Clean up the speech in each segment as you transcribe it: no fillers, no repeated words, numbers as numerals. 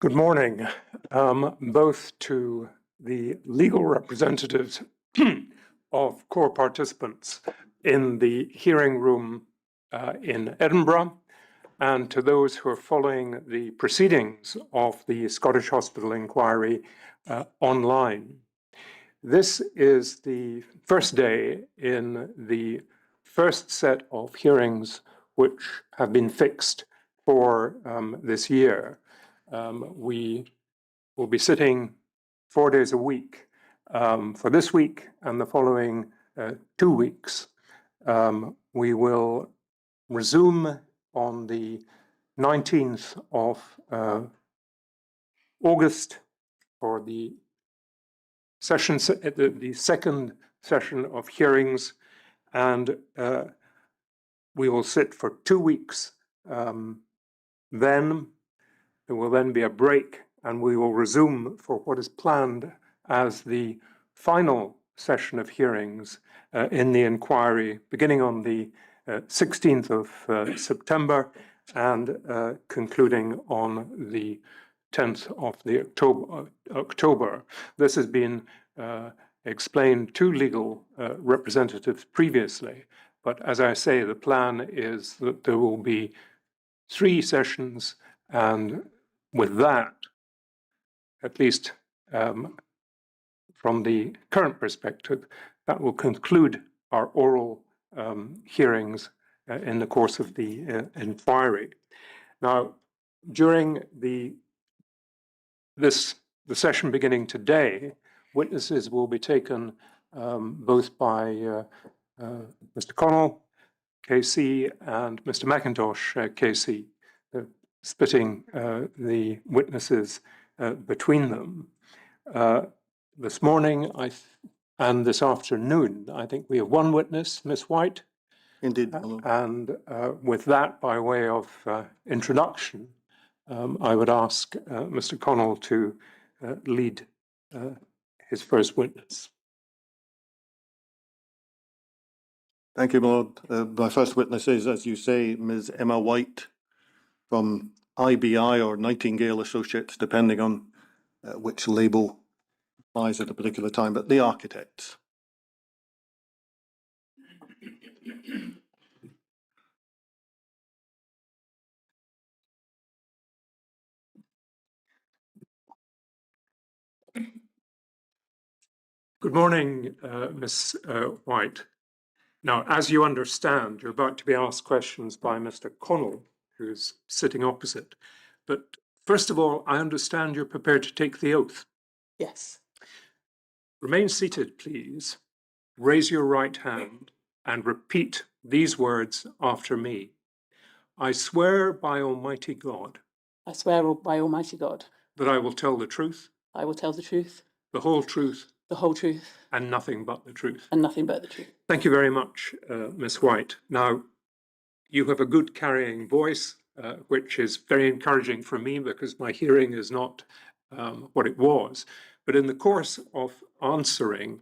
Good morning, both to the legal representatives of core participants in the hearing room in Edinburgh, and to those who are following the proceedings of the Scottish Hospital Inquiry online. This is the first day in the first set of hearings which have been fixed for this year. We will be sitting 4 days a week for this week and the following 2 weeks. We will resume on the 19th of August for the second session of hearings, and we will sit for 2 weeks. Then there will then be a break, and we will resume for what is planned as the final session of hearings in the inquiry, beginning on the 16th of September and concluding on the 10th of October. This has been explained to legal representatives previously, but as I say, the plan is that there will be 3 sessions, and with that, at least from the current perspective, that will conclude our oral hearings in the course of the inquiry. Now, during the session beginning today, witnesses will be taken both by Mr. Connell, KC, and Mr. McIntosh, KC, splitting the witnesses between them. This morning and this afternoon, I think we have one witness, Miss White. Indeed. And with that, by way of introduction, I would ask Mr. Connell to lead his first witness. Thank you, my Lord. My first witness is, as you say, Ms. Emma White from IBI or Nightingale Associates, depending on which label applies at a particular time, but the architects. Good morning, Ms. White. Now, as you understand, you're about to be asked questions by Mr. Connell, who's sitting opposite. But first of all, I understand you're prepared to take the oath. Yes. Remain seated, please. Raise your right hand and repeat these words after me. I swear by Almighty God. I swear by Almighty God. That I will tell the truth. I will tell the truth. The whole truth. The whole truth. And nothing but the truth. And nothing but the truth. Thank you very much, Miss White. Now, you have a good carrying voice, which is very encouraging for me because my hearing is not what it was. But in the course of answering,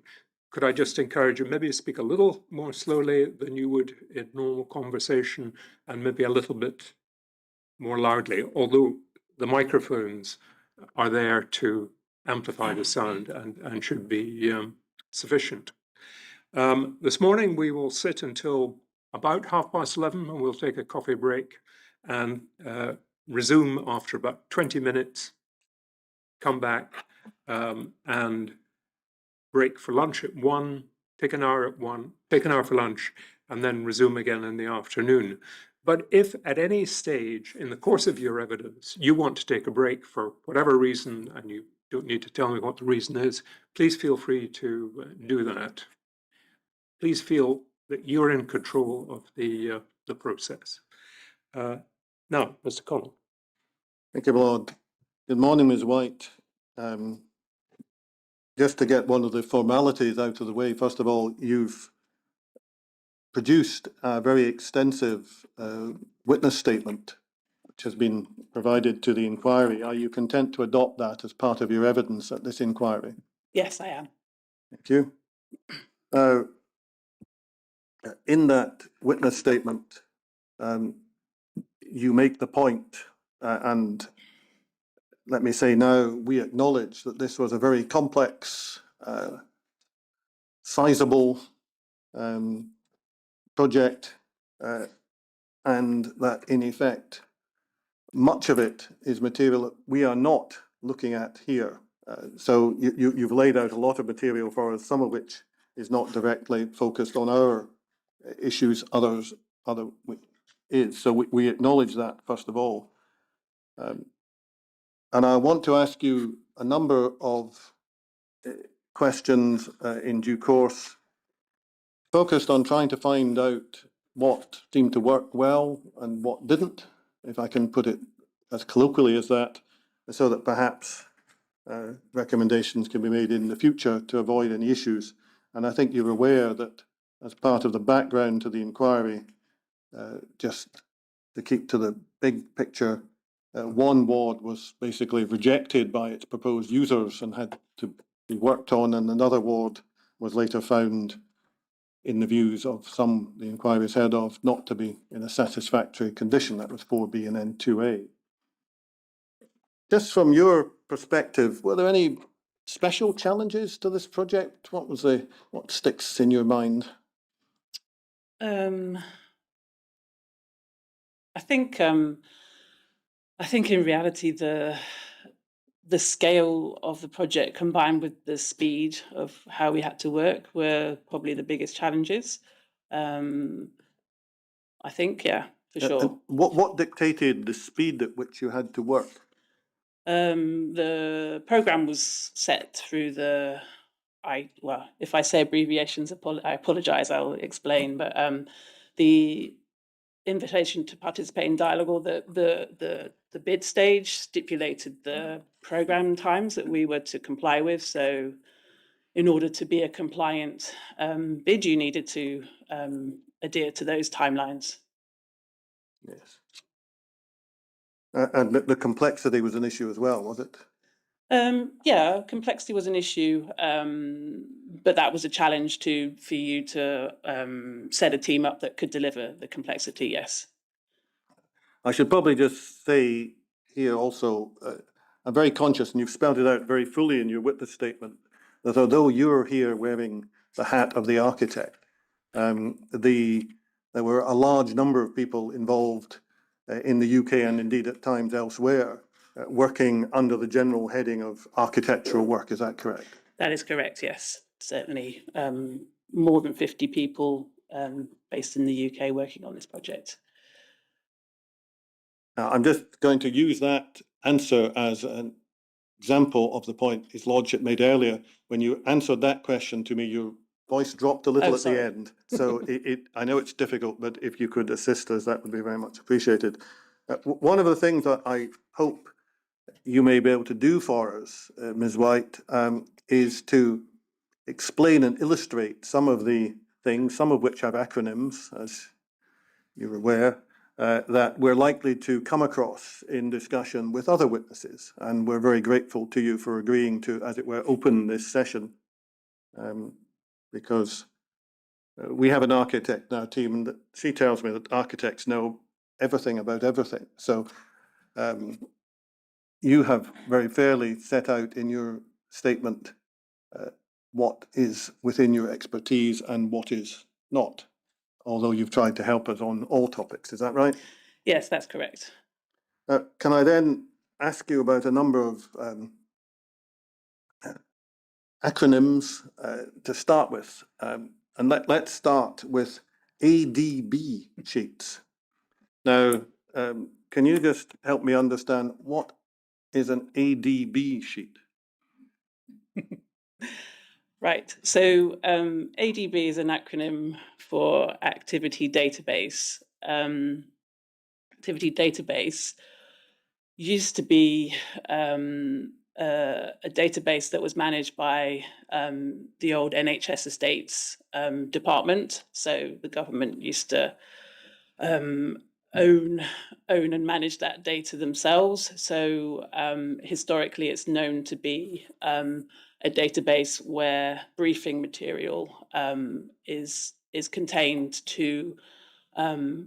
could I just encourage you maybe to speak a little more slowly than you would in normal conversation, and maybe a little bit more loudly, although the microphones are there to amplify the sound and should be sufficient. This morning we will sit until about 11:30, and we'll take a coffee break and resume after about 20 minutes, come back and break for lunch at 1, take an hour at 1, take an hour for lunch, and then resume again in the afternoon. But if at any stage in the course of your evidence you want to take a break for whatever reason, and you don't need to tell me what the reason is, please feel free to do that. Please feel that you're in control of the process. Now, Mr. Connell. Thank you, my Lord. Good morning, Ms. White. Just to get one of the formalities out of the way, first of all, you've produced a very extensive witness statement which has been provided to the inquiry. Are you content to adopt that as part of your evidence at this inquiry? Yes, I am. Thank you. Now, in that witness statement, you make the point, and let me say now, we acknowledge that this was a very complex, sizable project, and that in effect, much of it is material that we are not looking at here. So you've laid out a lot of material for us, some of which is not directly focused on our issues, other is. So we acknowledge that, first of all. And I want to ask you a number of questions in due course, focused on trying to find out what seemed to work well and what didn't, if I can put it as colloquially as that, so that perhaps recommendations can be made in the future to avoid any issues. And I think you're aware that as part of the background to the inquiry, just to keep to the big picture, one ward was basically rejected by its proposed users and had to be worked on, and another ward was later found, in the views of some the inquiries heard of, not to be in a satisfactory condition. That was 4B and then 2A. Just from your perspective, were there any special challenges to this project? What sticks in your mind? I think in reality the scale of the project combined with the speed of how we had to work were probably the biggest challenges. I think, yeah, for sure. What dictated the speed at which you had to work? The program was set through if I say abbreviations, I apologize, I'll explain, but the invitation to participate in dialogue, or the bid stage, stipulated the program times that we were to comply with. So in order to be a compliant bid, you needed to adhere to those timelines. Yes. And the complexity was an issue as well, was it? Yeah, complexity was an issue, but that was a challenge for you to set a team up that could deliver the complexity, yes. I should probably just say here also, I'm very conscious, and you've spelled it out very fully in your witness statement, that although you're here wearing the hat of the architect, there were a large number of people involved in the UK and indeed at times elsewhere, working under the general heading of architectural work. Is that correct? That is correct, yes. Certainly more than 50 people based in the UK working on this project. I'm just going to use that answer as an example of the point His Lordship made earlier. When you answered that question to me, your voice dropped a little at the end. So I know it's difficult, but if you could assist us, that would be very much appreciated. One of the things that I hope you may be able to do for us, Ms. White, is to explain and illustrate some of the things, some of which have acronyms, as you're aware, that we're likely to come across in discussion with other witnesses. And we're very grateful to you for agreeing to, as it were, open this session, because we have an architect in our team, and she tells me that architects know everything about everything. So you have very fairly set out in your statement what is within your expertise and what is not, although you've tried to help us on all topics. Is that right? Yes, that's correct. Can I then ask you about a number of acronyms to start with? And let's start with ADB sheets. Now, can you just help me understand what is an ADB sheet? Right. So ADB is an acronym for Activity Database. Activity Database used to be a database that was managed by the old NHS estates department. So the government used to own and manage that data themselves. So historically, it's known to be a database where briefing material is contained to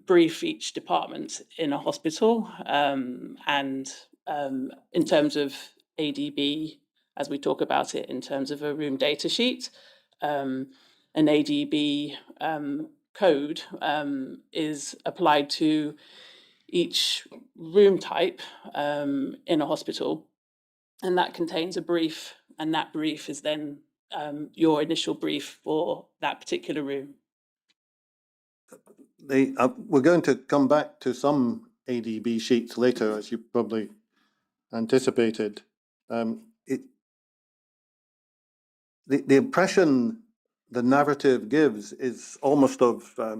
brief each department in a hospital and in terms of ADB, as we talk about it in terms of a room data sheet, an ADB code is applied to each room type in a hospital, and that contains a brief, and that brief is then your initial brief for that particular room. We're going to come back to some ADB sheets later, as you probably anticipated. The impression the narrative gives is almost of, I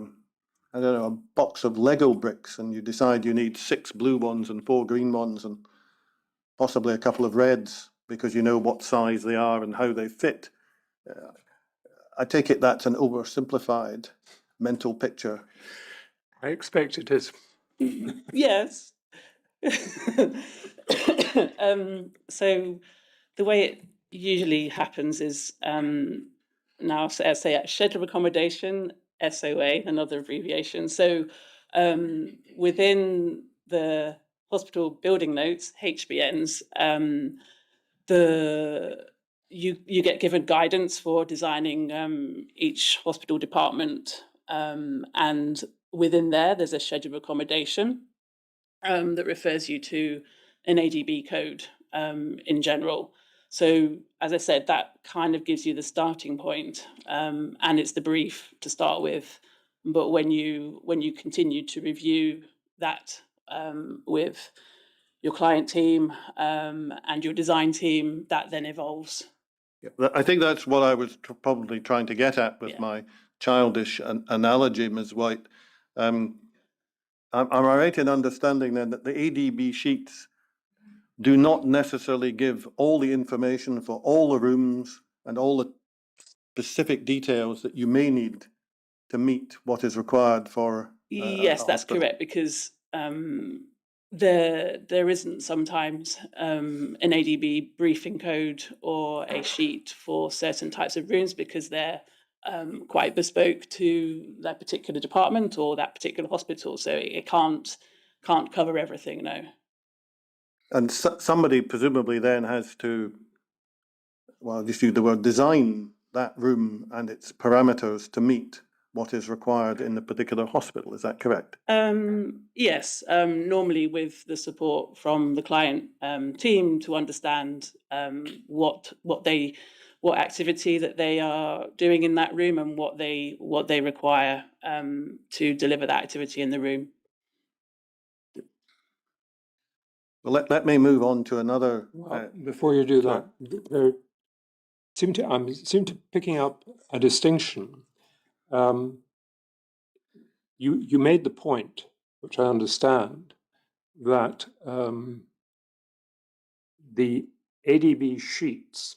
don't know, a box of Lego bricks, and you decide you need 6 blue ones and 4 green ones and possibly a couple of reds because you know what size they are and how they fit. I take it that's an oversimplified mental picture. I expect it is. Yes. So the way it usually happens is now say schedule of accommodation, SOA, another abbreviation. So within the hospital building notes, HBNs, you get given guidance for designing each hospital department, and within there's a schedule of accommodation that refers you to an ADB code in general. So as I said, that kind of gives you the starting point, and it's the brief to start with. But when you continue to review that with your client team and your design team, that then evolves. Yeah, I think that's what I was probably trying to get at with my childish analogy, Ms. White. Am I right in understanding then that the ADB sheets do not necessarily give all the information for all the rooms and all the specific details that you may need to meet what is required for Yes, that's hospital? correct, because there isn't sometimes an ADB briefing code or a sheet for certain types of rooms because they're quite bespoke to that particular department or that particular hospital. So it can't cover everything, no. And somebody presumably then has to, well, just use the word, design that room and its parameters to meet what is required in the particular hospital. Is that correct? Yes, normally with the support from the client team to understand what activity that they are doing in that room and what they require to deliver that activity in the room. Well, let me move on to another. Well, before you do that, there I'm seem to picking up a distinction. You made the point, which I understand, that the ADB sheets,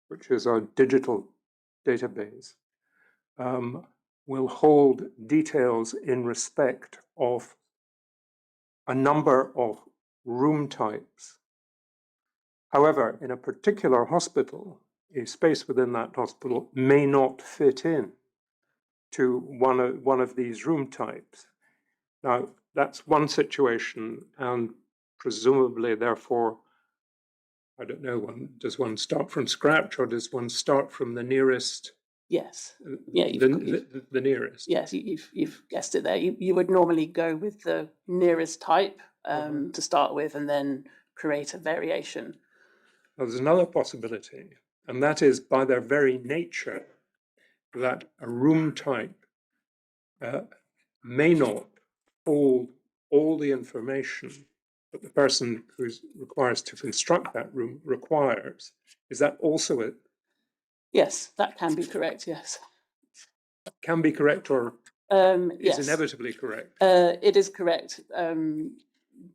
which is our digital database, will hold details in respect of a number of room types. However, in a particular hospital, a space within that hospital may not fit in to one of these room types. Now, that's one situation, and presumably, therefore, I don't know, does one start from scratch or does one start from the nearest? Yes. Yeah. The nearest. Yes, you've guessed it there. You would normally go with the nearest type to start with, and then create a variation. Now, there's another possibility, and that is by their very nature that a room type may not hold all the information that the person who requires to construct that room requires. Is that also it? Yes, that can be correct, yes. Can be correct or is yes. inevitably correct? It is correct,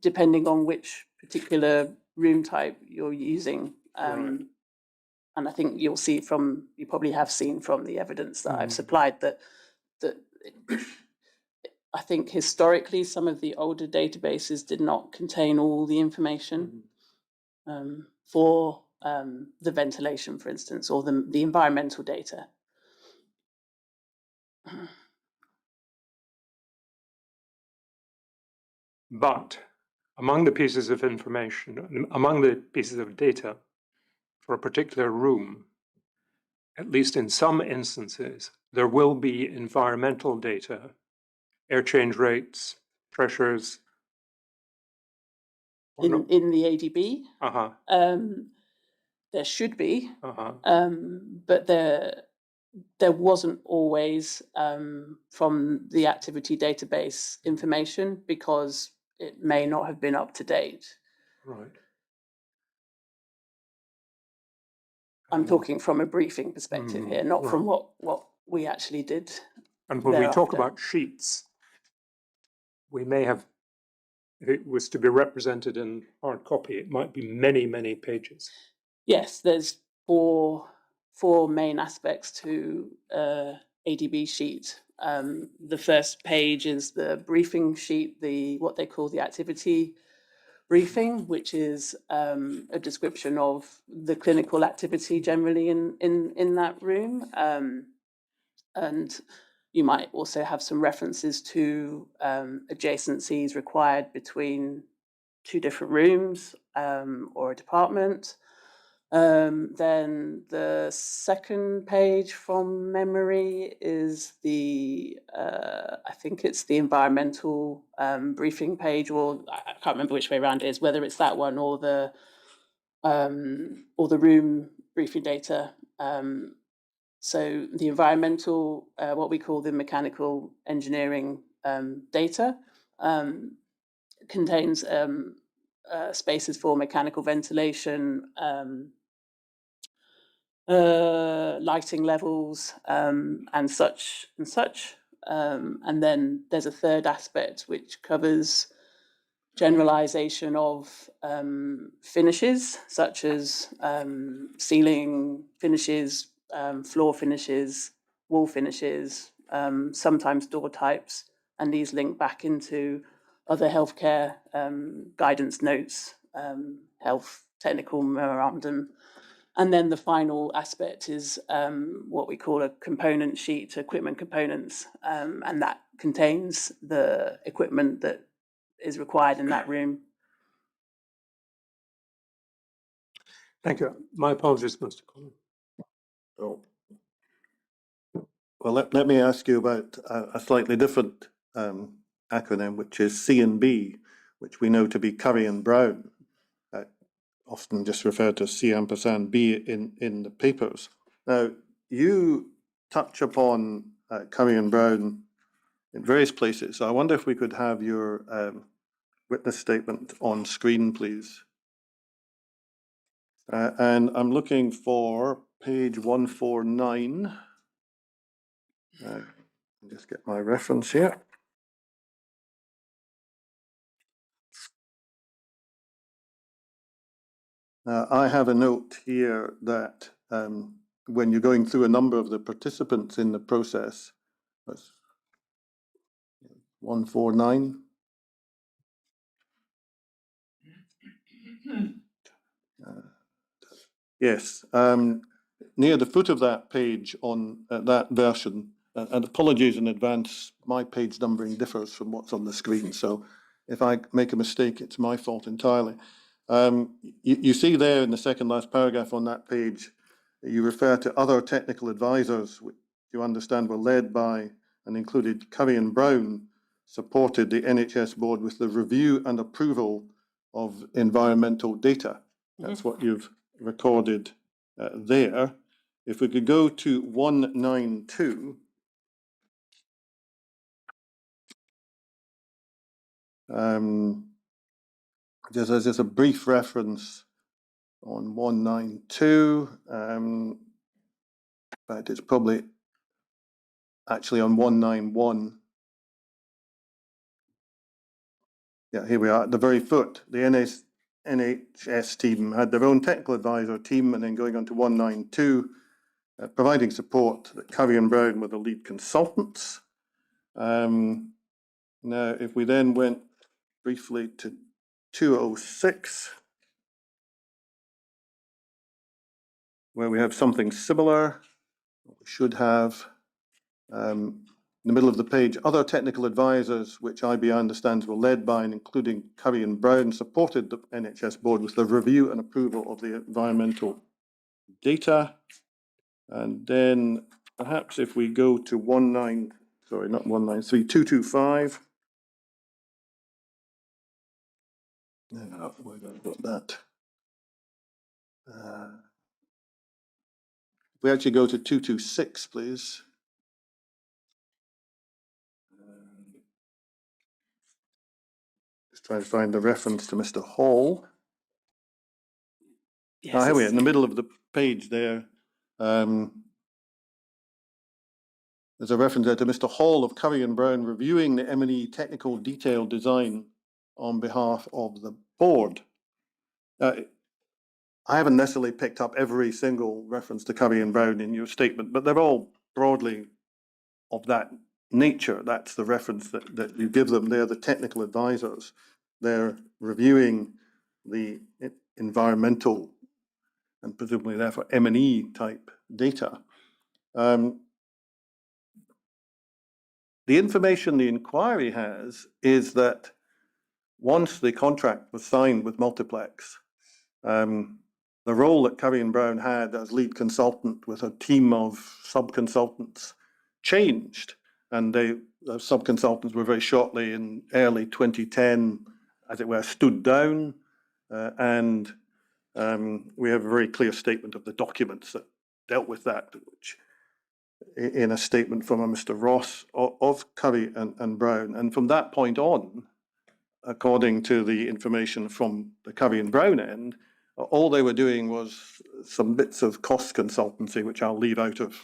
depending on which particular room type you're using. Right. And I think you probably have seen from the evidence that I've supplied that I think historically some of the older databases did not contain all the information for the ventilation, for instance, or the environmental data. But among the pieces of information, among the pieces of data for a particular room, at least in some instances, there will be environmental data, air change rates, pressures. Or not. In the ADB. Uh-huh, There should be, uh-huh. but there wasn't always from the activity database information because it may not have been up to date. Right. I'm talking from a briefing perspective here, not right. from what we actually did. And when we talk thereafter. about sheets, we may have, if it was to be represented in hard copy, it might be many, many pages. Yes, there's four main aspects to ADB sheet. The first page is the briefing sheet, what they call the activity briefing, which is a description of the clinical activity generally in that room. And you might also have some references to adjacencies required between two different rooms or a department. Then the second page from memory is I think it's the environmental briefing page, or I can't remember which way around it is, whether it's that one or the room briefing data. So the environmental, what we call the mechanical engineering data, contains spaces for mechanical ventilation, lighting levels, and such. And then there's a third aspect which covers generalization of finishes, such as ceiling finishes, floor finishes, wall finishes, sometimes door types, and these link back into other healthcare guidance notes, health technical memorandum. And then the final aspect is what we call a component sheet, equipment components, and that contains the equipment that is required in that room. Thank you. My apologies, Mr. Collins. Oh. Well, let me ask you about a slightly different acronym, which is C&B, which we know to be Currie and Brown, often just referred to as C&B in the papers. Now, you touch upon Currie and Brown in various places. So I wonder if we could have your witness statement on screen, please. And I'm looking for page 149. Just get my reference here. I have a note here that when you're going through a number of the participants in the process, that's 149. Yes, near the foot of that page on that version, and apologies in advance, my page numbering differs from what's on the screen, so if I make a mistake, it's my fault entirely. You see there in the second last paragraph on that page, you refer to other technical advisors, which you understand were led by and included Currie and Brown, supported the NHS board with the review and approval of environmental data. That's what you've recorded there. If we could go to 192. There's just a brief reference on 192, but it's probably actually on 191. Yeah, here we are at the very foot. The NHS team had their own technical advisor team, and then going on to 192, providing support that Currie and Brown were the lead consultants. Now, if we then went briefly to 206, where we have something similar, we should have in the middle of the page, other technical advisors, which IBI understands were led by and including Currie and Brown, supported the NHS board with the review and approval of the environmental data. And then perhaps if we go to 225. No, where have I got that? If we actually go to 226, please. Just trying to find the reference to Mr. Hall. Yes, Here we are, in the middle of the page there. There's a reference there to Mr. Hall of Currie and Brown reviewing the M&E technical detail design on behalf of the board. I haven't necessarily picked up every single reference to Currie and Brown in your statement, but they're all broadly of that nature. That's the reference that you give them. They're the technical advisors. They're reviewing the environmental and presumably therefore M&E type data. The information the inquiry has is that once the contract was signed with Multiplex, the role that Currie and Brown had as lead consultant with a team of sub-consultants changed. And the sub-consultants were very shortly in early 2010, as it were, stood down. And we have a very clear statement of the documents that dealt with that, which in a statement from a Mr. Ross of Currie and Brown. And from that point on, according to the information from the Currie and Brown end, all they were doing was some bits of cost consultancy, which I'll leave out of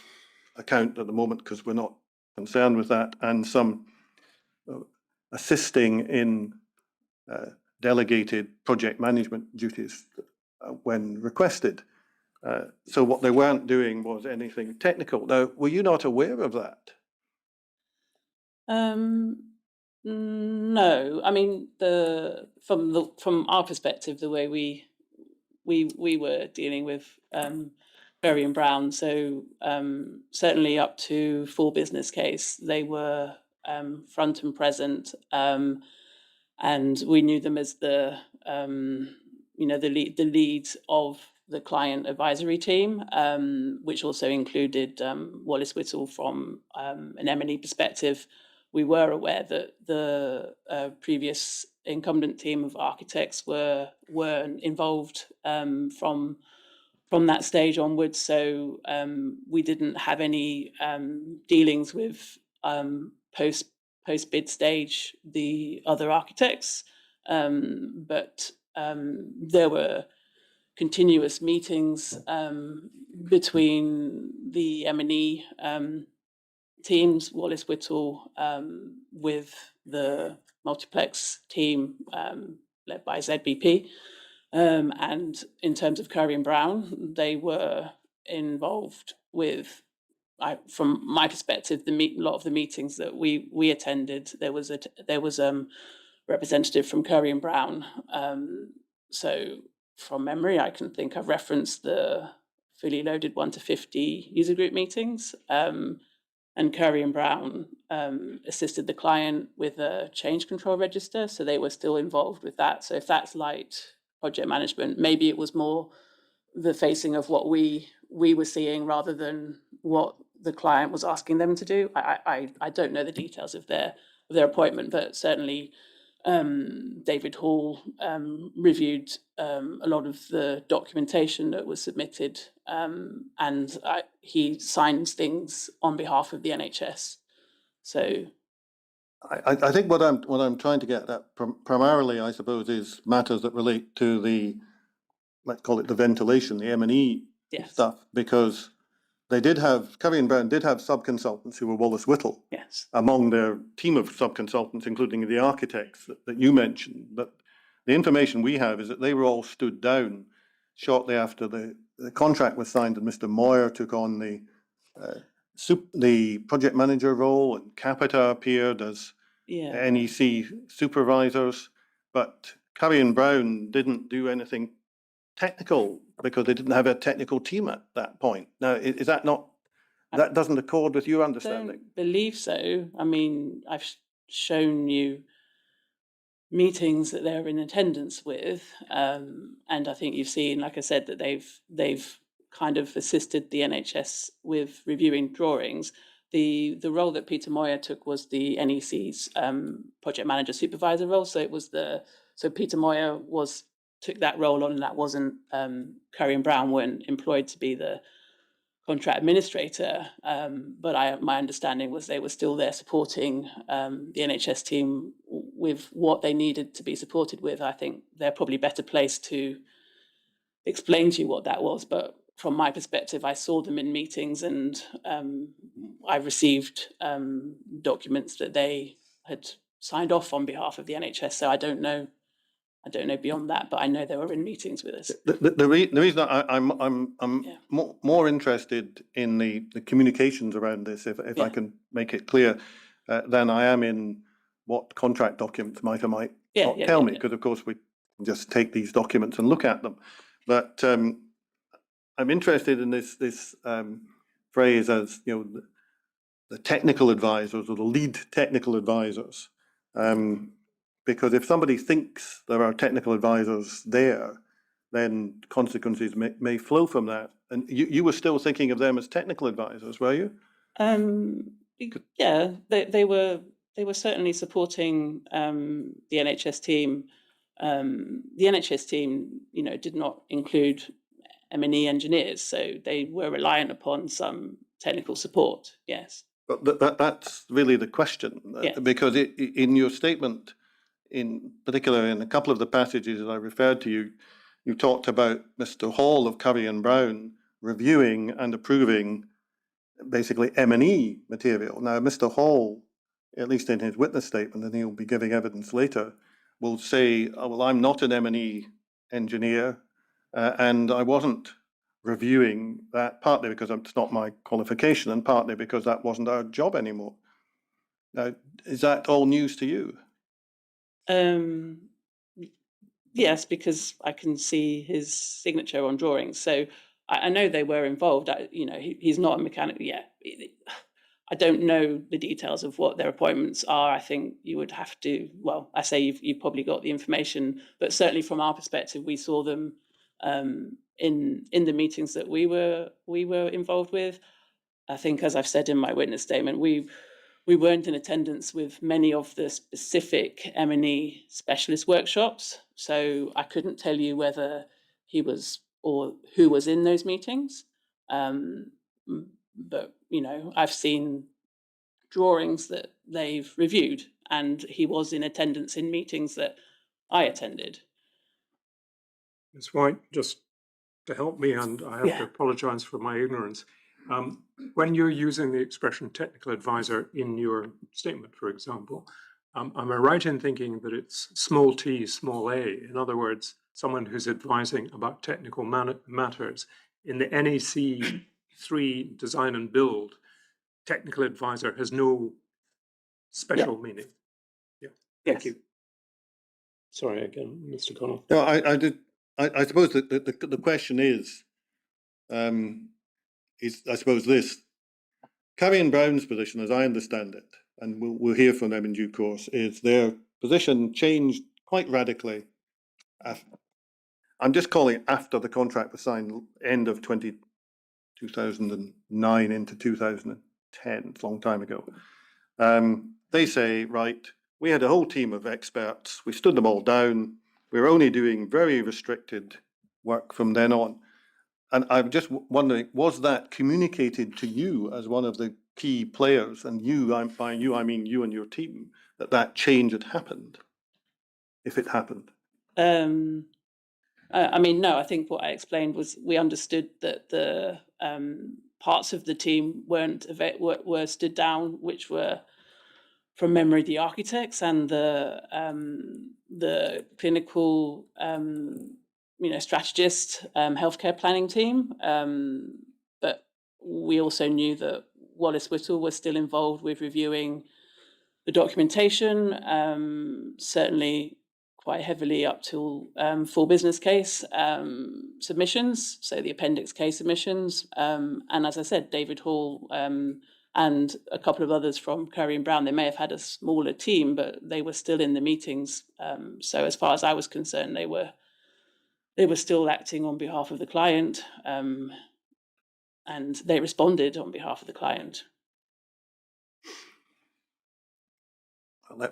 account at the moment because we're not concerned with that, and some assisting in delegated project management duties when requested. So what they weren't doing was anything technical. Now, were you not aware of that? No, I mean from our perspective, the way we were dealing with Currie and Brown. So certainly up to full business case, they were front and present, and we knew them as the the lead of the client advisory team, which also included Wallace Whittle from an M&E perspective. We were aware that the previous incumbent team of architects were involved from that stage onwards. So we didn't have any dealings with post bid stage the other architects, but there were continuous meetings between the M&E teams, Wallace Whittle, with the Multiplex team led by ZBP. And in terms of Currie and Brown, they were involved with, from my perspective, a lot of the meetings that we attended. There was representative from Currie and Brown. So from memory, I can think I've referenced the fully loaded 1 to 50 user group meetings. And Currie and Brown assisted the client with a change control register, so they were still involved with that. So if that's light project management, maybe it was more the facing of what we were seeing rather than what the client was asking them to do. I don't know the details of their appointment, but certainly David Hall reviewed a lot of the documentation that was submitted, and he signs things on behalf of the NHS. So I think what I'm trying to get at primarily, I suppose, is matters that relate to the, let's call it the ventilation, the M&E stuff, because they did have, Currie and Brown did have sub-consultants who were Wallace Whittle among their team of sub-consultants, including the architects that you mentioned. But the information we have is that they were all stood down shortly after the contract was signed and Mr. Moyer took on the project manager role, and Capita appeared as NEC supervisors. But Currie and Brown didn't do anything technical because they didn't have a technical team at that point. Now, is that not that doesn't accord with your I understanding? don't believe so. I mean, I've shown you meetings that they're in attendance with, and I think you've seen, like I said, that they've kind of assisted the NHS with reviewing drawings. The role that Peter Moyer took was the NEC's project manager supervisor role. So it was so Peter Moyer took that role on, and that wasn't Currie and Brown weren't employed to be the contract administrator, but my understanding was they were still there supporting the NHS team with what they needed to be supported with. I think they're probably better placed to explain to you what that was, but from my perspective, I saw them in meetings, and I received documents that they had signed off on behalf of the NHS. So I don't know beyond that, but I know they were in meetings with us. The reason I'm Yeah. more interested in the communications around this, if I Yeah. can make it clear, than I am in what contract documents might or might not tell me, because of course we just take these documents and look at them. But I'm interested in this phrase as, you know, the technical advisors or the lead technical advisors. Because if somebody thinks there are technical advisors there, then consequences may flow from that. And you were still thinking of them as technical advisors, were you? Yeah, they were certainly supporting the NHS team. The NHS team, you know, did not include M&E engineers, so they were reliant upon some technical support. Yes. But that's really the question, Yeah. because in your statement, in particular in a couple of the passages that I referred to, you talked about Mr. Hall of Currie and Brown reviewing and approving basically M&E material. Now, Mr. Hall, at least in his witness statement, and he'll be giving evidence later, will say, oh, well, I'm not an M&E engineer, and I wasn't reviewing that, partly because it's not my qualification and partly because that wasn't our job anymore. Now, is that all news to you? Yes, because I can see his signature on drawings. So I know they were involved. You know, he's not a mechanic yet. I don't know the details of what their appointments are. I think you would have to. Well, I say you've probably got the information, but certainly from our perspective, we saw them in the meetings that we were involved with. I think, as I've said in my witness statement, we weren't in attendance with many of the specific M&E specialist workshops, so I couldn't tell you whether he was or who was in those meetings. But, you know, I've seen drawings that they've reviewed, and he was in attendance in meetings that I attended. Ms. White, just to help me, and I have Yeah. to apologise for my ignorance. When you're using the expression technical advisor in your statement, for example, am I right in thinking that it's small t, small a? In other words, someone who's advising about technical matters. In the NEC 3 design and build, technical advisor has no special meaning. Yeah, thank you. Sorry again, Mr. Connell. No, I suppose that the question is I suppose this: Currie and Brown's position, as I understand it, and we'll hear from them in due course, is their position changed quite radically. I'm just calling it after the contract was signed, end of 2009 into 2010. It's a long time ago. They say, right, we had a whole team of experts. We stood them all down. We were only doing very restricted work from then on. And I'm just wondering, was that communicated to you as one of the key players, and by you, I mean you and your team, that change had happened, if it happened? I mean, no, I think what I explained was we understood that the parts of the team were stood down, which were, from memory, the architects and the clinical strategist, healthcare planning team. But we also knew that Wallace Whittle was still involved with reviewing the documentation. Certainly quite heavily up till full business case submissions, so the appendix K submissions. And as I said, David Hall and a couple of others from Currie and Brown, they may have had a smaller team, but they were still in the meetings. So as far as I was concerned, they were still acting on behalf of the client, and they responded on behalf of the client.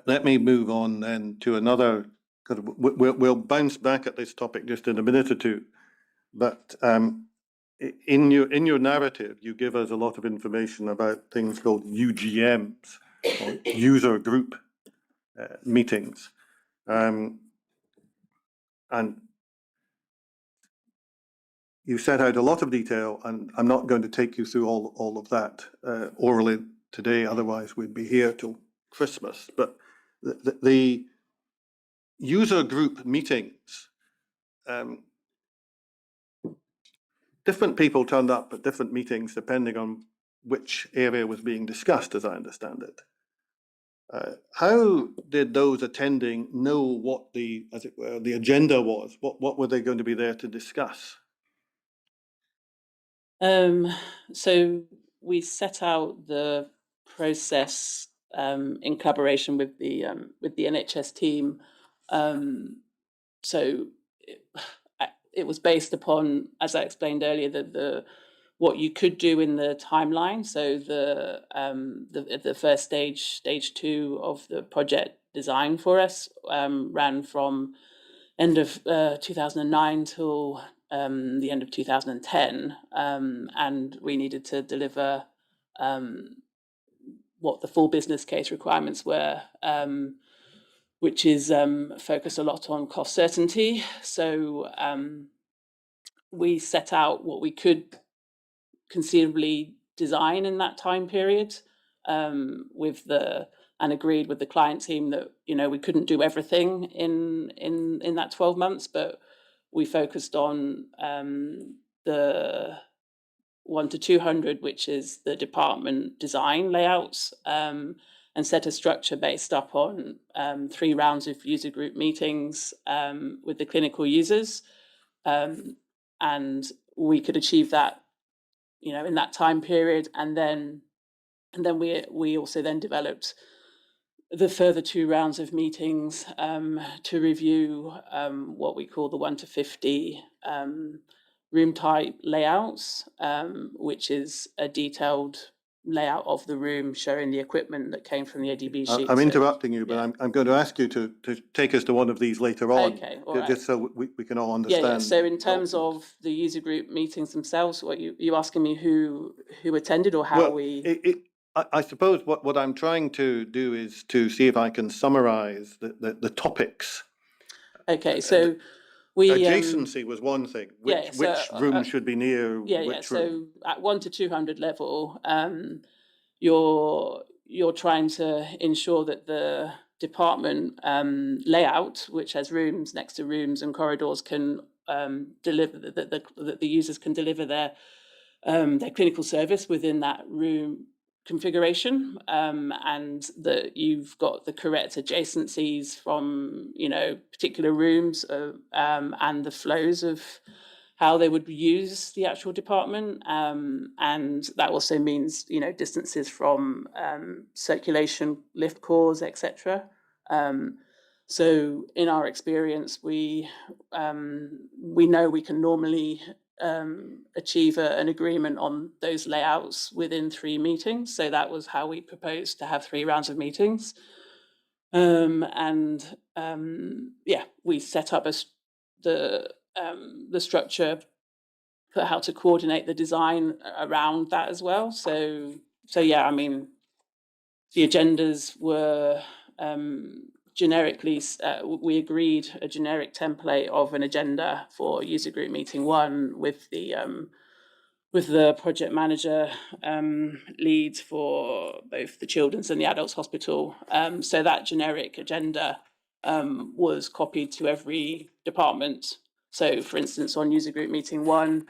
Let me move on then to another, because we'll bounce back at this topic just in a minute or two. But in your narrative, you give us a lot of information about things called UGMs, or user group meetings, and you set out a lot of detail, and I'm not going to take you through all of that orally today, otherwise we'd be here till Christmas. But the user group meetings, different people turned up at different meetings depending on which area was being discussed, as I understand it. How did those attending know what the, as it were, the agenda was? What were they going to be there to discuss? So we set out the process in collaboration with the NHS team. So it was based upon, as I explained earlier, the what you could do in the timeline. So the first stage 2 of the project design for us ran from end of 2009 till the end of 2010, and we needed to deliver what the full business case requirements were, which is focused a lot on cost certainty. So we set out what we could conceivably design in that time period, and agreed with the client team that we couldn't do everything in that 12 months, but we focused on the 1 to 200, which is the department design layouts, and set a structure based up on 3 rounds of user group meetings with the clinical users, and we could achieve that in that time period, and then we also then developed the further 2 rounds of meetings to review what we call the 1 to 50 room type layouts, which is a detailed layout of the room showing the equipment that came from the ADB sheet. I'm interrupting you, but yeah. I'm going to ask you to take us to one of these later on, okay, all right. Just so we can all understand. Yeah. So in terms of the user group meetings themselves, what you asking me who attended or how I suppose what I'm trying to do is to see if I can summarize the topics. Okay, so adjacency was one thing. Which room should be near which room? So at 1 to 200 level, you're trying to ensure that the department layout, which has rooms next to rooms and corridors, can deliver that the users can deliver their clinical service within that room configuration, and that you've got the correct adjacencies from particular rooms, and the flows of how they would use the actual department, and that also means distances from circulation lift cores, etc. So in our experience, we know we can normally achieve an agreement on those layouts within 3 meetings. So that was how we proposed to have 3 rounds of meetings. We set up the structure for how to coordinate the design around that as well. So yeah, I mean, the agendas were generically, we agreed a generic template of an agenda for user group meeting 1 with the project manager leads for both the children's and the adults hospital. So that generic agenda was copied to every department. So for instance, on user group meeting 1,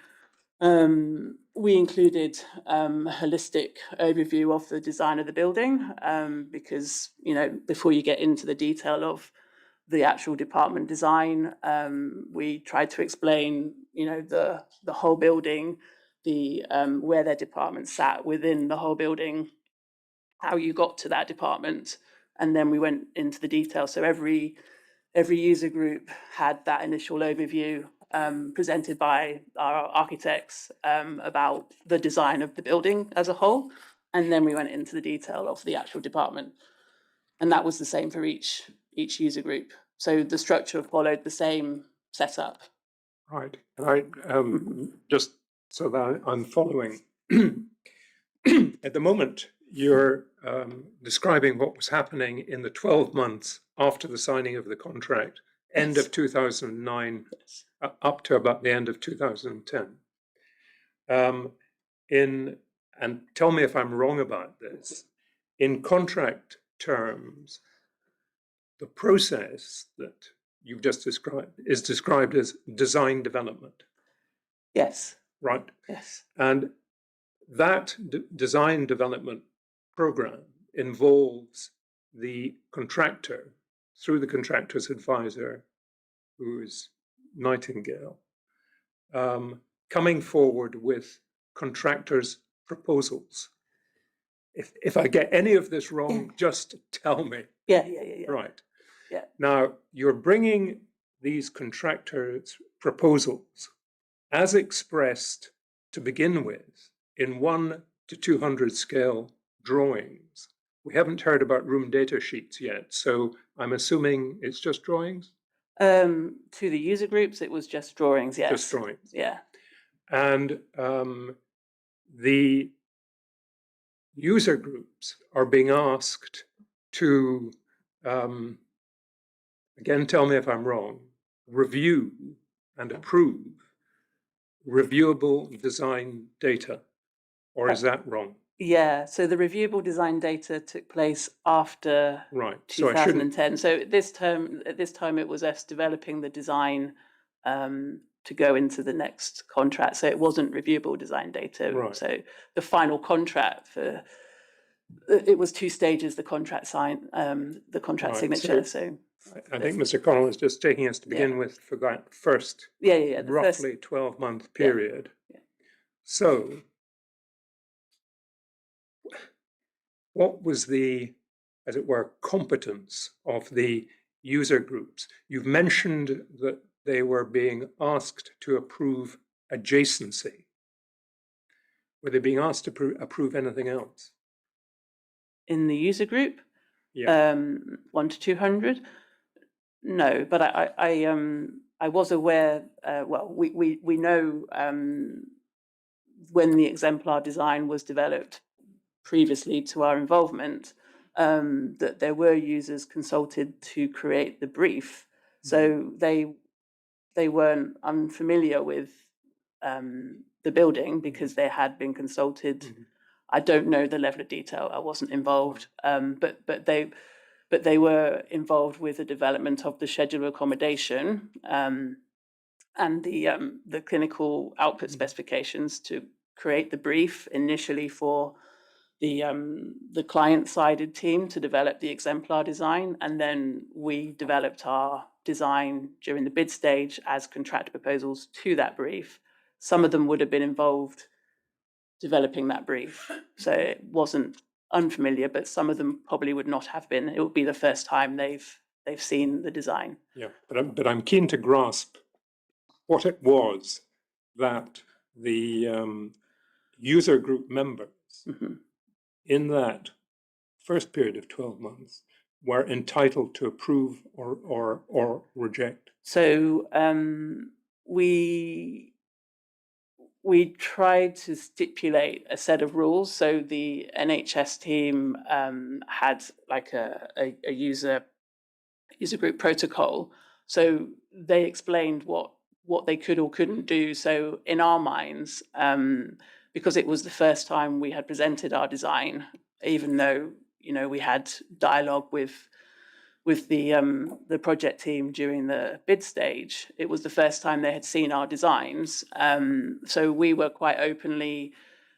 we included a holistic overview of the design of the building, because before you get into the detail of the actual department design. We tried to explain, the whole building, the where their department sat within the whole building, how you got to that department, and then we went into the detail. So every user group had that initial overview presented by our architects about the design of the building as a whole, and then we went into the detail of the actual department, and that was the same for each user group. So the structure followed the same setup. Right. And I just so that I'm following. At the moment, you're describing what was happening in the 12 months after the signing of the contract, end of 2009, Yes. up to about the end of 2010. And tell me if I'm wrong about this. In contract terms, the process that you've just described is described as design development, Yes. right? Yes. And that design development program involves the contractor, through the contractor's advisor, who is Nightingale, coming forward with contractors' proposals. If I get any of this wrong, just tell me. Yeah. Right. Yeah. Now, you're bringing these contractors' proposals as expressed to begin with in 1 to 200 scale drawings. We haven't heard about room data sheets yet, so I'm assuming it's just drawings? To the user groups, it was just drawings, yes. Just drawings. Yeah. And the user groups are being asked to, again, tell me if I'm wrong, review and approve reviewable design data, or is that wrong? Yeah, so the reviewable design data took place after Right. So I shouldn't. 2010. So at this time, it was us developing the design to go into the next contract. So it wasn't reviewable design data. Right. So the final contract it was 2 stages. The contract Right, signature. So I think Mr. Connell is just taking us to begin with for that first the roughly 12-month period. Yeah. So what was the, as it were, competence of the user groups? You've mentioned that they were being asked to approve adjacency. Were they being asked to approve anything else? In the user group, Yeah. 1 to 200. No, but I was aware. Well, we know when the exemplar design was developed previously to our involvement, that there were users consulted to create the brief. So they weren't unfamiliar with the building because they had been consulted. Mhm. I don't know the level of detail. I wasn't involved, but they were involved with the development of the schedule of accommodation and the clinical output specifications to create the brief initially for the client-sided team to develop the exemplar design, and then we developed our design during the bid stage as contract proposals to that brief. Some of them would have been involved developing that brief, so it wasn't unfamiliar, but some of them probably would not have been. It would be the first time they've seen the design. Yeah, but I'm keen to grasp what it was that the user group members in that first period of 12 months were entitled to approve or reject. So we tried to stipulate a set of rules. So the NHS team had like a user group protocol. So they explained what they could or couldn't do. So in our minds, because it was the first time we had presented our design, even though we had dialogue with the project team during the bid stage, it was the first time they had seen our designs. So we were quite openly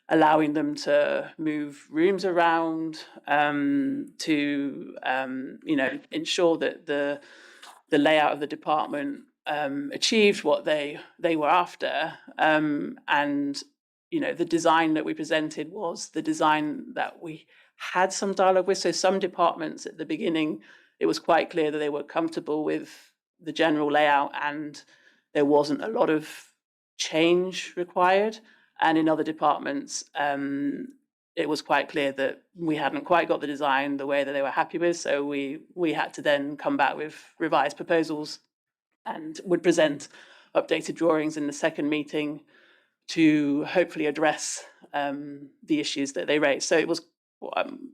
allowing them to move rooms around to ensure that the the layout of the department achieved what they were after, and the design that we presented was the design that we had some dialogue with. So some departments at the beginning, it was quite clear that they were comfortable with the general layout and there wasn't a lot of change required. And in other departments, it was quite clear that we hadn't quite got the design the way that they were happy with. So we had to then come back with revised proposals and would present updated drawings in the second meeting to hopefully address the issues that they raised. So it was,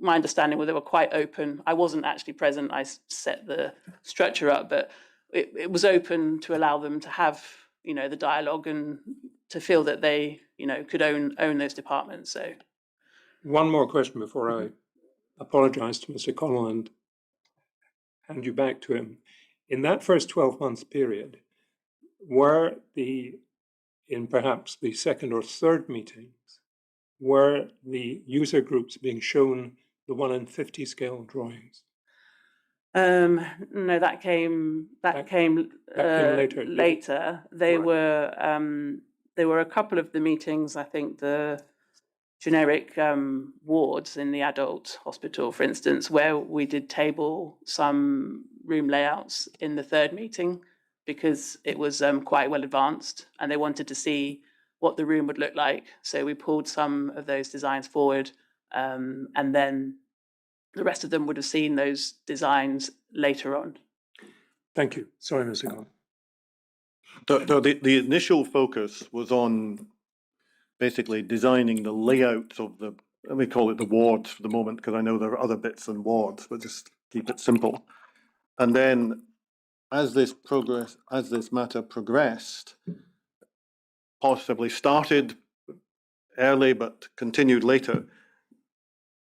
my understanding was they were quite open. I wasn't actually present. I set the structure up, but it was open to allow them to have, the dialogue and to feel that they, could own those departments. So One more question before I apologize to Mr. Connell and hand you back to him. In that first 12 months period, were in perhaps the second or third meetings, were the user groups being shown the 1 in 50 scale drawings? No, that came later. Later, they Right. were a couple of the meetings. I think the generic wards in the adult hospital, for instance, where we did table some room layouts in the third meeting because it was quite well advanced and they wanted to see what the room would look like. So we pulled some of those designs forward, and then the rest of them would have seen those designs later on. Thank you. Sorry, Mr. Connell. The initial focus was on basically designing the layout of the, let me call it the wards for the moment, because I know there are other bits than wards, but just keep it simple. And then as this matter progressed, possibly started early but continued later,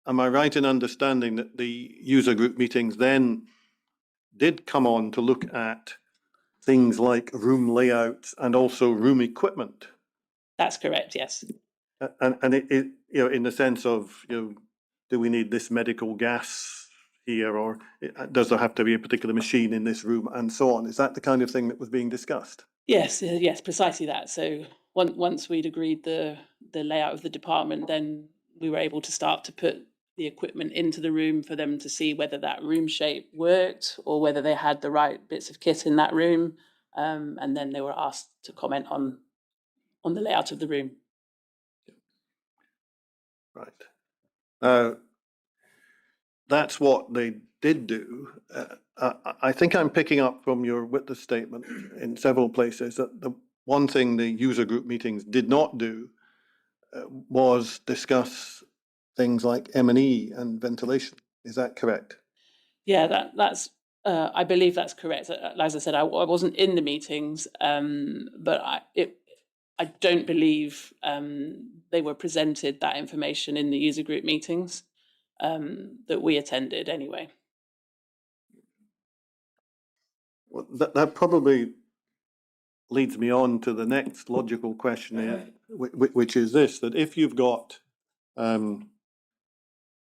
am I right in understanding that the user group meetings then did come on to look at things like room layouts and also room equipment? That's correct, yes. And it in the sense of, do we need this medical gas here, or does there have to be a particular machine in this room, and so on? Is that the kind of thing that was being discussed? Yes, precisely that. So once we'd agreed the layout of the department, then we were able to start to put the equipment into the room for them to see whether that room shape worked or whether they had the right bits of kit in that room. And then they were asked to comment on the layout of the room. Right. That's what they did do. I think I'm picking up from your witness statement in several places that the one thing the user group meetings did not do was discuss things like M&E and ventilation. Is that correct? Yeah, that's. I believe that's correct. As I said, I wasn't in the meetings, but I don't believe they were presented that information in the user group meetings that we attended anyway. Well, that probably leads me on to the next logical question here, which is this: that if you've got a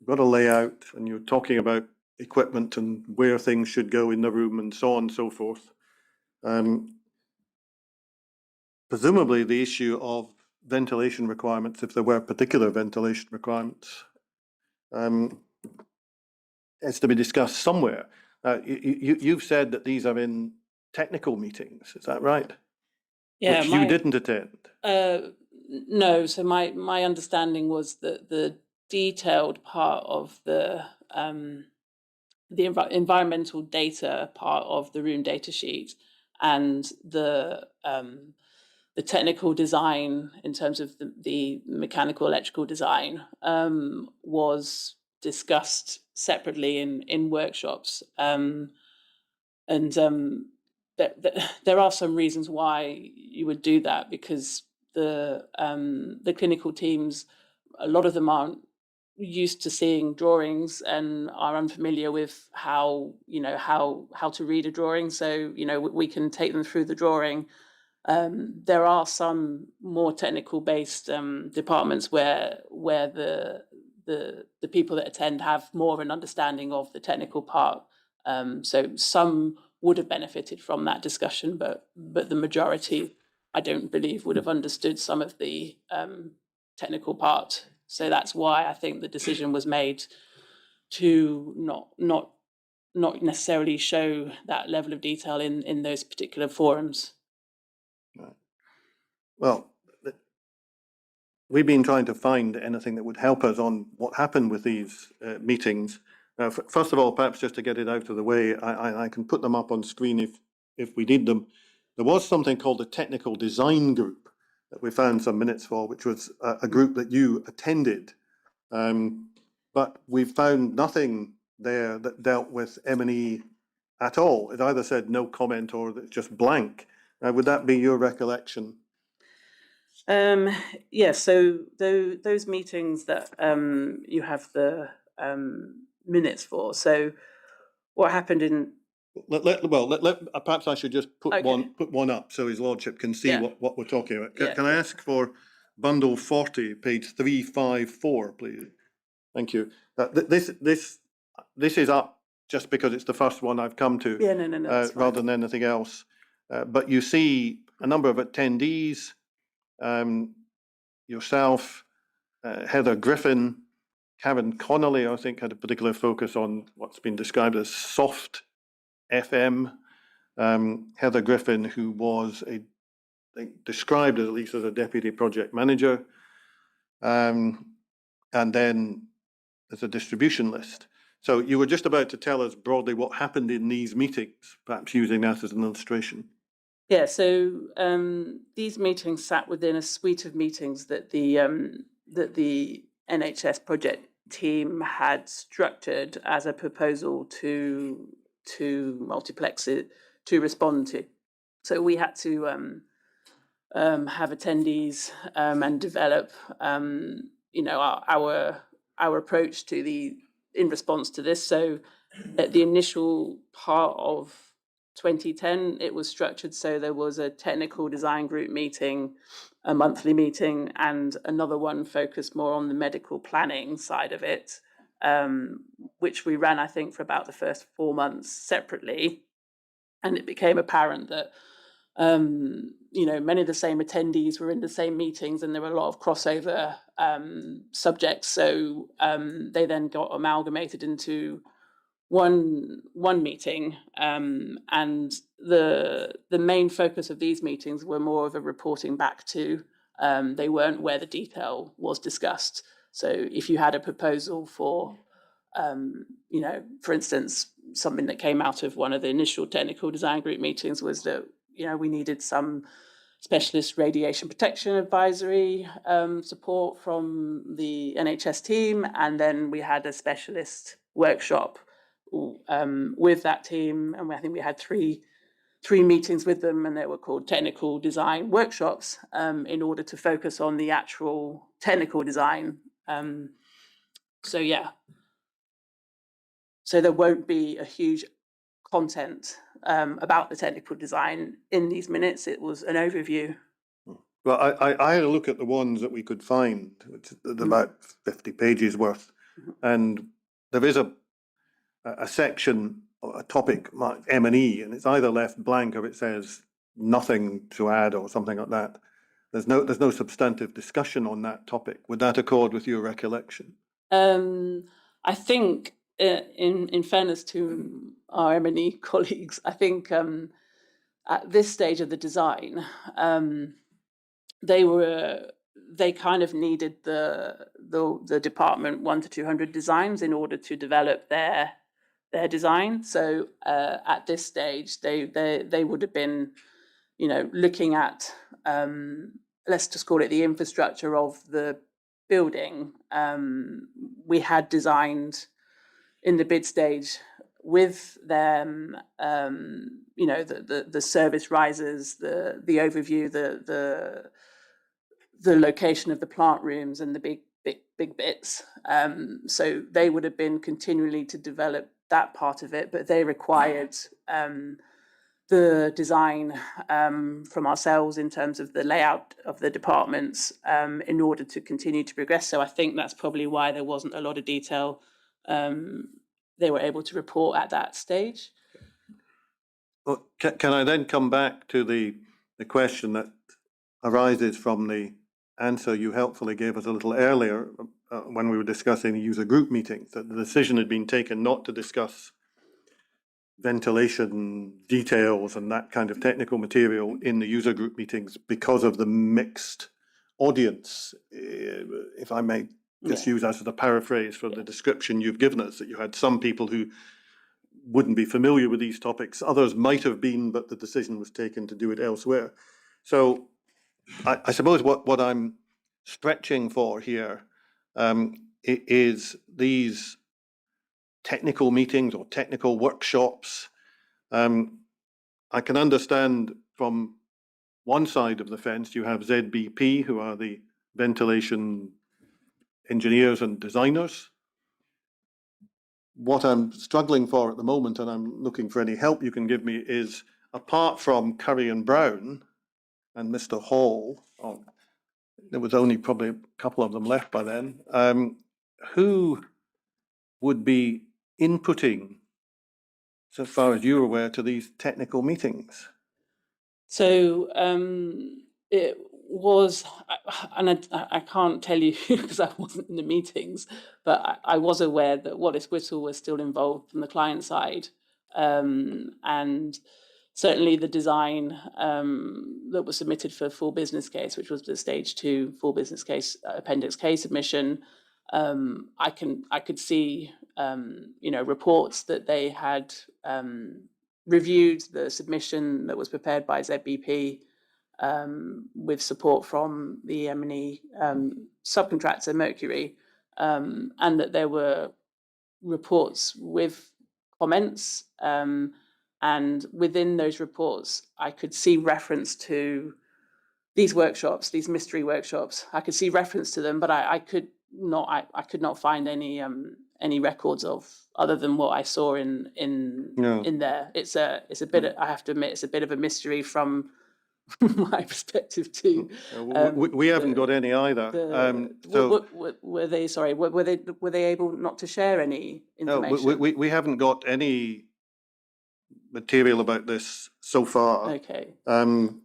layout and you're talking about equipment and where things should go in the room and so on and so forth, presumably the issue of ventilation requirements, if there were particular ventilation requirements, has to be discussed somewhere. You've said that these are in technical meetings, is that right? Yeah, which you didn't attend. No, so my understanding was that the detailed part of the environmental data part of the room data sheet and the technical design in terms of the mechanical electrical design was discussed separately in workshops. There are some reasons why you would do that, because the clinical teams, a lot of them aren't used to seeing drawings and are unfamiliar with how to read a drawing. So we can take them through the drawing. There are some more technical based departments where the people that attend have more of an understanding of the technical part. So some would have benefited from that discussion, but the majority, I don't believe, would have understood some of the technical part. So that's why I think the decision was made to not necessarily show that level of detail in those particular forums. Right. Well, we've been trying to find anything that would help us on what happened with these meetings. First of all, perhaps just to get it out of the way, I can put them up on screen if we need them. There was something called the Technical Design Group that we found some minutes for, which was a group that you attended. But we found nothing there that dealt with M&E at all. It either said no comment or it's just blank. Would that be your recollection? Yeah, so those meetings that you have the minutes for. So what happened in Perhaps I should just put one up so His Lordship can see what we're talking about. Can I ask for bundle 40, page 354, please? Thank you. This is up just because it's the first one I've come to, no, rather than anything else. But you see a number of attendees, yourself, Heather Griffin, Karen Connolly, I think, had a particular focus on what's been described as soft FM. Heather Griffin, who was described at least as a deputy project manager. And then there's a distribution list. So you were just about to tell us broadly what happened in these meetings, perhaps using that as an illustration. Yeah, so these meetings sat within a suite of meetings that the NHS project team had structured as a proposal to multiplex it to respond to. So we had to have attendees and develop, our approach to in response to this. So at the initial part of 2010, it was structured so there was a technical design group meeting, a monthly meeting, and another one focused more on the medical planning side of it, which we ran, I think, for about the first 4 months separately. And it became apparent that many of the same attendees were in the same meetings, and there were a lot of crossover subjects. So they then got amalgamated into one meeting, and the main focus of these meetings were more of a reporting back to. They weren't where the detail was discussed. So if you had a proposal for, for instance, something that came out of one of the initial technical design group meetings was that we needed some specialist radiation protection advisory support from the NHS team, and then we had a specialist workshop with that team, and I think we had three meetings with them, and they were called technical design workshops in order to focus on the actual technical design. So there won't be a huge content about the technical design in these minutes. It was an overview. Well, I had a look at the ones that we could find, which is about 50 pages worth, and there is a section, a topic marked M&E, and it's either left blank or it says nothing to add or something like that. There's no substantive discussion on that topic. Would that accord with your recollection? I think, in fairness to our M&E colleagues, I think at this stage of the design, they kind of needed the department 1 to 200 designs in order to develop their design. So at this stage, they would have been, looking at, let's just call it the infrastructure of the building. We had designed in the bid stage with them, the service risers, the overview, the location of the plant rooms and the big bits. So they would have been continually to develop that part of it, but they required the design from ourselves in terms of the layout of the departments in order to continue to progress. So I think that's probably why there wasn't a lot of detail they were able to report at that stage. Well, can I then come back to the question that arises from the answer you helpfully gave us a little earlier when we were discussing the user group meetings, that the decision had been taken not to discuss ventilation details and that kind of technical material in the user group meetings because of the mixed audience, if I may just use that as a paraphrase for the description you've given us, that you had some people who wouldn't be familiar with these topics, others might have been, but the decision was taken to do it elsewhere. So I suppose what I'm stretching for here is these technical meetings or technical workshops. I can understand from one side of the fence, you have ZBP, who are the ventilation engineers and designers. What I'm struggling for at the moment, and I'm looking for any help you can give me, is apart from Currie and Brown and Mr. Hall, there was only probably a couple of them left by then, who would be inputting, so far as you're aware, to these technical meetings? So it was, and I can't tell you because I wasn't in the meetings, but I was aware that Wallace Whittle was still involved from the client side, and certainly the design that was submitted for full business case, which was the stage 2 full business case appendix K submission. I could see reports that they had reviewed the submission that was prepared by ZBP with support from the M&E subcontractor Mercury, and that there were reports with comments, and within those reports I could see reference to these workshops, these mystery workshops. I could see reference to them, but I could not find any records of, other than what I saw in there. It's a bit. I have to admit, it's a bit of a mystery from my perspective too. We haven't got any either. Were they? Sorry, were they able not to share any information? No, we haven't got any material about this so far. Okay. And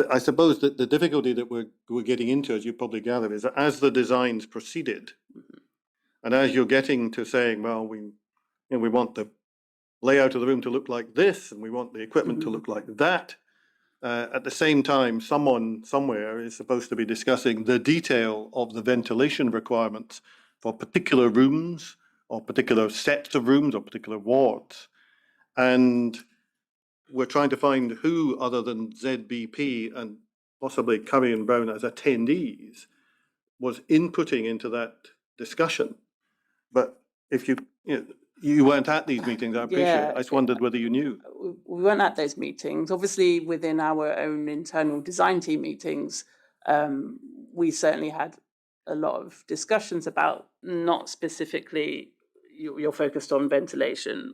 I suppose that the difficulty that we're getting into, as you probably gather, is that as the designs proceeded, and as you're getting to saying, well, we want the layout of the room to look like this, and we want the equipment to look like that. At the same time, someone somewhere is supposed to be discussing the detail of the ventilation requirements for particular rooms or particular sets of rooms or particular wards. And we're trying to find who, other than ZBP and possibly Currie and Brown as attendees, was inputting into that discussion. But if you weren't at these meetings, I appreciate it. I just wondered whether you knew. We weren't at those meetings. Obviously, within our own internal design team meetings, we certainly had a lot of discussions about, not specifically you're focused on ventilation,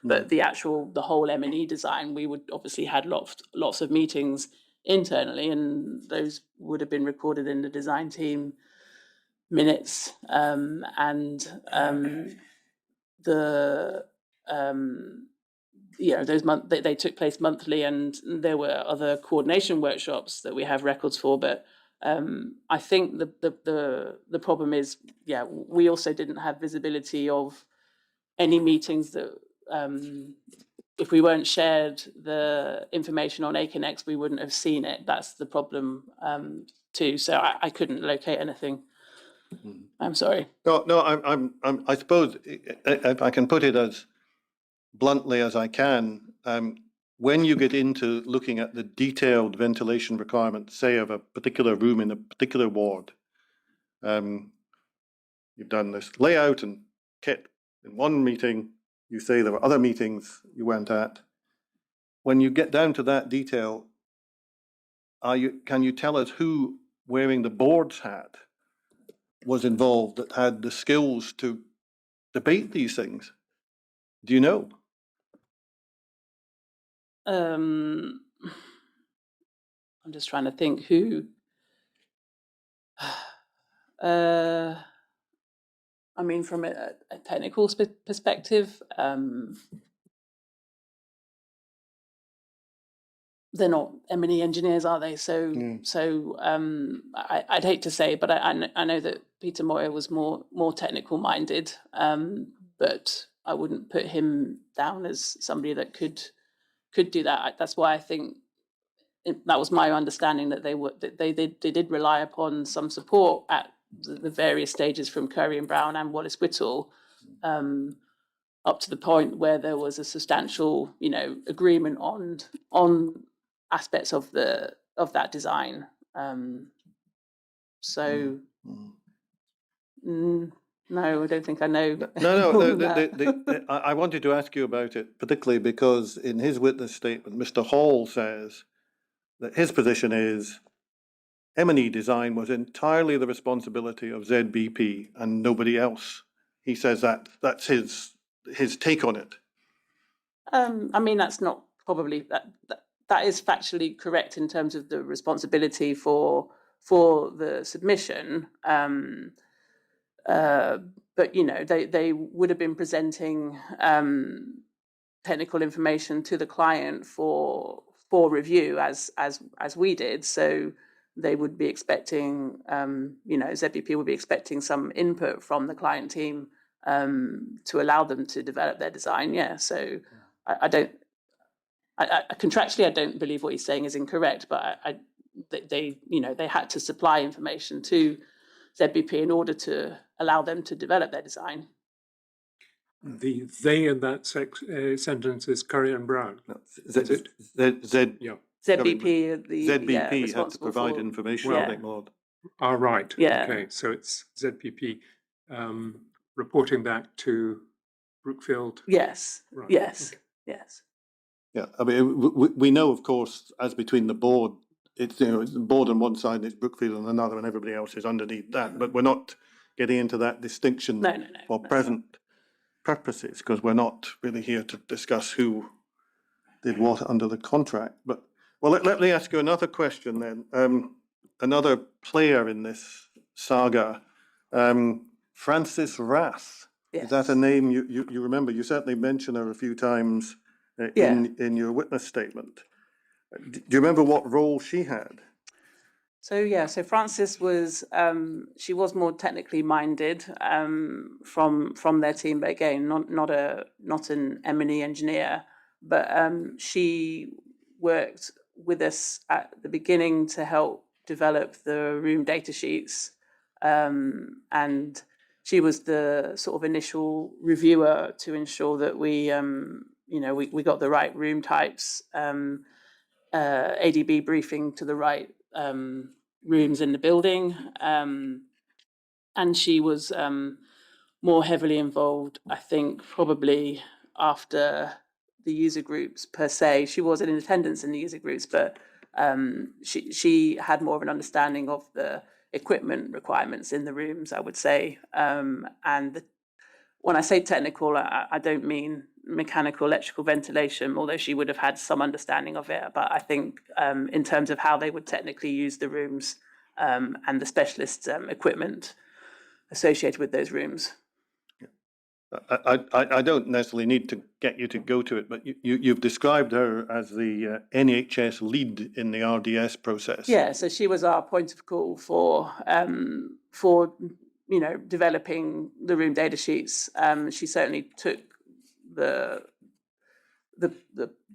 but the whole M&E design. We would obviously had lots of meetings internally, and those would have been recorded in the design team minutes, and they took place monthly, and there were other coordination workshops that we have records for. But I think the problem is, we also didn't have visibility of any meetings that, if we weren't shared the information on Aconex, we wouldn't have seen it. That's the problem too. So I couldn't locate anything. I'm sorry. No, I suppose if I can put it as bluntly as I can, when you get into looking at the detailed ventilation requirements, say of a particular room in a particular ward, you've done this layout and kit in one meeting, you say there were other meetings you went at. When you get down to that detail, can you tell us who, wearing the board's hat, was involved, that had the skills to debate these things? Do you know? I'm just trying to think who. I mean, from a technical perspective, they're not M&E engineers, are they? So, I'd hate to say, but I know that Peter Moyer was more technical minded, but I wouldn't put him down as somebody that could do that. That's why I think that was my understanding, that they did rely upon some support at the various stages from Currie and Brown and Wallace Whittle, up to the point where there was a substantial, agreement on aspects of that design. So, no, I don't think I know. No. I wanted to ask you about it, particularly because in his witness statement, Mr. Hall says that his position is M&E design was entirely the responsibility of ZBP and nobody else. He says that's his take on it. I mean, that's not probably that is factually correct in terms of the responsibility for the submission. But they would have been presenting technical information to the client for review as we did. So they would be expecting, ZBP would be expecting some input from the client team to allow them to develop their design. Yeah. So I don't. Contractually, I don't believe what he's saying is incorrect, but they had to supply information to ZBP in order to allow them to develop their design. The they in that sentence is Currie and Brown. No, Is it? Yeah. ZBP, ZBP had to provide information, I think, Lord. Ah, right. Yeah. Okay, so it's ZBP reporting back to Brookfield. Yes. Right. Yes. Okay. Yes. Yeah, I mean, we know, of course, as between the board, it's the board on one side, it's Brookfield on another, and everybody else is underneath that. But we're not getting into that distinction for present purposes, because we're not really here to discuss who did what under the contract. But well, let me ask you another question then. Another player in this saga, Frances Rath. Yes. Is that a name you remember? You certainly mentioned her a few times in your witness statement. Do you remember what role she had? So Frances was she was more technically minded from their team, but again, not an M&E engineer, but she worked with us at the beginning to help develop the room data sheets, and she was the sort of initial reviewer to ensure that we got the right room types, ADB briefing to the right rooms in the building, and she was more heavily involved, I think, probably after the user groups per se. She wasn't in attendance in the user groups, but she had more of an understanding of the equipment requirements in the rooms, I would say. When I say technical, I don't mean mechanical, electrical, ventilation, although she would have had some understanding of it. But I think in terms of how they would technically use the rooms and the specialist equipment associated with those rooms. I don't necessarily need to get you to go to it, but you've described her as the NHS lead in the RDS process. Yeah, so she was our point of call for developing the room data sheets. She certainly took the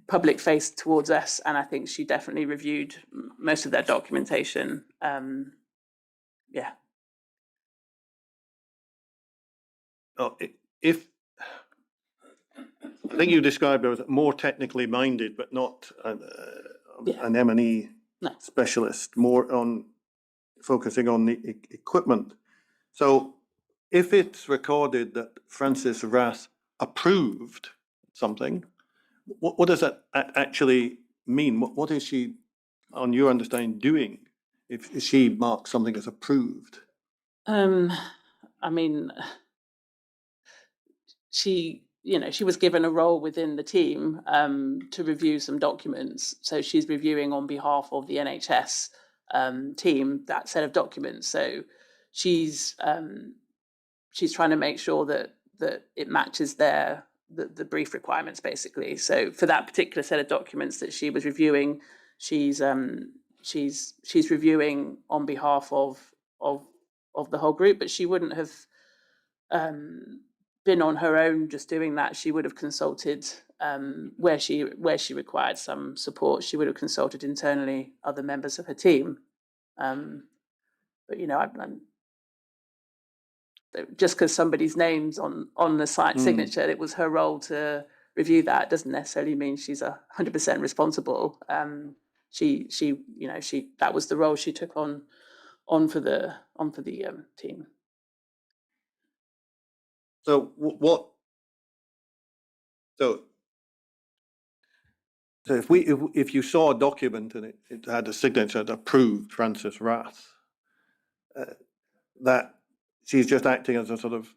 public face towards us, and I think she definitely reviewed most of their documentation. Yeah. Oh, if I think you described her as more technically minded, but not an M&E specialist, more on focusing on the equipment. So if it's recorded that Frances Rath approved something, what does that actually mean? What is she, on your understanding, doing if she marks something as approved? I mean, she was given a role within the team to review some documents. So she's reviewing on behalf of the NHS team that set of documents. So she's trying to make sure that it matches the brief requirements, basically. So for that particular set of documents that she was reviewing, she's reviewing on behalf of the whole group, but she wouldn't have been on her own just doing that. She would have consulted where she required some support. She would have consulted internally other members of her team. But I'm just because somebody's name's on the site signature, it was her role to review that. Doesn't necessarily mean she's 100% responsible. She that was the role she took on for the team. So what? So if you saw a document and it had a signature that approved Frances Rath, that she's just acting as a sort of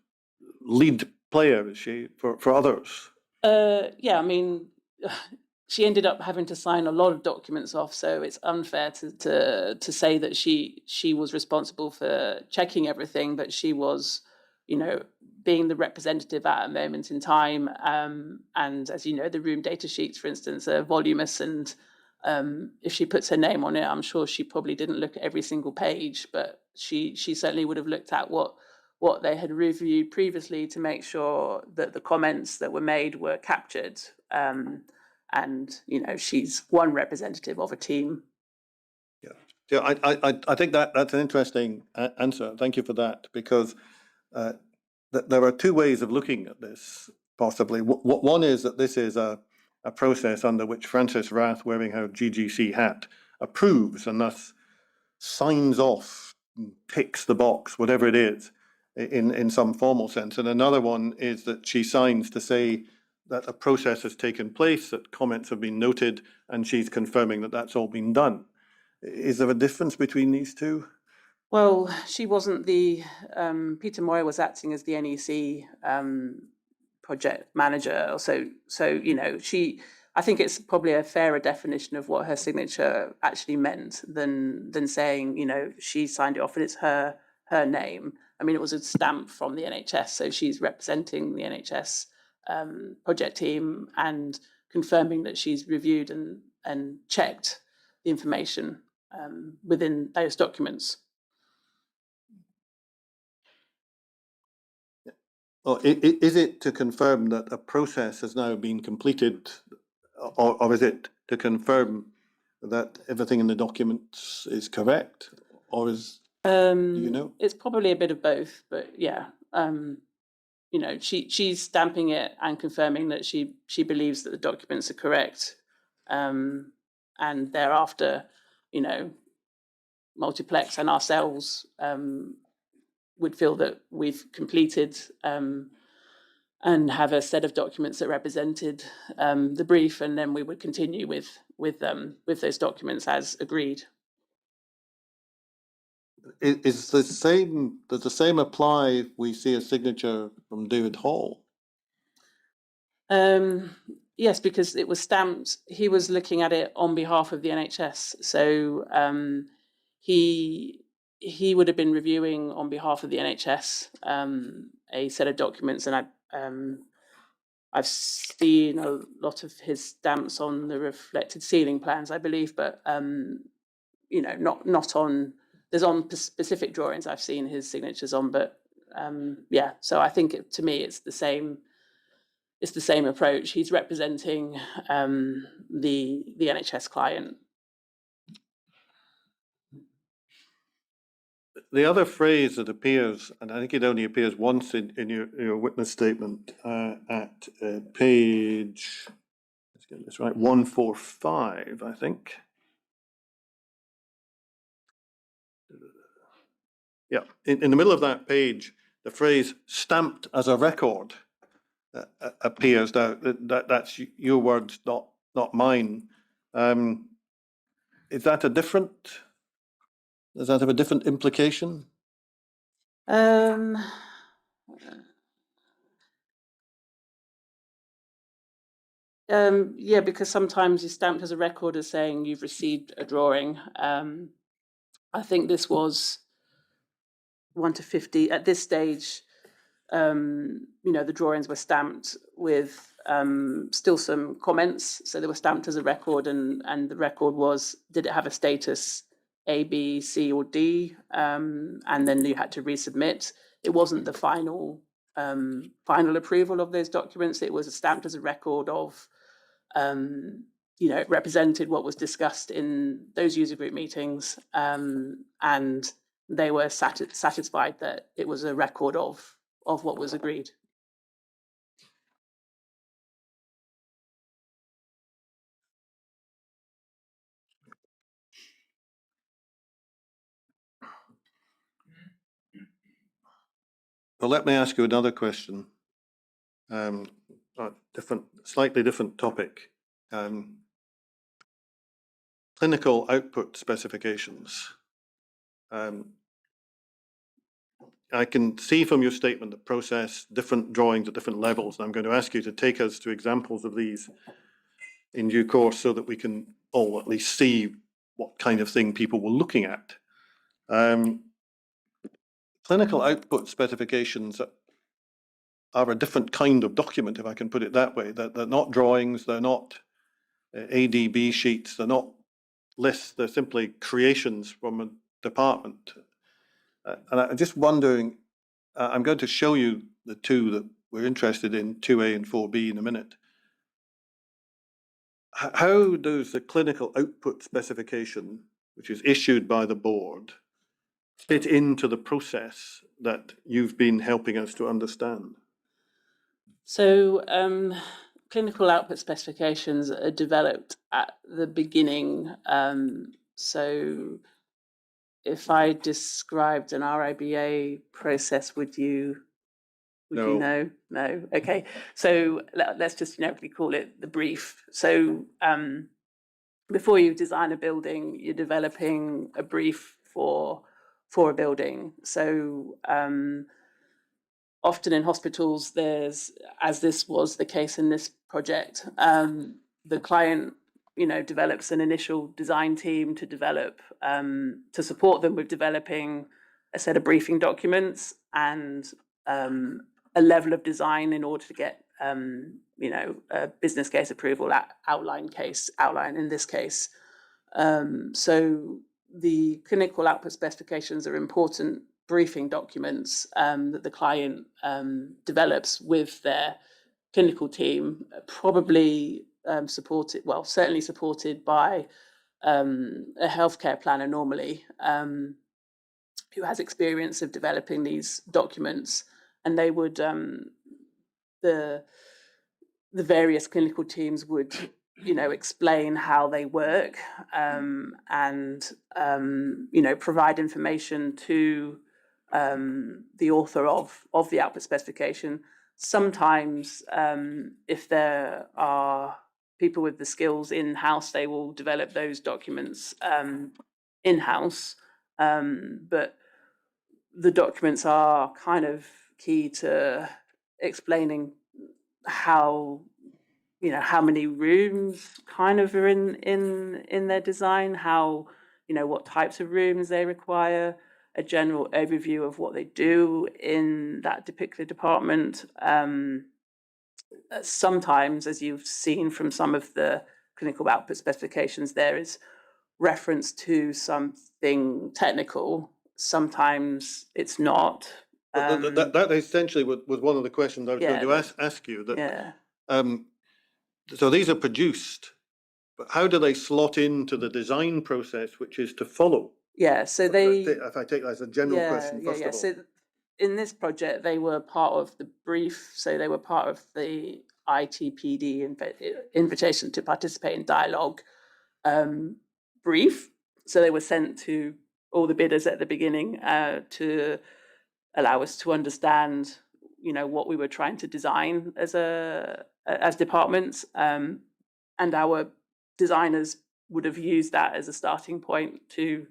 lead player, is she, for others? Yeah, I mean, she ended up having to sign a lot of documents off, so it's unfair to say that she was responsible for checking everything, but she was, being the representative at a moment in time. And as you know, the room data sheets, for instance, are voluminous, and if she puts her name on it, I'm sure she probably didn't look at every single page, but she certainly would have looked at what they had reviewed previously to make sure that the comments that were made were captured. And she's one representative of a team. Yeah, I think that's an interesting answer. Thank you for that, because there are two ways of looking at this, possibly. One is that this is a process under which Frances Rath, wearing her GGC hat, approves and thus signs off, ticks the box, whatever it is, in some formal sense. And another one is that she signs to say that a process has taken place, that comments have been noted, and she's confirming that that's all been done. Is there a difference between these two? Well, she wasn't Peter Moyer was acting as the NEC project manager. So I think it's probably a fairer definition of what her signature actually meant than saying, she signed it off and it's her name. I mean, it was a stamp from the NHS, so she's representing the NHS project team and confirming that she's reviewed and checked the information within those documents. Well, is it to confirm that a process has now been completed, or is it to confirm that everything in the documents is correct, or is, do you know? It's probably a bit of both, but yeah, she's stamping it and confirming that she believes that the documents are correct, and thereafter, Multiplex and ourselves would feel that we've completed and have a set of documents that represented the brief, and then we would continue with those documents as agreed. Does the same apply if we see a signature from David Hall? Yes, because it was stamped. He was looking at it on behalf of the NHS, so he would have been reviewing on behalf of the NHS a set of documents, and I've seen a lot of his stamps on the reflected ceiling plans, I believe, but not on. There's on specific drawings I've seen his signatures on, but yeah. So I think to me it's the same. It's the same approach. He's representing the NHS client. The other phrase that appears, and I think it only appears once in your witness statement at page, let's get this right, 145, I think. Yeah, in the middle of that page, the phrase "stamped as a record" appears. Now that's your words, not mine. Is that a different? Does that have a different implication? Yeah, because sometimes you're stamped as a record as saying you've received a drawing. I think this was 1 to 50. At this stage, the drawings were stamped with still some comments. So they were stamped as a record, and the record was, did it have a status A, B, C, or D? And then you had to resubmit. It wasn't the final approval of those documents. It was stamped as a record of, it represented what was discussed in those user group meetings, and they were satisfied that it was a record of what was agreed. Well, let me ask you another question. Slightly different topic. Clinical output specifications. I can see from your statement that process different drawings at different levels, and I'm going to ask you to take us to examples of these in due course so that we can all at least see what kind of thing people were looking at. Clinical output specifications are a different kind of document, if I can put it that way. They're not drawings, they're not ADB sheets, they're not lists, they're simply creations from a department. And I'm just wondering, I'm going to show you the two that we're interested in, 2A and 4B, in a minute. How does the clinical output specification, which is issued by the board, fit into the process that you've been helping us to understand? So clinical output specifications are developed at the beginning. So if I described an RIBA process, would you know? No. Okay. So let's just generically call it the brief. So before you design a building, you're developing a brief for a building. So often in hospitals, there's, as this was the case in this project, the client, develops an initial design team to develop, to support them with developing a set of briefing documents and a level of design in order to get, a business case approval, outline in this case. So the clinical output specifications are important briefing documents that the client develops with their clinical team, probably certainly supported by a healthcare planner normally, who has experience of developing these documents, and they would the various clinical teams would explain how they work, and provide information to the author of the output specification. Sometimes, if there are people with the skills in-house, they will develop those documents in-house. But the documents are kind of key to explaining how many rooms kind of are in their design, how, what types of rooms they require, a general overview of what they do in that particular department. Sometimes, as you've seen from some of the clinical output specifications, there is reference to something technical. Sometimes it's not. That essentially was one of the questions I was going to ask you. So these are produced, but how do they slot into the design process, which is to follow? Yeah, so if I take that as a general question, first of all. So in this project, they were part of the brief. So they were part of the ITPD invitation to participate in dialogue brief. So they were sent to all the bidders at the beginning to allow us to understand, what we were trying to design as departments, and our designers would have used that as a starting point to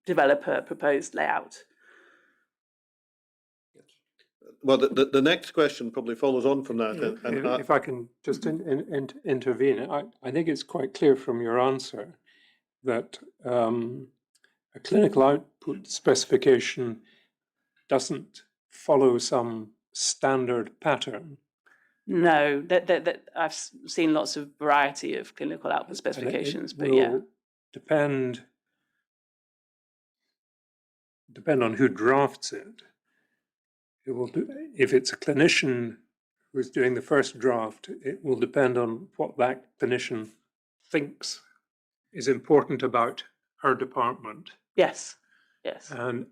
develop a proposed layout. Well, the next question probably follows on from that. If I can just intervene, I think it's quite clear from your answer that a clinical output specification doesn't follow some standard pattern. No, that I've seen lots of variety of clinical output specifications, but yeah. will depend on who drafts it. It will if it's a clinician who's doing the first draft, it will depend on what that clinician thinks is important about her department. Yes, yes. And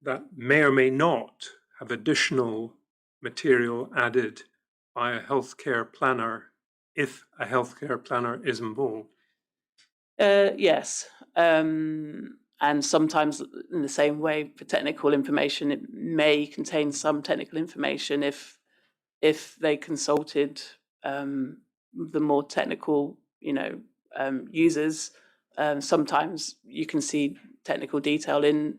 that may or may not have additional material added by a healthcare planner if a healthcare planner is involved. Yes. And sometimes in the same way for technical information, it may contain some technical information if they consulted the more technical, users. Sometimes you can see technical detail in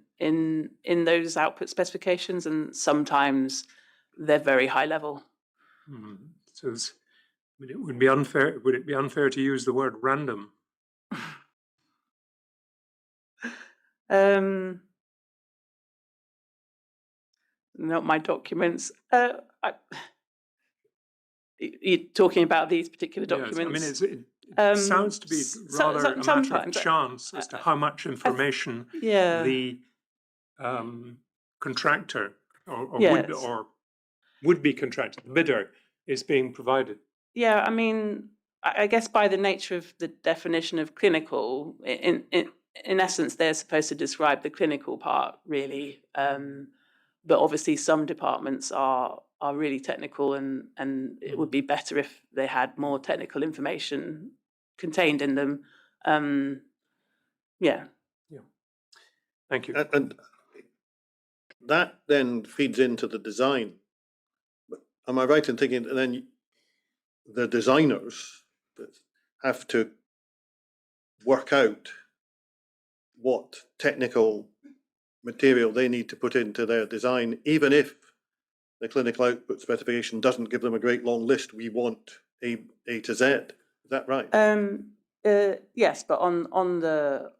those output specifications, and sometimes they're very high level. So it would be unfair. Would it be unfair to use the word random? Not my documents. You're talking about these particular documents? Yes, I mean, it sounds to be rather a matter of chance as to how much information the contractor or yes. would be contractor, the bidder, is being provided. Yeah, I mean, I guess by the nature of the definition of clinical, in essence, they're supposed to describe the clinical part, really. But obviously, some departments are really technical, and it would be better if they had more technical information contained in them. Yeah. Thank you. And that then feeds into the design. But am I right in thinking that then the designers have to work out what technical material they need to put into their design, even if the clinical output specification doesn't give them a great long list, we want A to Z. Is that right? Yes, but on the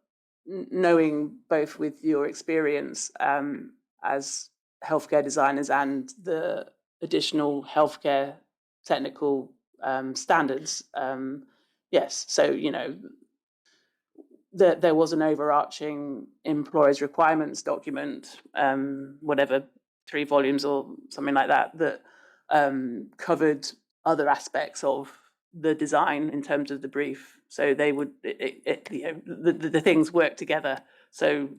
knowing both with your experience as healthcare designers and the additional healthcare technical standards, yes. So there was an overarching employers' requirements document, whatever, 3 volumes or something like that, that covered other aspects of the design in terms of the brief. So they would, the things work together. So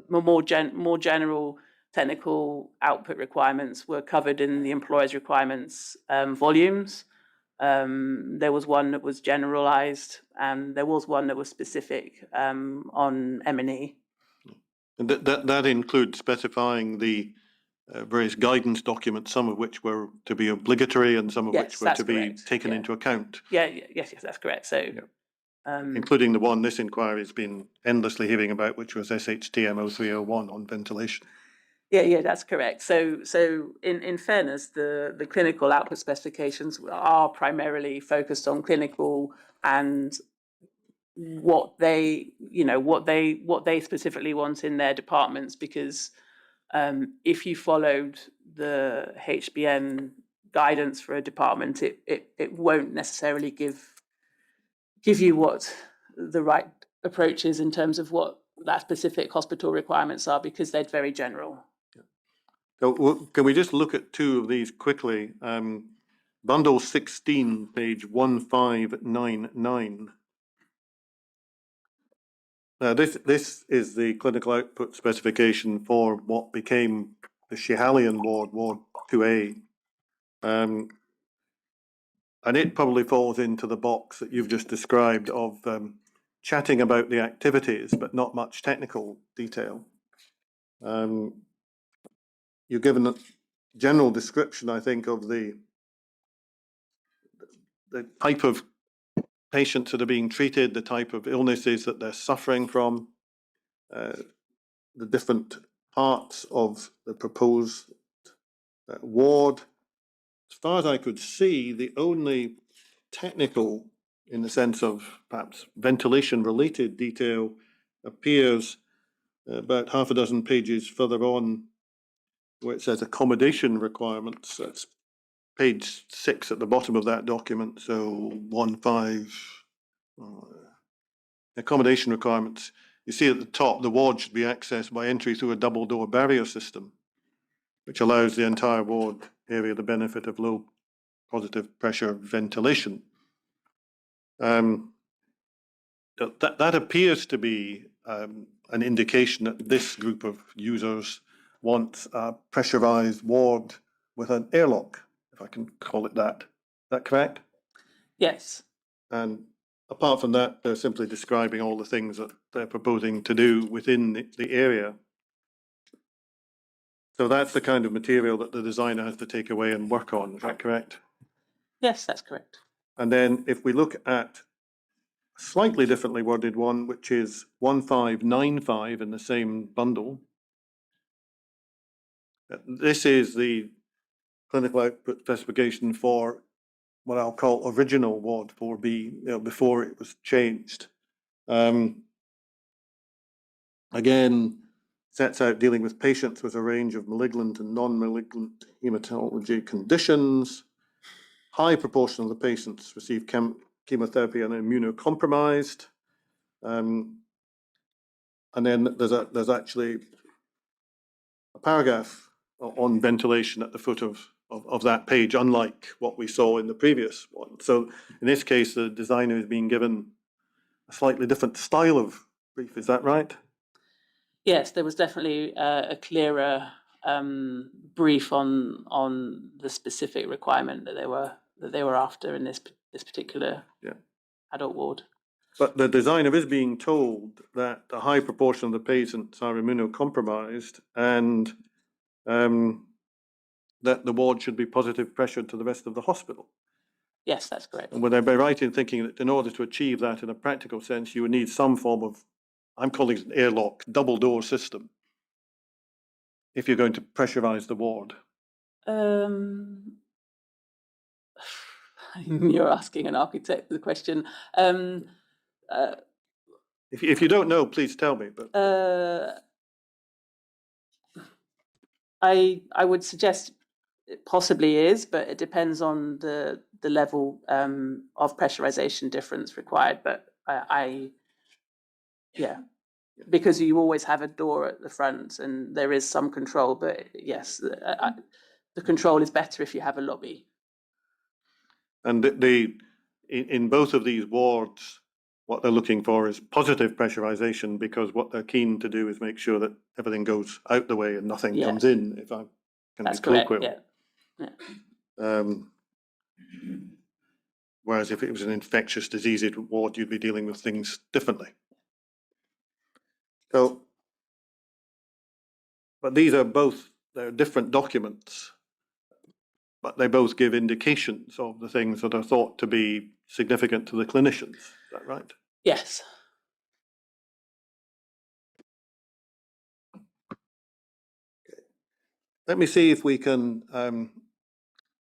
more general technical output requirements were covered in the employers' requirements volumes. There was one that was generalized, and there was one that was specific on M&E. And that includes specifying the various guidance documents, some of which were to be obligatory and some of which were to be taken into account. Yes, that's correct. So, including the one this inquiry has been endlessly hearing about, which was SHTM 0301 on ventilation. Yeah, that's correct. So in fairness, the clinical output specifications are primarily focused on clinical and what they specifically want in their departments, because if you followed the HBN guidance for a department, it won't necessarily give you what the right approach is in terms of what that specific hospital requirements are, because they're very general. So can we just look at 2 of these quickly? Bundle 16, page 1599. Now this is the clinical output specification for what became the Schiehallion ward, Ward 2A. And it probably falls into the box that you've just described of chatting about the activities, but not much technical detail. You've given a general description, I think, of the type of patients that are being treated, the type of illnesses that they're suffering from, the different parts of the proposed ward. As far as I could see, the only technical, in the sense of perhaps ventilation-related detail, appears about half a dozen pages further on, where it says accommodation requirements. That's page 6 at the bottom of that document, so 1.5, accommodation requirements. You see at the top, the ward should be accessed by entry through a double door barrier system, which allows the entire ward area the benefit of low positive pressure ventilation. That appears to be an indication that this group of users wants a pressurized ward with an airlock, if I can call it that. Is that correct? Yes. And apart from that, they're simply describing all the things that they're proposing to do within the area. So that's the kind of material that the designer has to take away and work on. Is that correct? Yes, that's correct. And then if we look at a slightly differently worded one, which is 1595 in the same bundle, this is the clinical output specification for what I'll call original Ward 4B, before it was changed. Again, sets out dealing with patients with a range of malignant and non-malignant hematology conditions. High proportion of the patients receive chemotherapy and are immunocompromised. And then there's actually a paragraph on ventilation at the foot of that page, unlike what we saw in the previous one. So in this case, the designer is being given a slightly different style of brief. Is that right? Yes, there was definitely a clearer brief on the specific requirement that they were after in this particular adult ward. But the designer is being told that a high proportion of the patients are immunocompromised and that the ward should be positive pressured to the rest of the hospital. Yes, that's correct. And would I be right in thinking that in order to achieve that in a practical sense, you would need some form of, I'm calling it an airlock, double door system, if you're going to pressurize the ward? You're asking an architect the question. If you don't know, please tell me. But I would suggest it possibly is, but it depends on the level of pressurization difference required. But because you always have a door at the front and there is some control, but yes, the control is better if you have a lobby. And in both of these wards, what they're looking for is positive pressurization, because what they're keen to do is make sure that everything goes out the way and nothing comes in, if I can be colloquial. Whereas if it was an infectious disease ward, you'd be dealing with things differently. So, but these are they're different documents, but they both give indications of the things that are thought to be significant to the clinicians. Is that right? Yes. Okay. Let me see if we can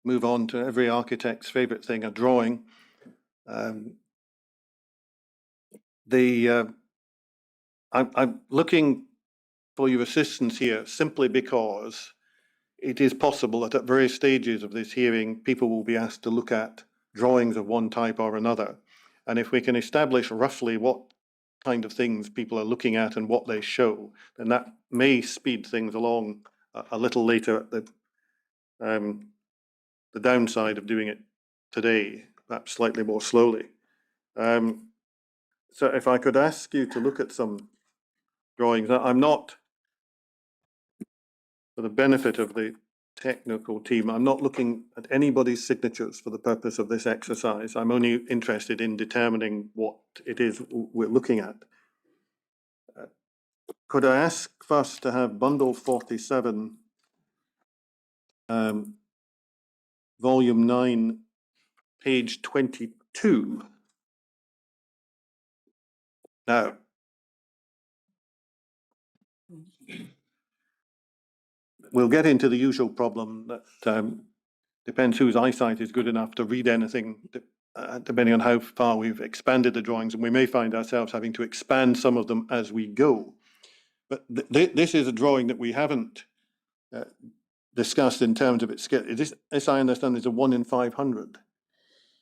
move on to every architect's favorite thing, a drawing. I'm looking for your assistance here simply because it is possible that at various stages of this hearing, people will be asked to look at drawings of one type or another. And if we can establish roughly what kind of things people are looking at and what they show, then that may speed things along a little later at the downside of doing it today, perhaps slightly more slowly. So if I could ask you to look at some drawings. I'm not, for the benefit of the technical team, I'm not looking at anybody's signatures for the purpose of this exercise. I'm only interested in determining what it is we're looking at. Could I ask first to have bundle 47, volume 9, page 22. Now, we'll get into the usual problem that depends whose eyesight is good enough to read anything, depending on how far we've expanded the drawings, and we may find ourselves having to expand some of them as we go. But this is a drawing that we haven't discussed in terms of its scale. This I understand is a 1 in 500.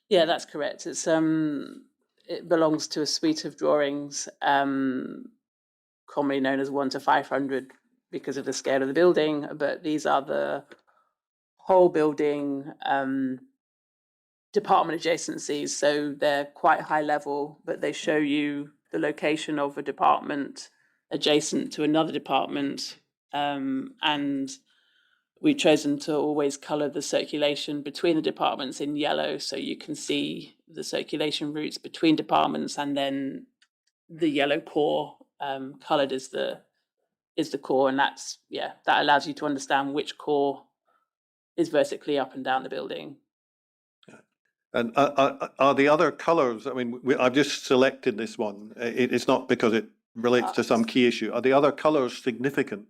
Yeah, that's correct. It's it belongs to a suite of drawings, commonly known as 1 to 500 because of the scale of the building. But these are the whole building department adjacencies, so they're quite high level, but they show you the location of a department adjacent to another department, and we've chosen to always colour the circulation between the departments in yellow, so you can see the circulation routes between departments, and then the yellow core coloured is the core, and that allows you to understand which core is vertically up and down the building. And are the other colours, I mean, I've just selected this one. It's not because it relates to some key issue. Are the other colours significant?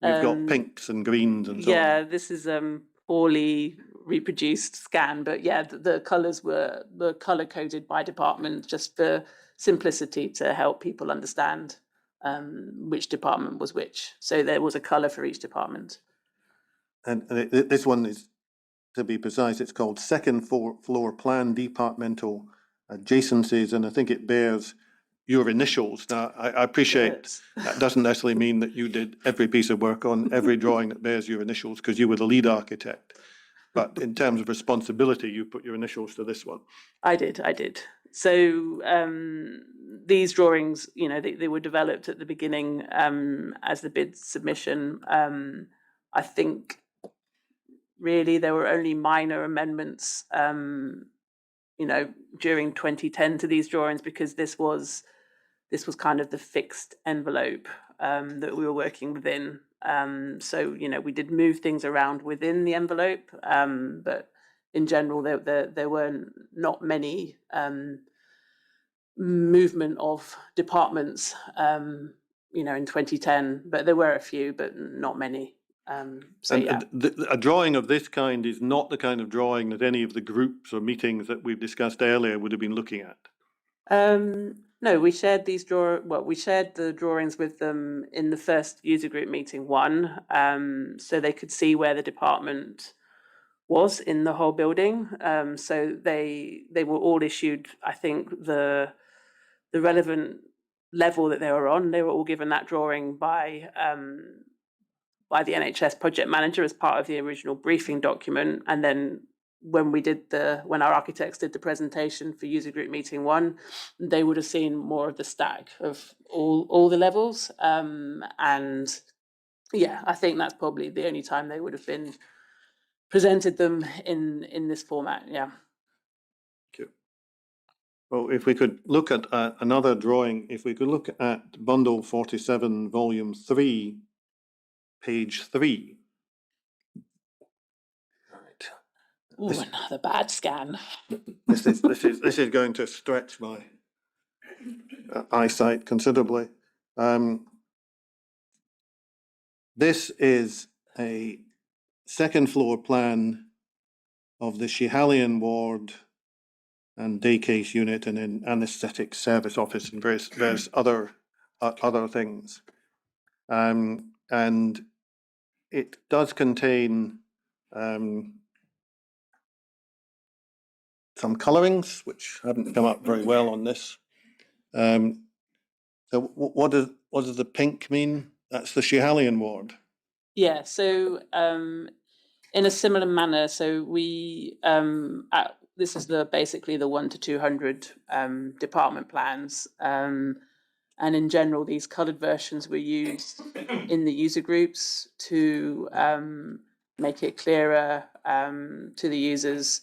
You've got pinks and greens and so on. Yeah, this is poorly reproduced scan, but yeah, the colours were colour coded by department just for simplicity to help people understand which department was which. So there was a colour for each department. And this one is, to be precise, it's called second floor plan departmental adjacencies, and I think it bears your initials. Now, I appreciate that doesn't necessarily mean that you did every piece of work on every drawing that bears your initials because you were the lead architect. But in terms of responsibility, you put your initials to this one. I did. So these drawings, they were developed at the beginning as the bid submission. I think really there were only minor amendments, during 2010 to these drawings because this was kind of the fixed envelope that we were working within. So we did move things around within the envelope, but in general there were not many movement of departments, in 2010, but there were a few, but not many. A drawing of this kind is not the kind of drawing that any of the groups or meetings that we've discussed earlier would have been looking at. No, we shared we shared the drawings with them in the first user group meeting one, so they could see where the department was in the whole building. So they were all issued, I think, the relevant level that they were on. They were all given that drawing by the NHS project manager as part of the original briefing document, and then when our architects did the presentation for user group meeting one, they would have seen more of the stack of all the levels. And yeah, I think that's probably the only time they would have been presented them in this format. Yeah. Thank you. Well, if we could look at another drawing, if we could look at bundle 47, volume 3, page 3. Ooh, another bad scan. This is going to stretch my eyesight considerably. This is a second floor plan of the Schiehallion ward and day case unit and an anaesthetic service office and various other things. And it does contain some colorings which haven't come up very well on this. So what does the pink mean? That's the Schiehallion ward. Yeah, so in a similar manner, so we this is basically the 1 to 200 department plans, and in general these coloured versions were used in the user groups to make it clearer to the users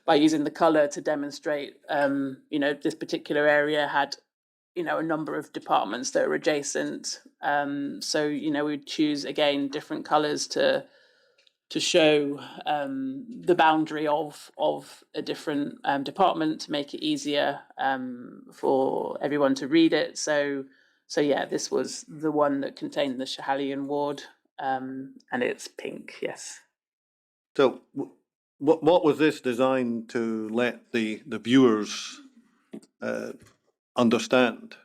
by using the colour to demonstrate this particular area had a number of departments that are adjacent, so we'd choose again different colours to show the boundary of a different department to make it easier for everyone to read it. So yeah, this was the one that contained the Schiehallion ward, and it's pink. Yes. So what was this designed to let the viewers understand?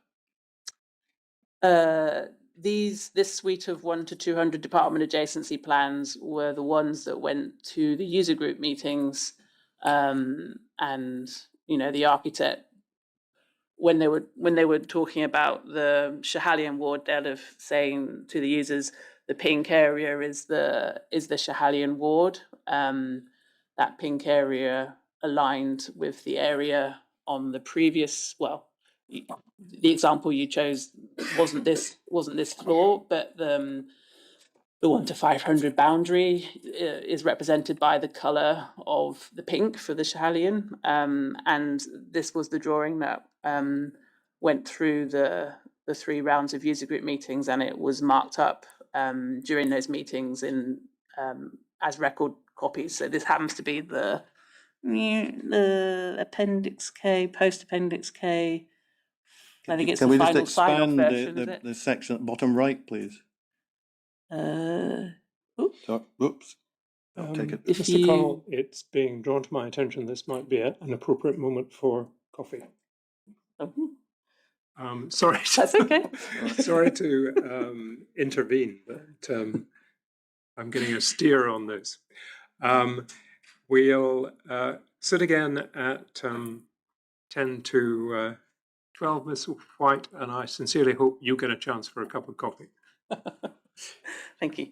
this suite of 1 to 200 department adjacency plans were the ones that went to the user group meetings, and the architect, when they were talking about the Schiehallion ward, they'll have saying to the users, the pink area is the Schiehallion ward. That pink area aligned with the area on the previous. Well, the example you chose wasn't this floor, but the 1 to 500 boundary is represented by the colour of the pink for the Schiehallion, and this was the drawing that went through the 3 rounds of user group meetings, and it was marked up during those meetings in as record copies. So this happens to be the Appendix K, Post Appendix K. I think it's Can the we just final sign-off expand version, is it? the section at the bottom right, please? Oops. I'll take it. If Mr. you- Connell, it's being drawn to my attention. This might be an appropriate moment for coffee. Sorry. That's okay. Sorry to intervene, but I'm getting a steer on this. We'll sit again at 10 to 12, Miss White, and I sincerely hope you get a chance for a cup of coffee. Thank you.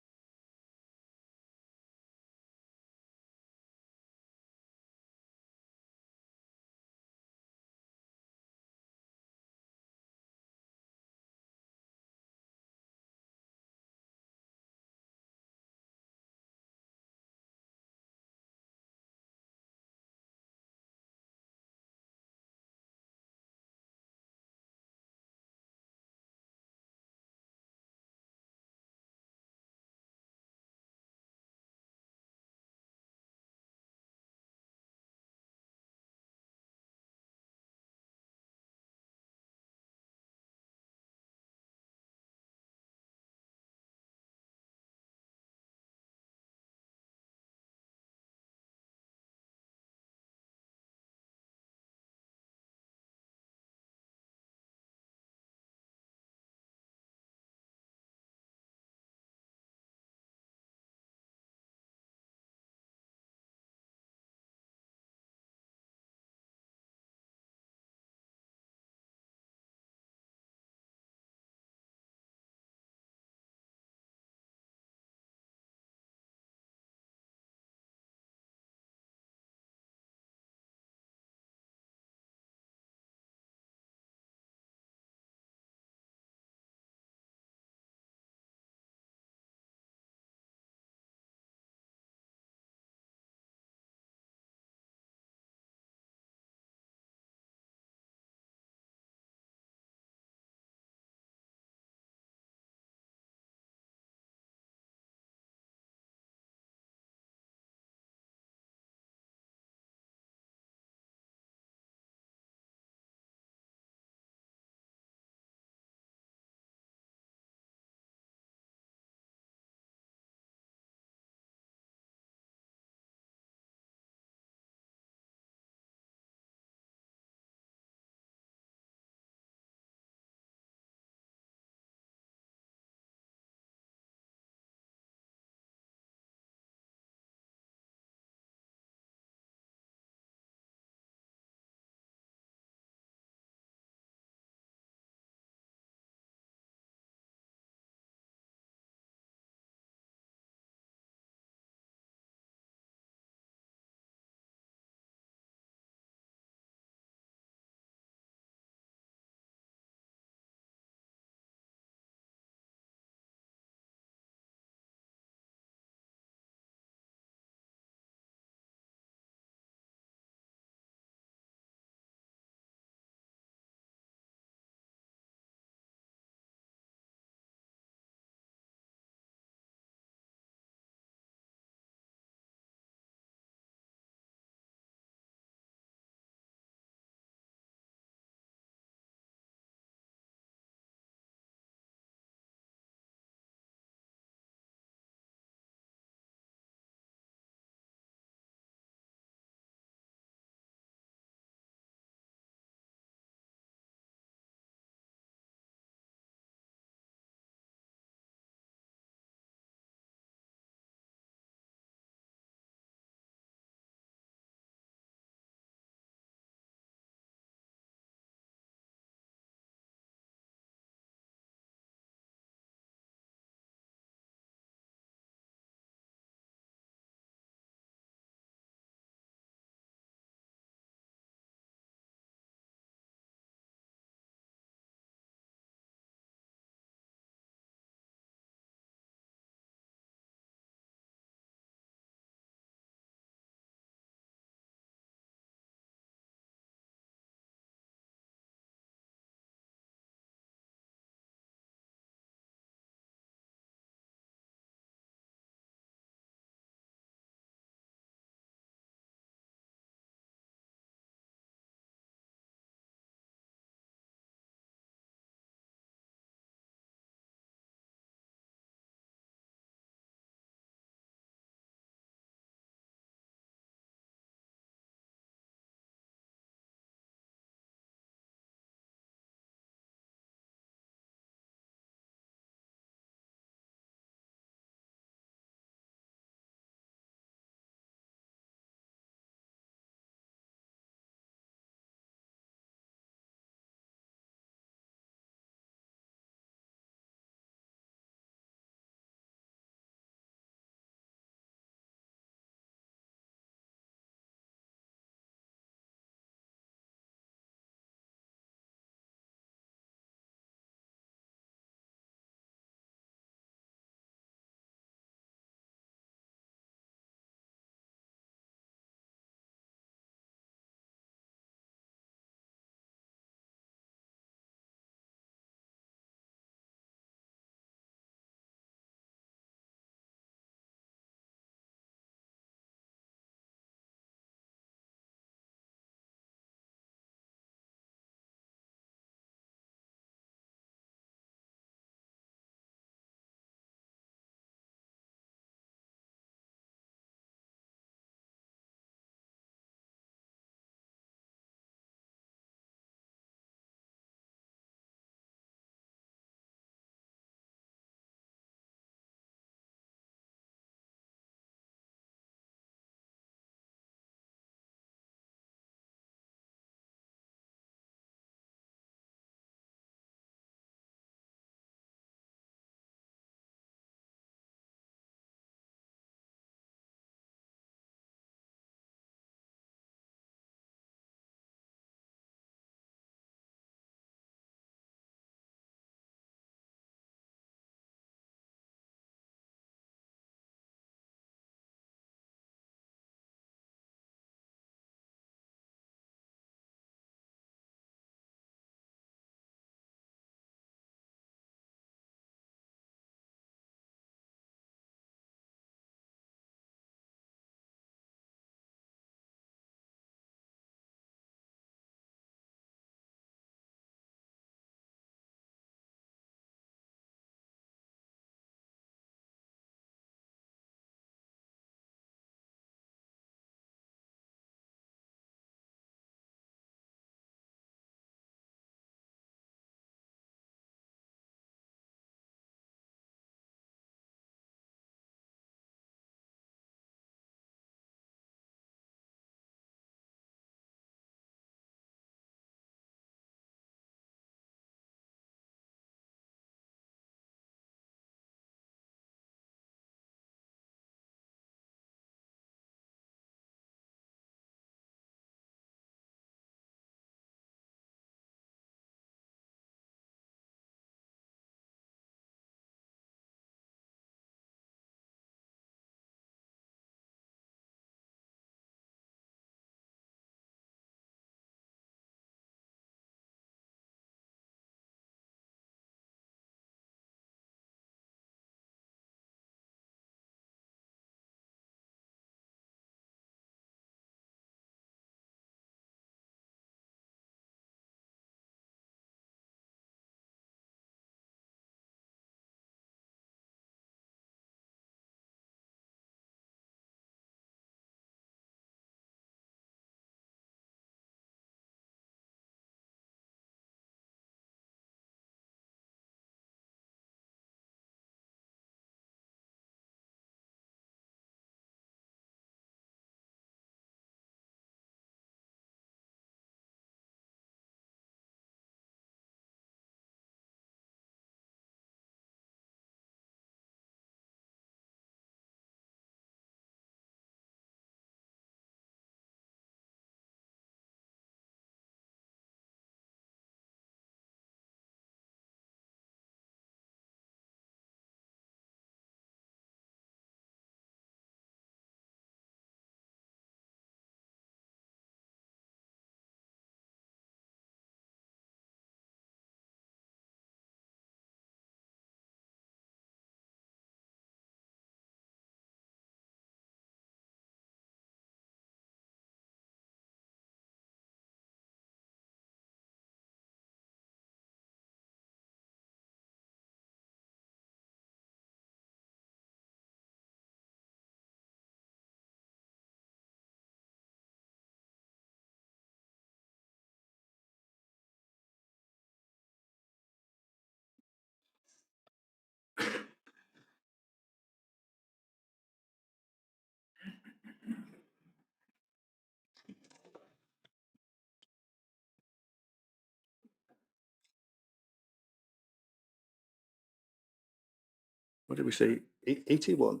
what did we say, 81?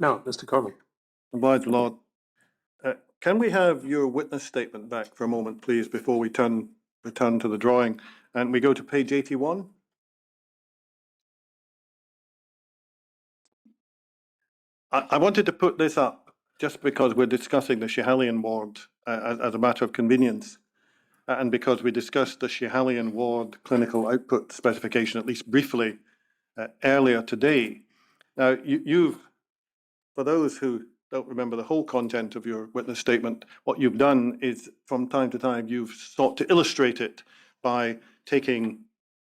Now, Mr. Conley. Obliged, Lord. Can we have your witness statement back for a moment, please, before we return to the drawing? And we go to page 81. I wanted to put this up just because we're discussing the Schiehallion ward as a matter of convenience, and because we discussed the Schiehallion ward clinical output specification, at least briefly, earlier today. Now, you've, for those who don't remember the whole content of your witness statement, what you've done is from time to time you've sought to illustrate it by taking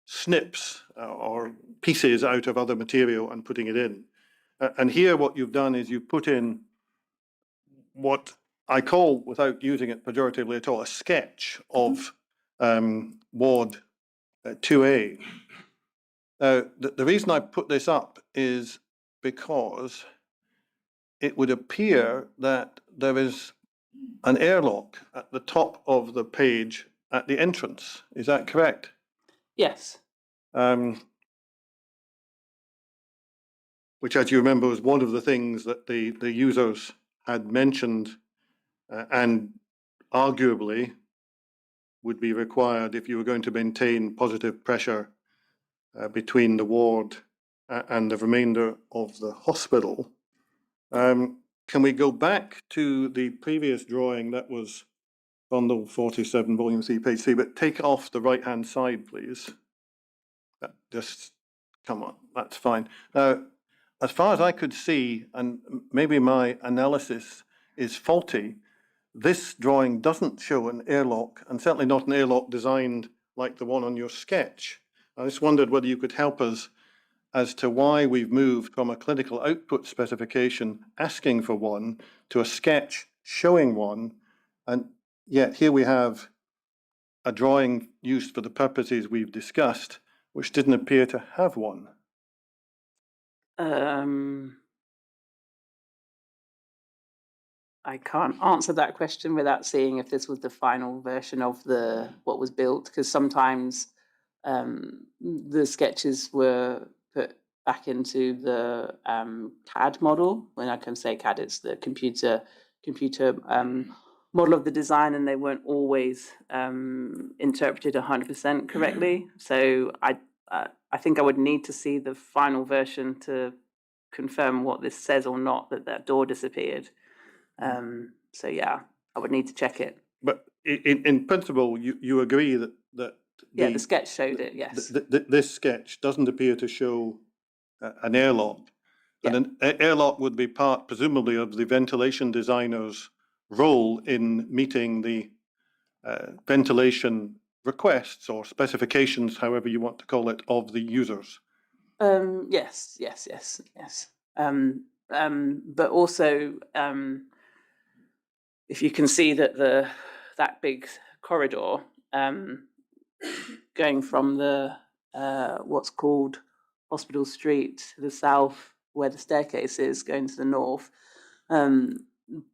snips or pieces out of other material and putting it in. And here what you've done is you've put in what I call, without using it pejoratively at all, a sketch of ward 2A. Now, the reason I put this up is because it would appear that there is an airlock at the top of the page at the entrance. Is that correct? Yes. Which, as you remember, was one of the things that the users had mentioned and arguably would be required if you were going to maintain positive pressure between the ward and the remainder of the hospital. Can we go back to the previous drawing that was bundle 47, volume C, page 3, but take off the right-hand side, please. Just, come on, that's fine. Now, as far as I could see, and maybe my analysis is faulty, this drawing doesn't show an airlock, and certainly not an airlock designed like the one on your sketch. I just wondered whether you could help us as to why we've moved from a clinical output specification asking for one to a sketch showing one, and yet here we have a drawing used for the purposes we've discussed, which didn't appear to have one. I can't answer that question without seeing if this was the final version of what was built, because sometimes the sketches were put back into the CAD model. When I can say CAD, it's the computer model of the design, and they weren't always interpreted 100% correctly. So I think I would need to see the final version to confirm what this says or not, that door disappeared. So yeah, I would need to check it. But in principle, you agree that the sketch showed it, yes. This sketch doesn't appear to show an airlock. Yeah. And an airlock would be part, presumably, of the ventilation designer's role in meeting the ventilation requests or specifications, however you want to call it, of the users. Yes. But also, if you can see that that big corridor going from the what's called Hospital Street to the south, where the staircase is, going to the north,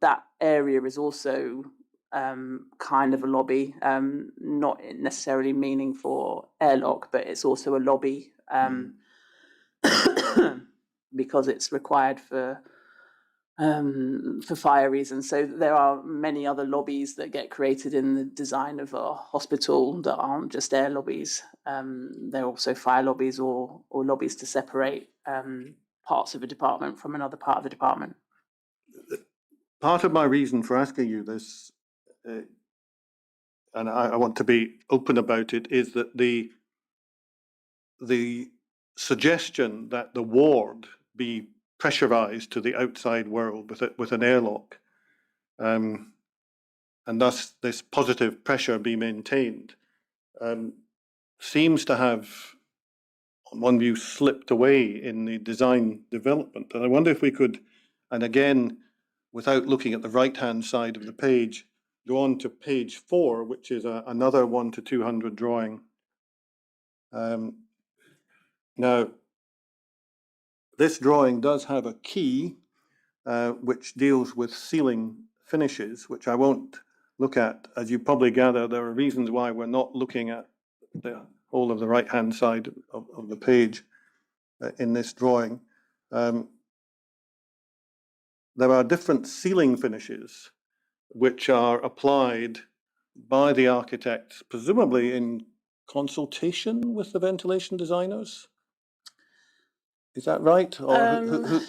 that area is also kind of a lobby, not necessarily meaning for airlock, but it's also a lobby because it's required for fire reasons. So there are many other lobbies that get created in the design of a hospital that aren't just air lobbies. There are also fire lobbies or lobbies to separate parts of a department from another part of the department. Part of my reason for asking you this, and I want to be open about it, is that the suggestion that the ward be pressurized to the outside world with an airlock, and thus this positive pressure be maintained, seems to have, on one view, slipped away in the design development. And I wonder if we could, and again, without looking at the right-hand side of the page, go on to page 4, which is another 1 to 200 drawing. Now, this drawing does have a key which deals with ceiling finishes, which I won't look at. As you probably gather, there are reasons why we're not looking at the whole of the right-hand side of the page in this drawing. There are different ceiling finishes which are applied by the architects, presumably in consultation with the ventilation designers. Is that right? Or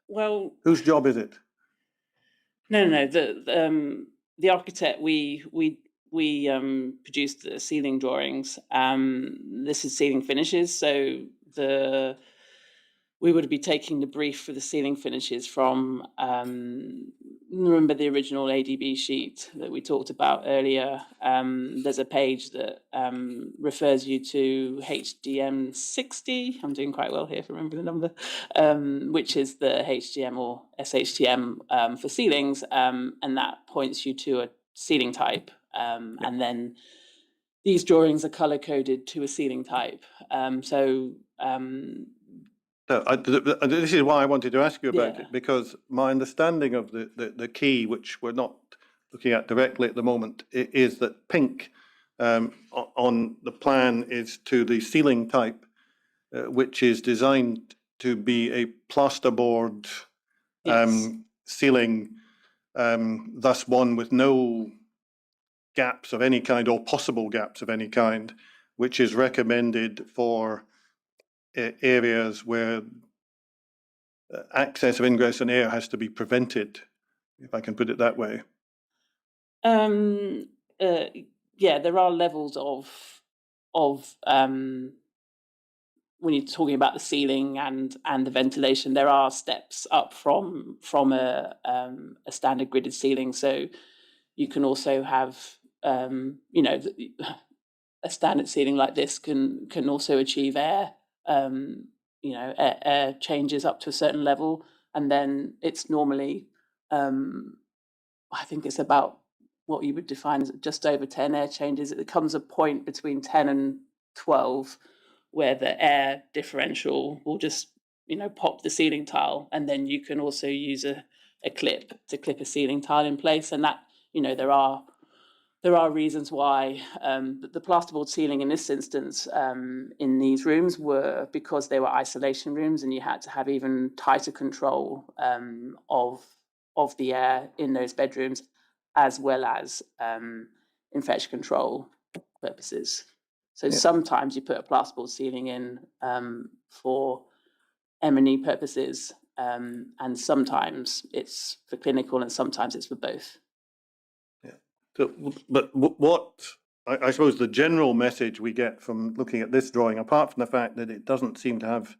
Well, whose job is it? no. The architect, we produced the ceiling drawings. This is ceiling finishes, so we would be taking the brief for the ceiling finishes from, remember the original ADB sheet that we talked about earlier? There's a page that refers you to HDM 60. I'm doing quite well here for remembering the number, which is the HDM or SHTM for ceilings, and that points you to a ceiling type. And then these drawings are color coded to a ceiling type. This is why I wanted to ask you about Yeah. it, because my understanding of the key, which we're not looking at directly at the moment, is that pink on the plan is to the ceiling type, which is designed to be a plasterboard Yes. ceiling, thus one with no gaps of any kind or possible gaps of any kind, which is recommended for areas where access of ingress and air has to be prevented, if I can put it that way. Yeah, there are levels of when you're talking about the ceiling and the ventilation, there are steps up from a standard gridded ceiling. So you can also have a standard ceiling like this can also achieve air. Air changes up to a certain level, and then it's normally, I think it's about what you would define as just over 10 air changes. It comes a point between 10 and 12 where the air differential will just, pop the ceiling tile, and then you can also use a clip to clip a ceiling tile in place. And that, there are reasons why the plasterboard ceiling in this instance in these rooms were because they were isolation rooms, and you had to have even tighter control of the air in those bedrooms, as well as infection control purposes. So sometimes you put a plasterboard ceiling in for M&E purposes, and sometimes it's for clinical, and sometimes it's for both. So, but what I suppose the general message we get from looking at this drawing, apart from the fact that it doesn't seem to have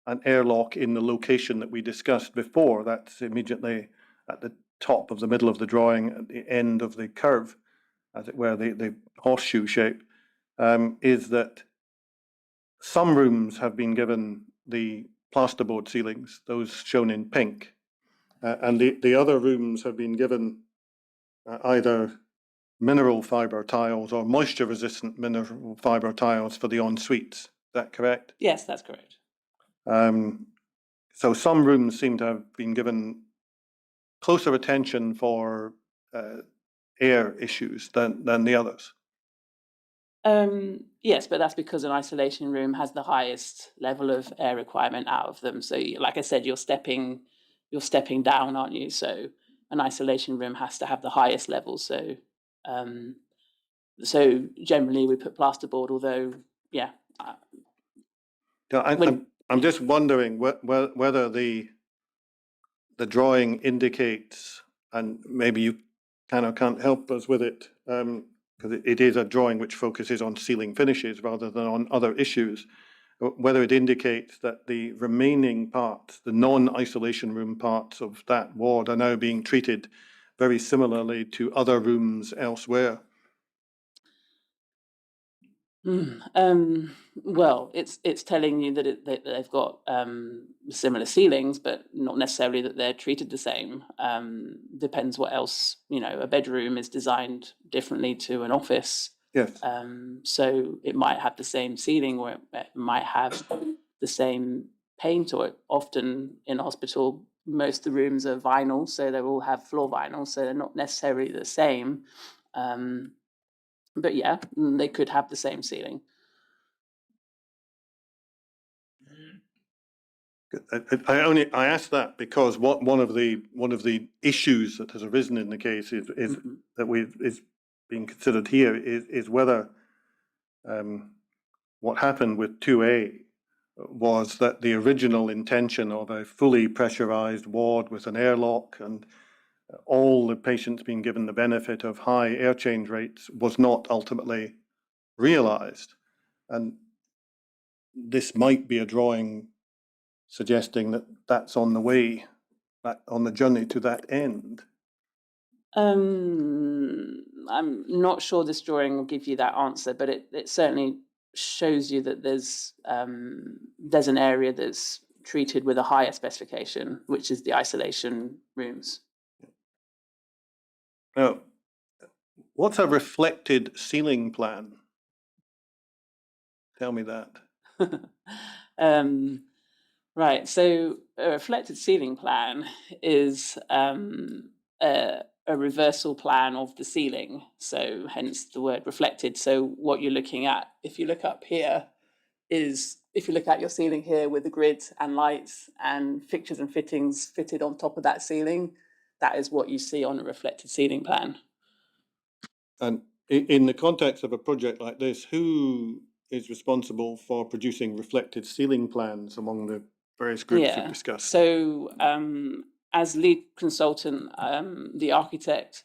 an airlock in the location that we discussed before, that's immediately at the top of the middle of the drawing, at the end of the curve, as it were, the horseshoe shape, is that some rooms have been given the plasterboard ceilings, those shown in pink, and the other rooms have been given either mineral fiber tiles or moisture resistant mineral fiber tiles for the en-suites. Is that correct? Yes, that's correct. So some rooms seem to have been given closer attention for air issues than the others. Yes, but that's because an isolation room has the highest level of air requirement out of them. So, like I said, you're stepping down, aren't you? So, an isolation room has to have the highest level. So, generally we put plasterboard. Although, yeah. I'm just wondering whether the drawing indicates, and maybe you kind of can't help us with it, because it is a drawing which focuses on ceiling finishes rather than on other issues, whether it indicates that the remaining parts, the non-isolation room parts of that ward, are now being treated very similarly to other rooms elsewhere. Well, it's telling you that that they've got similar ceilings, but not necessarily that they're treated the same. Depends what else, a bedroom is designed differently to an office. Yes. So it might have the same ceiling, or it might have the same paint, or often in hospital, most of the rooms are vinyl, so they all have floor vinyl, so they're not necessarily the same. But yeah, they could have the same ceiling. I asked that because one of the issues that has arisen in the case is that is being considered here is whether what happened with 2A was that the original intention of a fully pressurized ward with an airlock and all the patients being given the benefit of high air change rates was not ultimately realized. And this might be a drawing suggesting that that's on the way, back on the journey to that end. I'm not sure this drawing will give you that answer, but it certainly shows you that there's an area that's treated with a higher specification, which is the isolation rooms. Now, what's a reflected ceiling plan? Tell me that. Right, so a reflected ceiling plan is a reversal plan of the ceiling, so hence the word reflected. So what you're looking at, if you look up here, is if you look at your ceiling here with the grid and lights and fixtures and fittings fitted on top of that ceiling, that is what you see on a reflected ceiling plan. And in the context of a project like this, who is responsible for producing reflected ceiling plans among the various groups you've discussed? So as lead consultant, the architect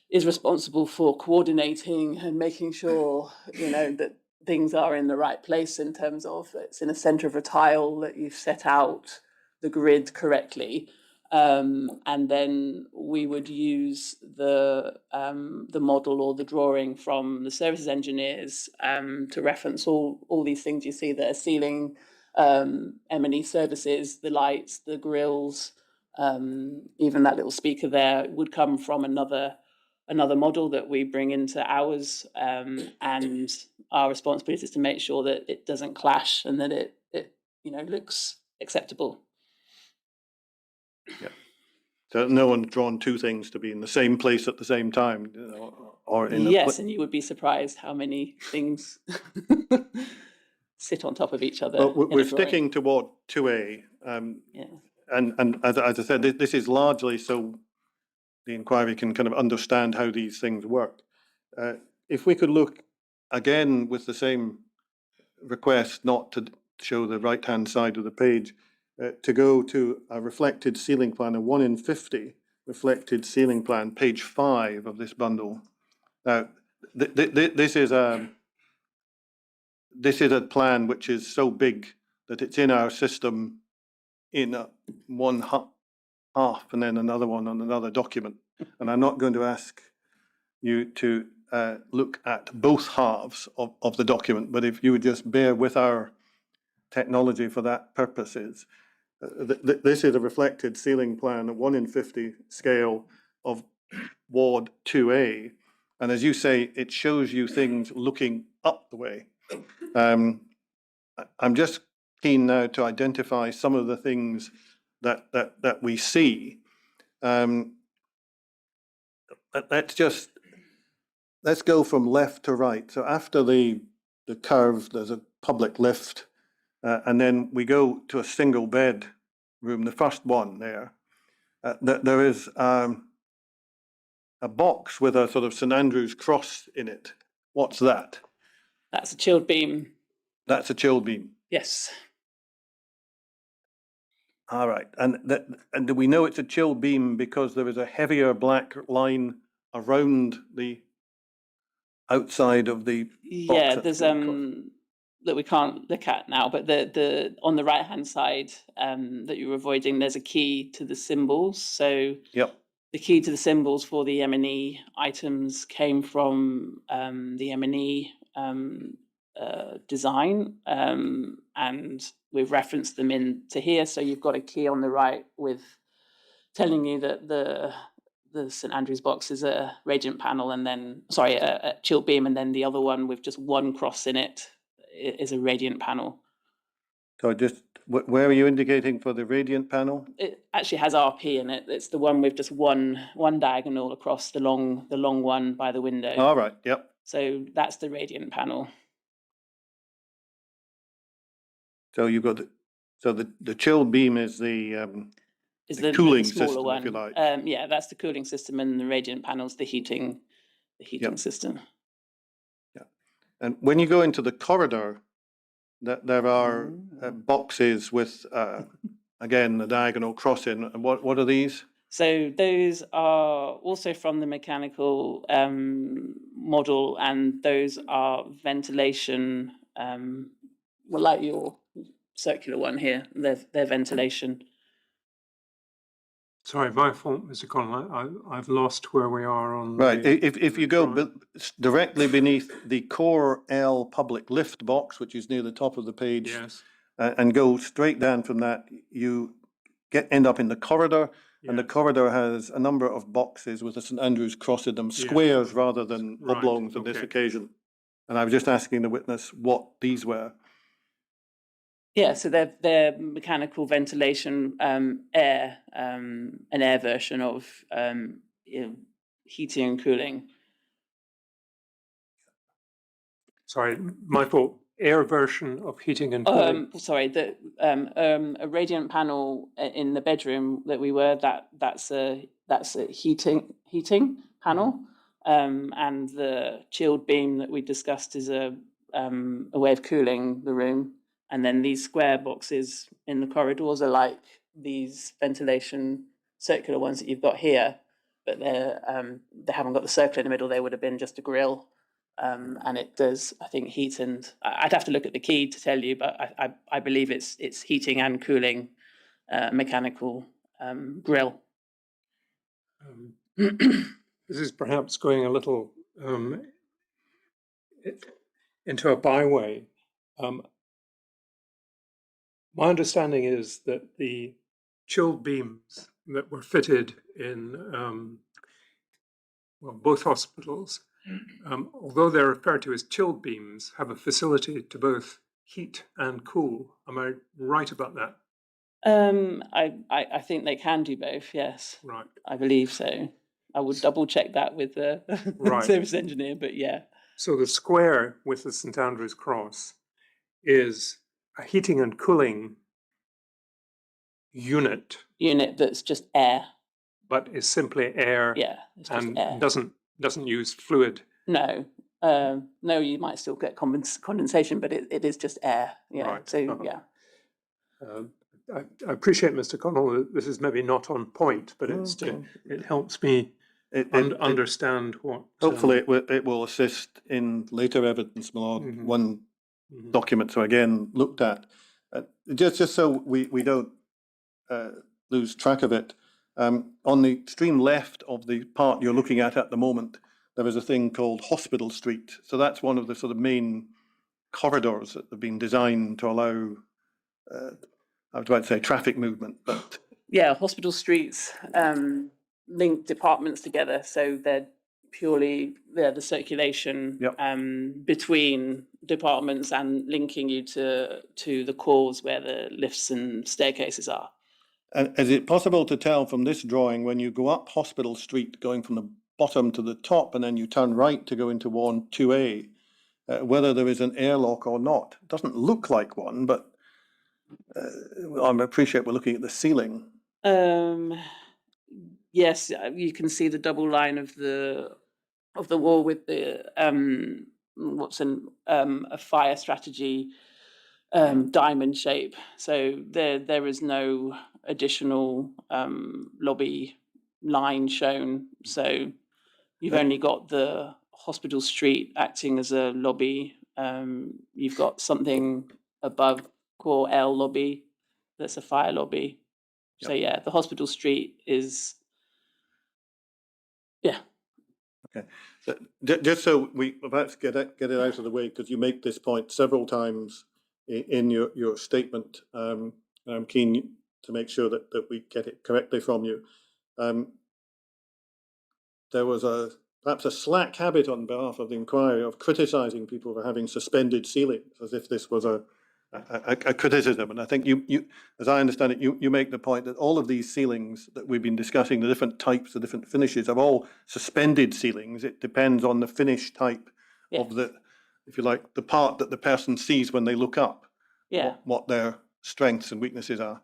is responsible for coordinating and making sure, that things are in the right place in terms of it's in the center of a tile, that you've set out the grid correctly. And then we would use the model or the drawing from the services engineers to reference all these things you see there: ceiling, M&E services, the lights, the grills, even that little speaker there would come from another model that we bring into ours, and our responsibility is to make sure that it doesn't clash and that it looks acceptable. Yeah. So no one's drawn two things to be in the same place at the same time, or in yes, and you would be surprised how many things sit on top of each other. Well, we're sticking toward 2A, yeah. and as I said, this is largely so the inquiry can kind of understand how these things work. If we could look again with the same request, not to show the right-hand side of the page, to go to a reflected ceiling plan, a 1 in 50 reflected ceiling plan, page 5 of this bundle. Now, this is a plan which is so big that it's in our system in one half and then another one on another document. And I'm not going to ask you to look at both halves of the document, but if you would just bear with our technology for that purposes. This is a reflected ceiling plan, a 1 in 50 scale of Ward 2A. And as you say, it shows you things looking up the way. I'm just keen now to identify some of the things that we see. Let's go from left to right. So after the curve, there's a public lift, and then we go to a single bed room, the first one there. There is a box with a sort of St Andrew's cross in it. What's that? That's a chilled beam. That's a chill beam. Yes. All right, and do we know it's a chill beam because there is a heavier black line around the outside of the box? There's that we can't look at now, but the on the right hand side that you're avoiding, there's a key to the symbols. So Yep. The key to the symbols for the M&E items came from the M&E design, and we've referenced them into here. So you've got a key on the right with telling you that the St Andrews box is a radiant panel, and then a chilled beam, and then the other one with just one cross in it is a radiant panel. So just, where are you indicating for the radiant panel? It actually has RP in it. It's the one with just one diagonal across the long one by the window. All right, yep. So that's the radiant panel. So you've got, the chilled beam is the cooling system, if you like. Yeah, that's the cooling system, and the radiant panel's the heating Yep. system. Yeah. And when you go into the corridor, there are boxes with, again, the diagonal crossing. And what are these? So those are also from the mechanical model, and those are ventilation, well, like your circular one here, they're ventilation. Sorry, my fault, Mr. Connell. I've lost where we are on. Right. The, if you go directly beneath the core L public lift box, which is near the top of the page, yes, and go straight down from that, you end up in the corridor. yes. And the corridor has a number of boxes with a St Andrews cross in them, squares rather than oblongs on this occasion. And I was just asking the witness what these were. Yeah, so they're mechanical ventilation, air, an air version of heating and cooling. Sorry, my fault. Air version of heating and cooling. Sorry, a radiant panel in the bedroom that we were, that's a heating panel, and the chilled beam that we discussed is a way of cooling the room. And then these square boxes in the corridors are like these ventilation circular ones that you've got here, but they haven't got the circle in the middle. They would have been just a grill. And it does, I think, heat, and I'd have to look at the key to tell you, but I believe it's heating and cooling mechanical grill. This is perhaps going a little into a byway. My understanding is that the chilled beams that were fitted in both hospitals, although they're referred to as chilled beams, have a facility to both heat and cool. Am I right about that? I think they can do both, yes. Right. I believe so. I would double check that with the service engineer, but yeah. So the square with the St Andrews cross is a heating and cooling unit That's just air. But is simply air. Yeah, it's just and air. Doesn't use fluid. No, no, you might still get condensation, but it is just air. Yeah. Right. So yeah. I appreciate, Mr. Connell, that this is maybe not on point, but it helps me understand what. Hopefully, it will assist in later evidence, my lord. One document to again looked at, just so we don't lose track of it. On the extreme left of the part you're looking at the moment, there is a thing called Hospital Street. So that's one of the sort of main corridors that have been designed to allow, I was about to say traffic movement, but. Yeah, hospital streets link departments together. So they're purely the circulation between departments and linking you to the cores where the lifts and staircases are. And is it possible to tell from this drawing, when you go up Hospital Street, going from the bottom to the top, and then you turn right to go into Ward 2A, whether there is an airlock or not? It doesn't look like one, but I appreciate we're looking at the ceiling. Yes, you can see the double line of the wall with the a fire strategy diamond shape. So there is no additional lobby line shown. So you've only got the Hospital Street acting as a lobby. You've got something above core L lobby that's a fire lobby. So yeah, the Hospital Street is Okay. Just so we perhaps get it out of the way, because you make this point several times in your statement. And I'm keen to make sure that we get it correctly from you. There was perhaps a slack habit on behalf of the inquiry of criticising people for having suspended ceilings, as if this was a criticism. And I think you, as I understand it, you make the point that all of these ceilings that we've been discussing, the different types, the different finishes, are all suspended ceilings. It depends on the finish type of the, if you like, the part that the person sees when they look up. Yeah. What their strengths and weaknesses are.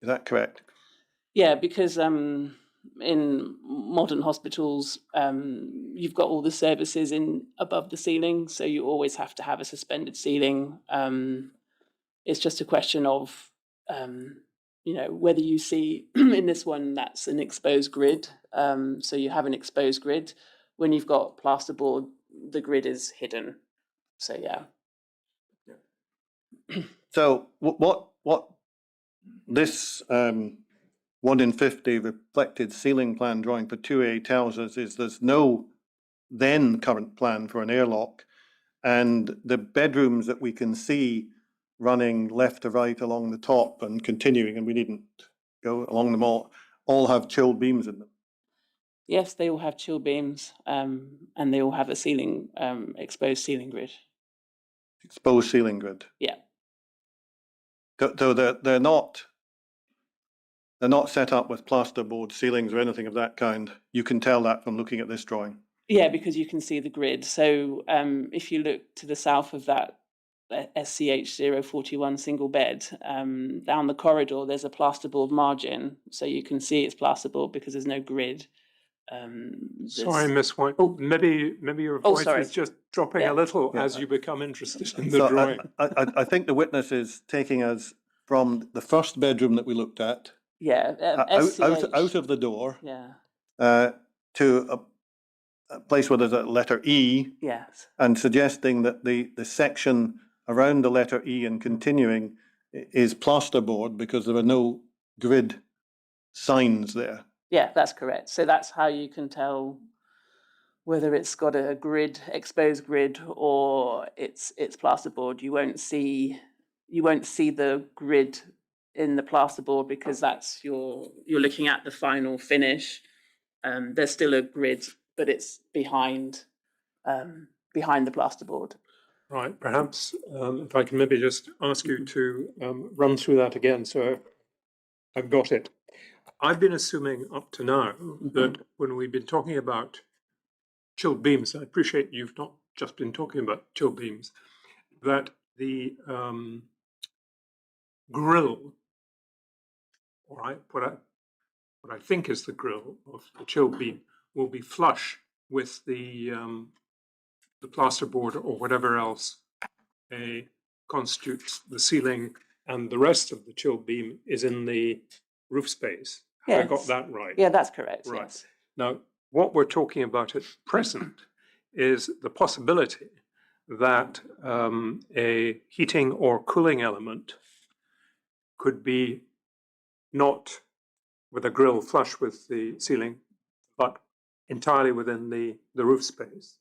Is that correct? Yeah, because in modern hospitals, you've got all the services in above the ceiling, so you always have to have a suspended ceiling. It's just a question of, whether you see in this one that's an exposed grid. So you have an exposed grid. When you've got plasterboard, the grid is hidden. So yeah. So what this 1 in 50 reflected ceiling plan drawing for 2A tells us is there's no then current plan for an airlock, and the bedrooms that we can see running left to right along the top and continuing, and we needn't go along them all have chilled beams in them. Yes, they all have chill beams, and they all have a ceiling, exposed ceiling grid. Exposed ceiling grid. Yeah. So they're not set up with plasterboard ceilings or anything of that kind. You can tell that from looking at this drawing. Yeah, because you can see the grid. So if you look to the south of that SCH 041 single bed, down the corridor, there's a plasterboard margin. So you can see it's plasterboard because there's no grid. Sorry, Miss White. Oh. Maybe your voice sorry. is just dropping a little as you become interested in the So drawing. I think the witness is taking us from the first bedroom that we looked at, out of the door, to a place where there's a letter E, yes, and suggesting that the section around the letter E and continuing is plasterboard because there are no grid signs there. Yeah, that's correct. So that's how you can tell whether it's got a grid, exposed grid, or it's plasterboard. You won't see the grid in the plasterboard because that's you're looking at the final finish. There's still a grid, but it's behind the plasterboard. Right, perhaps if I can maybe just ask you to run through that again so I've got it. I've been assuming up to now that when we've been talking about chilled beams, I appreciate you've not just been talking about chilled beams, that the grill, all right, what I think is the grill of the chilled beam will be flush with the plasterboard or whatever else constitutes the ceiling, and the rest of the chilled beam is in the roof space. Have I got that right? Yeah, that's correct. Right. Yes. Now, what we're talking about at present is the possibility that a heating or cooling element could be not with a grill flush with the ceiling, but entirely within the roof space.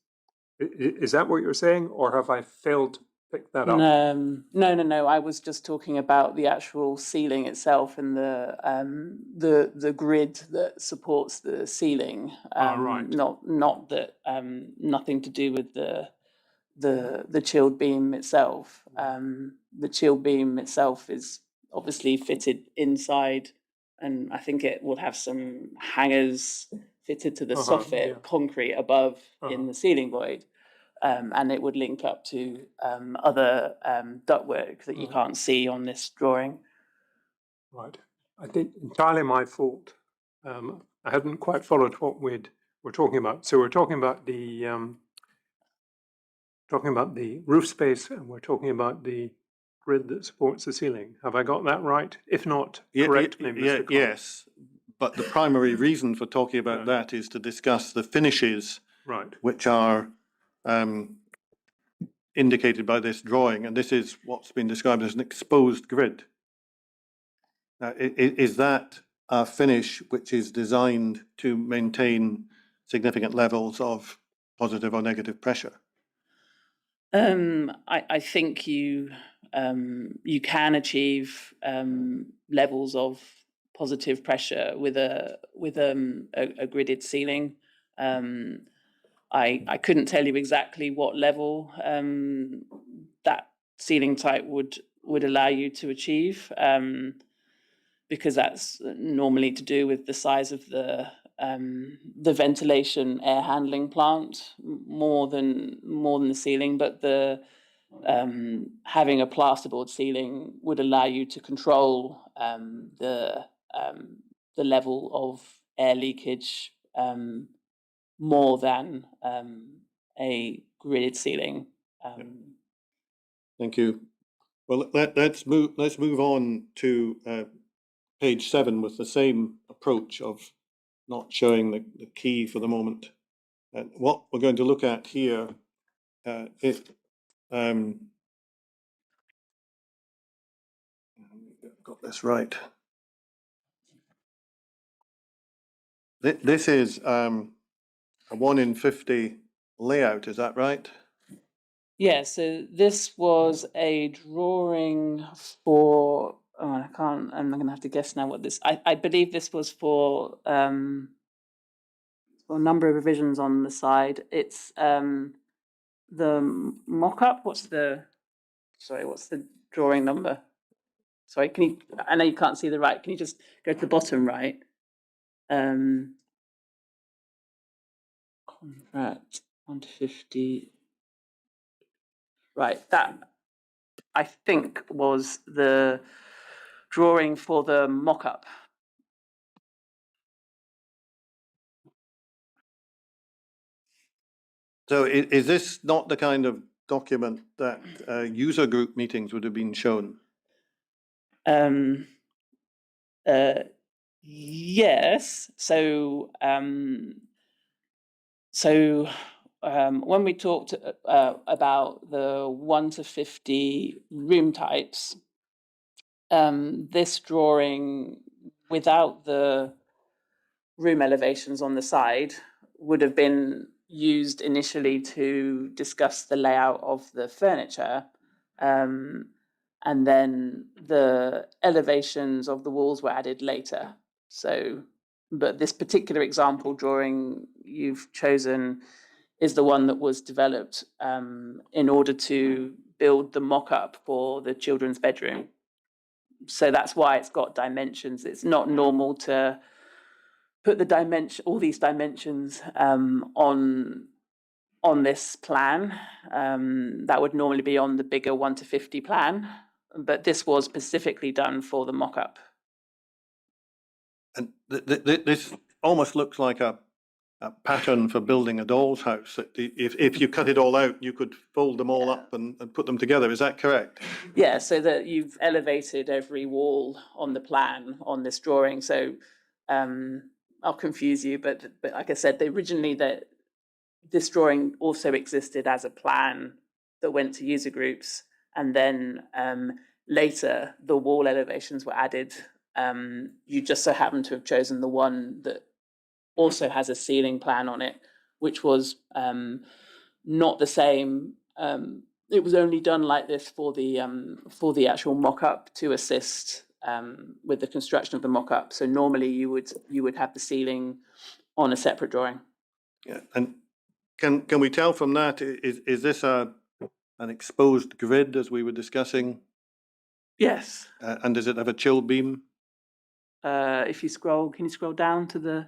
Is that what you're saying, or have I failed to pick that up? No. I was just talking about the actual ceiling itself and the grid that supports the ceiling. Right. Not that nothing to do with the chilled beam itself. The chilled beam itself is obviously fitted inside, and I think it will have some hangers fitted to the soffit concrete above in the ceiling void. And it would link up to other ductwork that you can't see on this drawing. Right. I think entirely my fault. I hadn't quite followed what we're talking about. So we're talking about the roof space, and we're talking about the grid that supports the ceiling. Have I got that right? If not, correct me, Mr. Collins. Yes, but the primary reason for talking about that is to discuss the finishes, which are indicated by this drawing, and this is what's been described as an exposed grid. Now, is that a finish which is designed to maintain significant levels of positive or negative pressure? I think you can achieve levels of positive pressure with a gridded ceiling. I couldn't tell you exactly what level that ceiling type would allow you to achieve, because that's normally to do with the size of the ventilation air handling plant more than the ceiling. But the having a plasterboard ceiling would allow you to control the level of air leakage more than a gridded ceiling. Thank you. Well, let's move on to page 7 with the same approach of not showing the key for the moment. And what we're going to look at here, if got this right. This is a 1 in 50 layout, is that right? Yeah, so this was a drawing for, I'm going to have to guess now what this, I believe this was for a number of revisions on the side. It's the mock-up. What's the drawing number? Sorry, I know you can't see the right, can you just go to the bottom right? Contract 1 to 50. Right, that I think was the drawing for the mock-up. So is this not the kind of document that user group meetings would have been shown? Yes. So when we talked about the 1 to 50 room types, this drawing without the room elevations on the side would have been used initially to discuss the layout of the furniture, and then the elevations of the walls were added later. So, but this particular example drawing you've chosen is the one that was developed in order to build the mock-up for the children's bedroom. So that's why it's got dimensions. It's not normal to put all these dimensions on this plan. That would normally be on the bigger 1 to 50 plan, but this was specifically done for the mock-up. And this almost looks like a pattern for building a doll's house. That if you cut it all out, you could fold them all up and put them together. Is that correct? Yeah, so that you've elevated every wall on the plan on this drawing. So I'll confuse you, but like I said, originally this drawing also existed as a plan that went to user groups, and then later the wall elevations were added. You just so happen to have chosen the one that also has a ceiling plan on it, which was not the same. It was only done like this for the actual mock-up to assist with the construction of the mock-up. So normally you would have the ceiling on a separate drawing. Yeah, and can we tell from that, is this an exposed grid as we were discussing? Yes. And does it have a chill beam? If you scroll, can you scroll down to the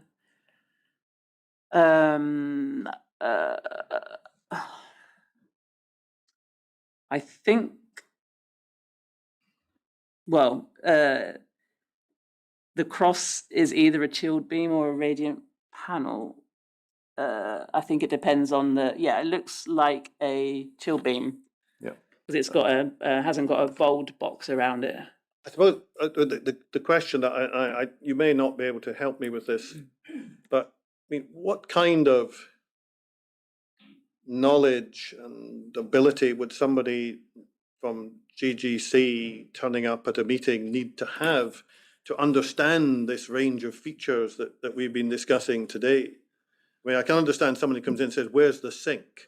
I think, well, the cross is either a chilled beam or a radiant panel. I think it depends on it looks like a chill beam. Yeah. Because it's got hasn't got a bold box around it. I suppose the question that I you may not be able to help me with this, but I mean, what kind of knowledge and ability would somebody from GGC turning up at a meeting need to have to understand this range of features that we've been discussing today? I mean, I can understand somebody comes in and says, where's the sink?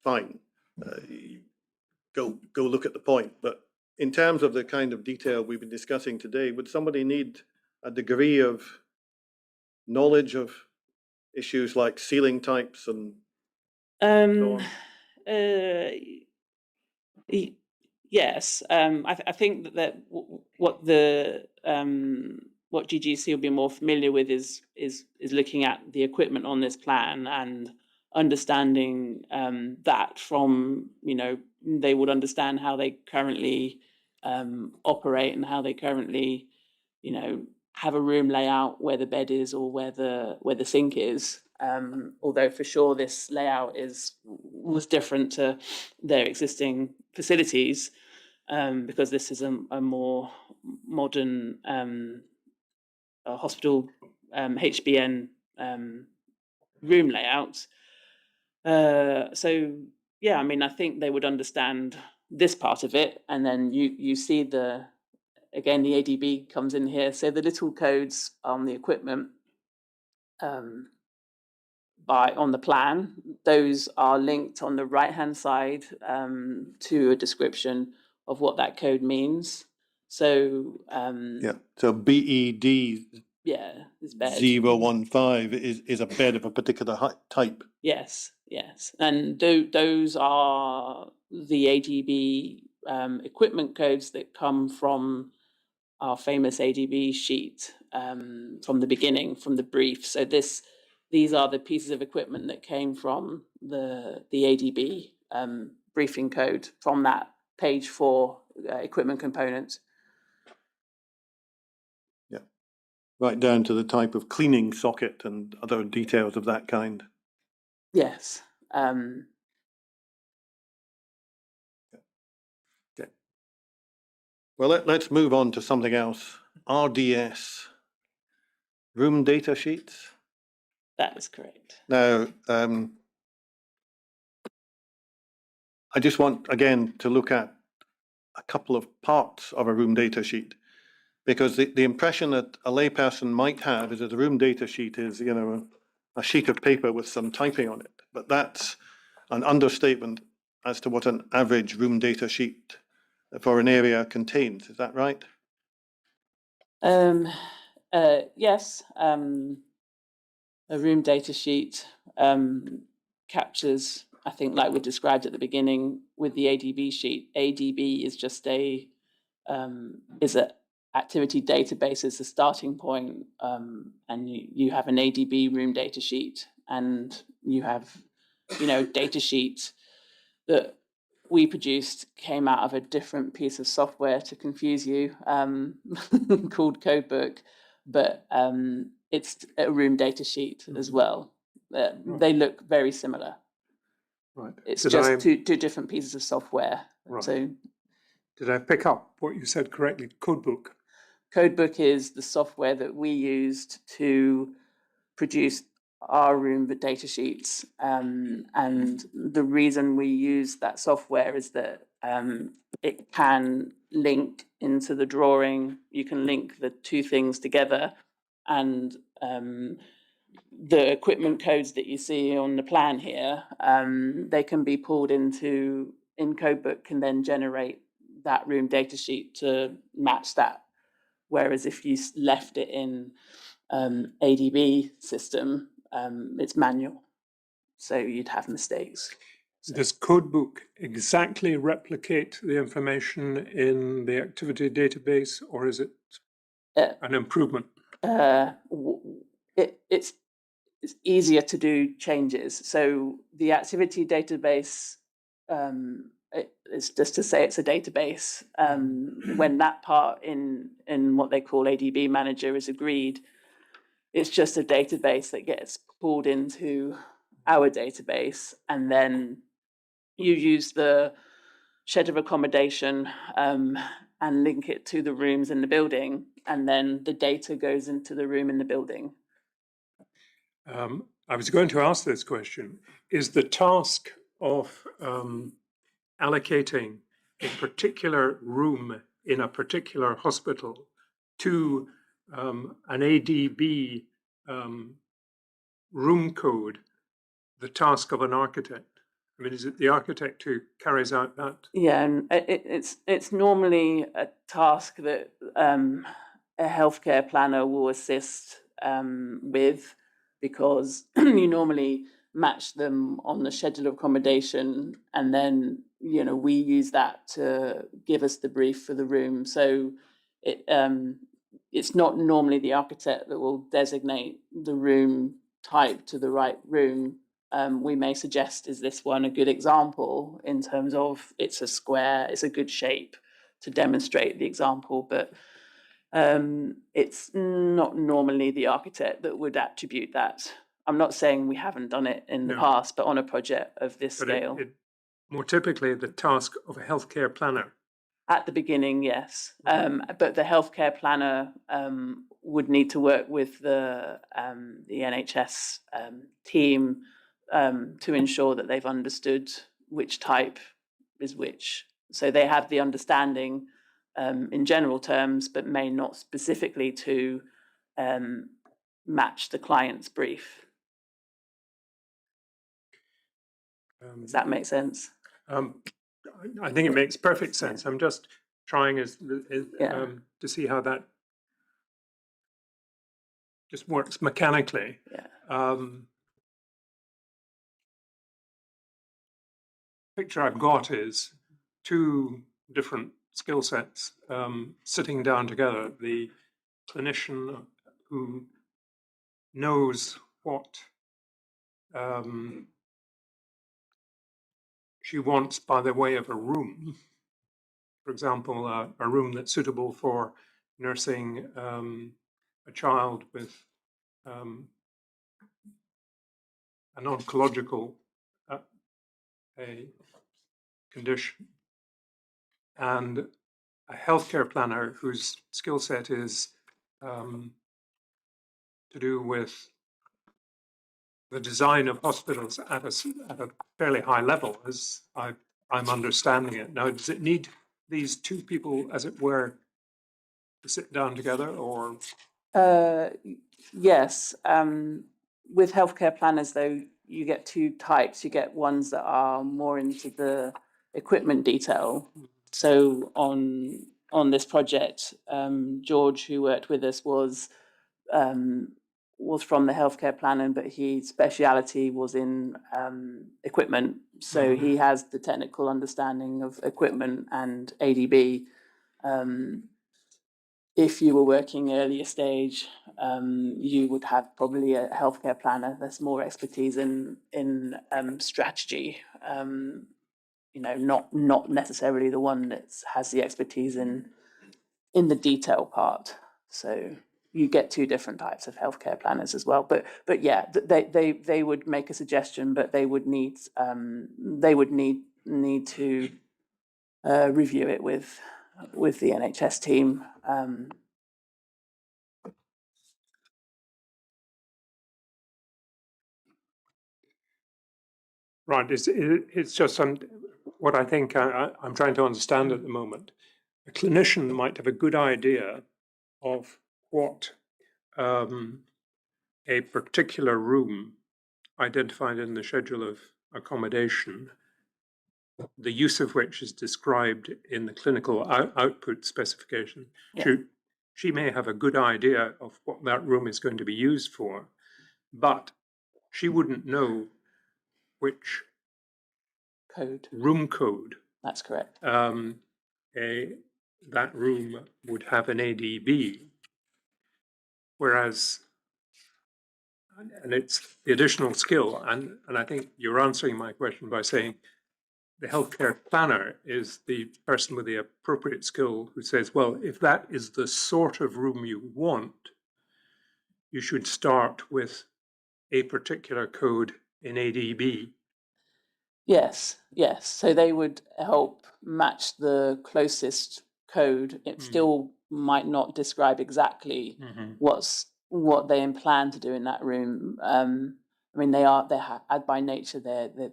Fine. Go look at the point. But in terms of the kind of detail we've been discussing today, would somebody need a degree of knowledge of issues like ceiling types and so Um, on? Yes, I think that what GGC will be more familiar with is looking at the equipment on this plan and understanding that from, they would understand how they currently operate and how they currently, have a room layout where the bed is or where the sink is. Although for sure this layout was different to their existing facilities, because this is a more modern hospital HBN room layout. So yeah, I mean, I think they would understand this part of it, and then you see the ADB comes in here. So the little codes on the equipment on the plan, those are linked on the right-hand side to a description of what that code means. So Yeah. So BED this bed. 015 is a bed of a particular type. Yes, and those are the ADB equipment codes that come from our famous ADB sheet from the beginning, from the brief. So these are the pieces of equipment that came from the ADB briefing code from that page 4 equipment component. Yeah, right down to the type of cleaning socket and other details of that kind. Yes. Okay. Well, let's move on to something else. RDS, room data sheets. That is correct. Now, I just want, again, to look at a couple of parts of a room data sheet, because the impression that a layperson might have is that the room data sheet is, a sheet of paper with some typing on it. But that's an understatement as to what an average room data sheet for an area contains. Is that right? Yes. A room data sheet captures, I think, like we described at the beginning with the ADB sheet. ADB is just a activity database as the starting point, and you have an ADB room data sheet, and you have, data sheet that we produced came out of a different piece of software, to confuse you, called Codebook, but it's a room data sheet as well. They look very similar. Right. It's just two different pieces of software. Right. So, did I pick up what you said correctly? Codebook. Codebook is the software that we used to produce our room data sheets, and the reason we use that software is that it can link into the drawing. You can link the two things together, and the equipment codes that you see on the plan here, they can be pulled in Codebook, can then generate that room data sheet to match that. Whereas if you left it in ADB system, it's manual, so you'd have mistakes. Does Codebook exactly replicate the information in the activity database, or is it an improvement? It's easier to do changes. So the activity database, it's just to say it's a database. When that part in what they call ADB Manager is agreed, it's just a database that gets pulled into our database, and then you use the shed of accommodation and link it to the rooms in the building, and then the data goes into the room in the building. I was going to ask this question. Is the task of allocating a particular room in a particular hospital to an ADB room code the task of an architect? I mean, is it the architect who carries out that? Yeah, and it's normally a task that a healthcare planner will assist with, because you normally match them on the schedule of accommodation, and then we use that to give us the brief for the room. So it's not normally the architect that will designate the room type to the right room. We may suggest, is this one a good example in terms of it's a square, it's a good shape to demonstrate the example, but it's not normally the architect that would attribute that. I'm not saying we haven't done it in the No. past, but on a project of this But scale. more typically, the task of a healthcare planner. At the beginning, yes. But the healthcare planner would need to work with the NHS team to ensure that they've understood which type is which. So they have the understanding in general terms, but may not specifically to match the client's brief. Does that make sense? I think it makes perfect sense. I'm just trying Yeah. to see how that just works mechanically. Yeah. Picture I've got is two different skill sets sitting down together. The clinician who knows what she wants by the way of a room. For example, a room that's suitable for nursing a child with an oncological a condition, and a healthcare planner whose skill set is to do with the design of hospitals at a fairly high level, as I'm understanding it. Now, does it need these two people, as it were, to sit down together, or? Yes. With healthcare planners, though, you get two types. You get ones that are more into the equipment detail. So on this project, George, who worked with us, was from the healthcare planning, but his speciality was in equipment. So he has the technical understanding of equipment and ADB. If you were working earlier stage, you would have probably a healthcare planner that's more expertise in strategy. Not necessarily the one that has the expertise in the detail part. So you get two different types of healthcare planners as well. But yeah, they would make a suggestion, but they would need to review it with the NHS team. Right, it's just what I think I'm trying to understand at the moment. A clinician might have a good idea of what a particular room identified in the schedule of accommodation, the use of which is described in the clinical output specification. Yeah. She may have a good idea of what that room is going to be used for, but she wouldn't know which room code That's correct. that room would have an ADB, whereas, and it's the additional skill, and I think you're answering my question by saying the healthcare planner is the person with the appropriate skill who says, well, if that is the sort of room you want, you should start with a particular code in ADB. Yes. So they would help match the closest code. It still might not describe exactly what they plan to do in that room. I mean, by nature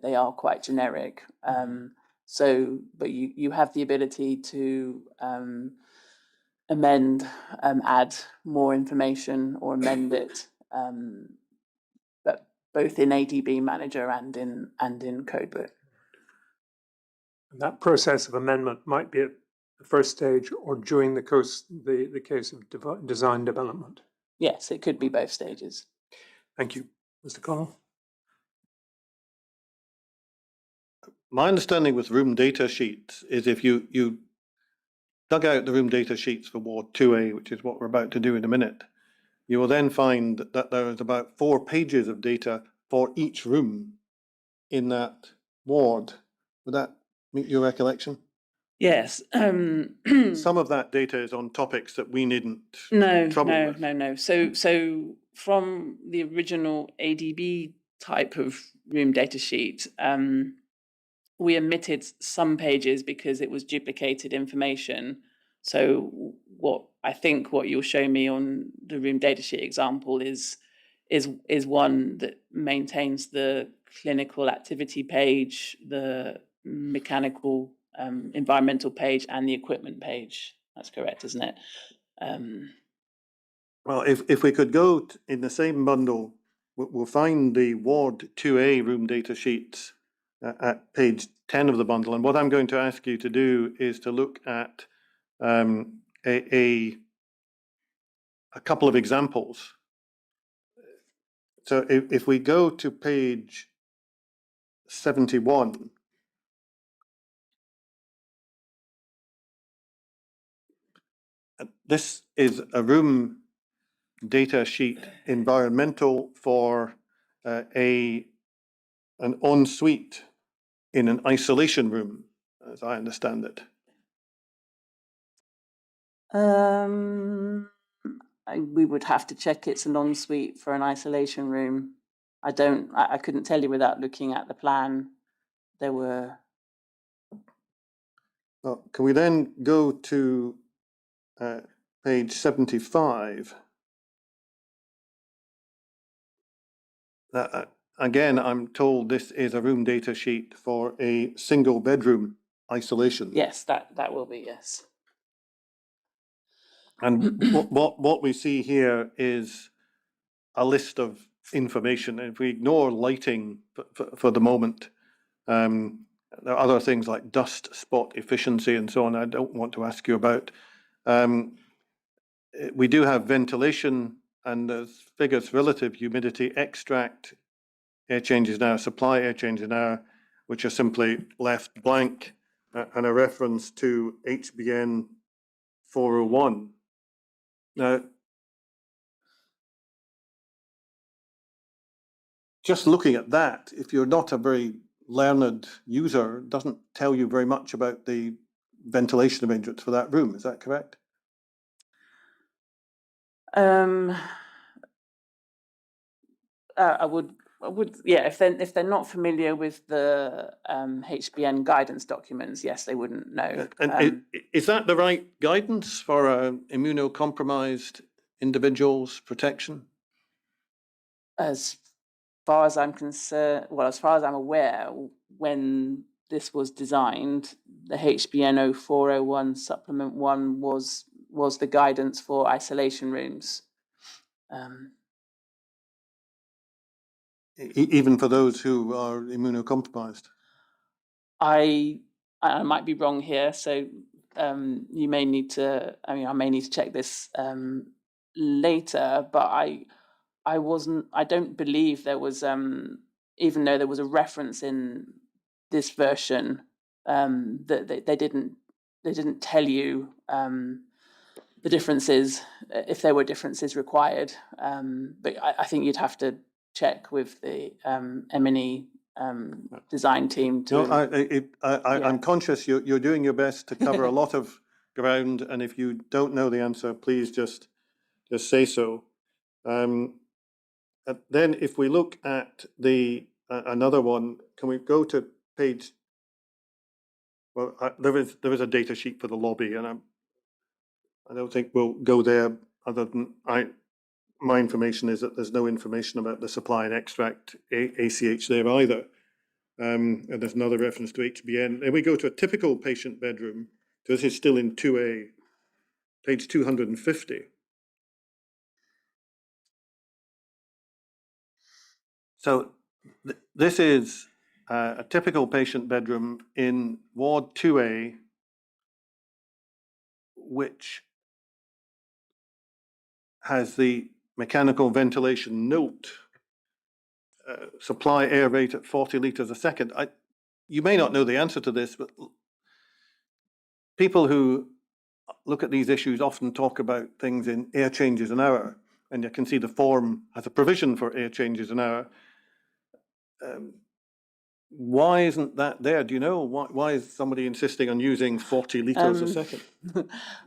they are quite generic. So, but you have the ability to amend, add more information or amend it. But both in ADB Manager and in Codebook. And that process of amendment might be at the first stage or during the case of design development. Yes, it could be both stages. Thank you. Mr. Connell? My understanding with room data sheets is if you dug out the room data sheets for Ward 2A, which is what we're about to do in a minute, you will then find that there is about 4 pages of data for each room in that ward. Would that meet your recollection? Yes. Some of that data is on topics that we needn't trouble with. No. So from the original ADB type of room data sheet, we omitted some pages because it was duplicated information. So what you'll show me on the room data sheet example is one that maintains the clinical activity page, the mechanical environmental page, and the equipment page. That's correct, isn't it? Well, if we could go in the same bundle, we'll find the Ward 2A room data sheets at page 10 of the bundle. And what I'm going to ask you to do is to look at a couple of examples. So if we go to page 71, this is a room data sheet environmental for an ensuite in an isolation room, as I understand it. We would have to check it's an ensuite for an isolation room. I couldn't tell you without looking at the plan. There were. Well, can we then go to page 75? Again, I'm told this is a room data sheet for a single bedroom isolation. Yes, that will be, yes. And what we see here is a list of information. If we ignore lighting for the moment, there are other things like dust spot efficiency and so on I don't want to ask you about. We do have ventilation and there's figures relative humidity, extract, air changes now, supply air changes now, which are simply left blank, and a reference to HBN 401. Now, just looking at that, if you're not a very learned user, it doesn't tell you very much about the ventilation arrangements for that room. Is that correct? I would, yeah. If they're not familiar with the HBN guidance documents, yes, they wouldn't know. And is that the right guidance for immunocompromised individuals' protection? As far as I'm concerned, well, as far as I'm aware, when this was designed, the HBN 0401 Supplement 1 was the guidance for isolation rooms. Even for those who are immunocompromised? I might be wrong here, so you may need to. I mean, I may need to check this later. But I wasn't. I don't believe there was. Even though there was a reference in this version, that they didn't tell you the differences, if there were differences required. But I think you'd have to check with the M&E design team to. No, I'm conscious you're doing your best to cover a lot of ground, and if you don't know the answer, please just say so. Then, if we look at the another one, can we go to page? Well, there is a data sheet for the lobby, and I don't think we'll go there. Other than my information is that there's no information about the supply and extract ACH there either. And there's another reference to HBN. And we go to a typical patient bedroom. So this is still in 2A, page 250. So this is a typical patient bedroom in Ward 2A, which has the mechanical ventilation note, supply air rate at 40 litres a second. You may not know the answer to this, but people who look at these issues often talk about things in air changes an hour, and you can see the form has a provision for air changes an hour. Why isn't that there? Do you know? Why is somebody insisting on using 40 litres a second?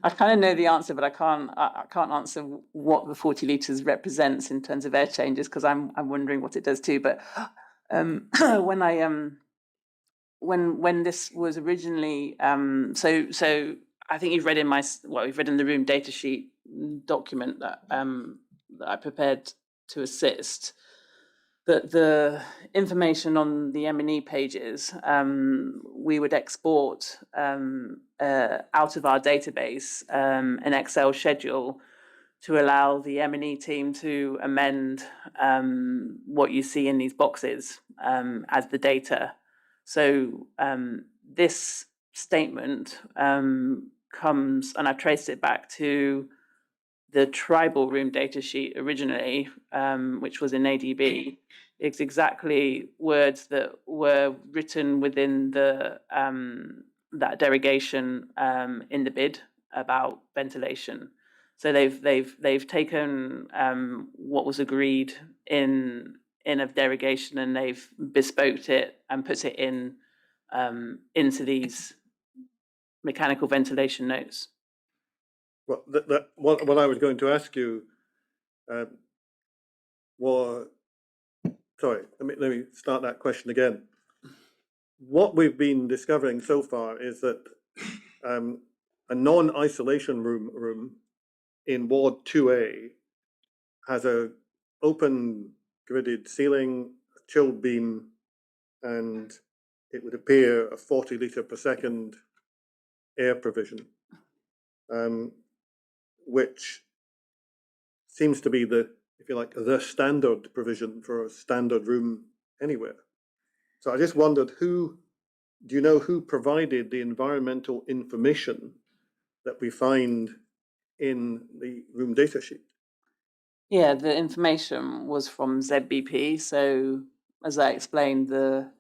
I kind of know the answer, but I can't answer what the 40 litres represents in terms of air changes, because I'm wondering what it does too. But when I when this was originally so I think you've read in you've read in the room data sheet document that that I prepared to assist, that the information on the M&E pages, we would export out of our database an Excel schedule to allow the M&E team to amend what you see in these boxes as the data. So this statement comes, and I've traced it back to the tribal room data sheet originally, which was in ADB. It's exactly words that were written within the that derogation in the bid about ventilation. So they've taken what was agreed in a derogation, and they've bespoked it and put it in into these mechanical ventilation notes. Well, what I was going to ask you was, sorry, let me start that question again. What we've been discovering so far is that a non-isolation room in Ward 2A has a open gridded ceiling, a chilled beam, and it would appear a 40 litre per second air provision, which seems to be the, if you like, the standard provision for a standard room anywhere. So I just wondered, do you know who provided the environmental information that we find in the room data sheet? Yeah, the information was from ZBP. So as I explained, the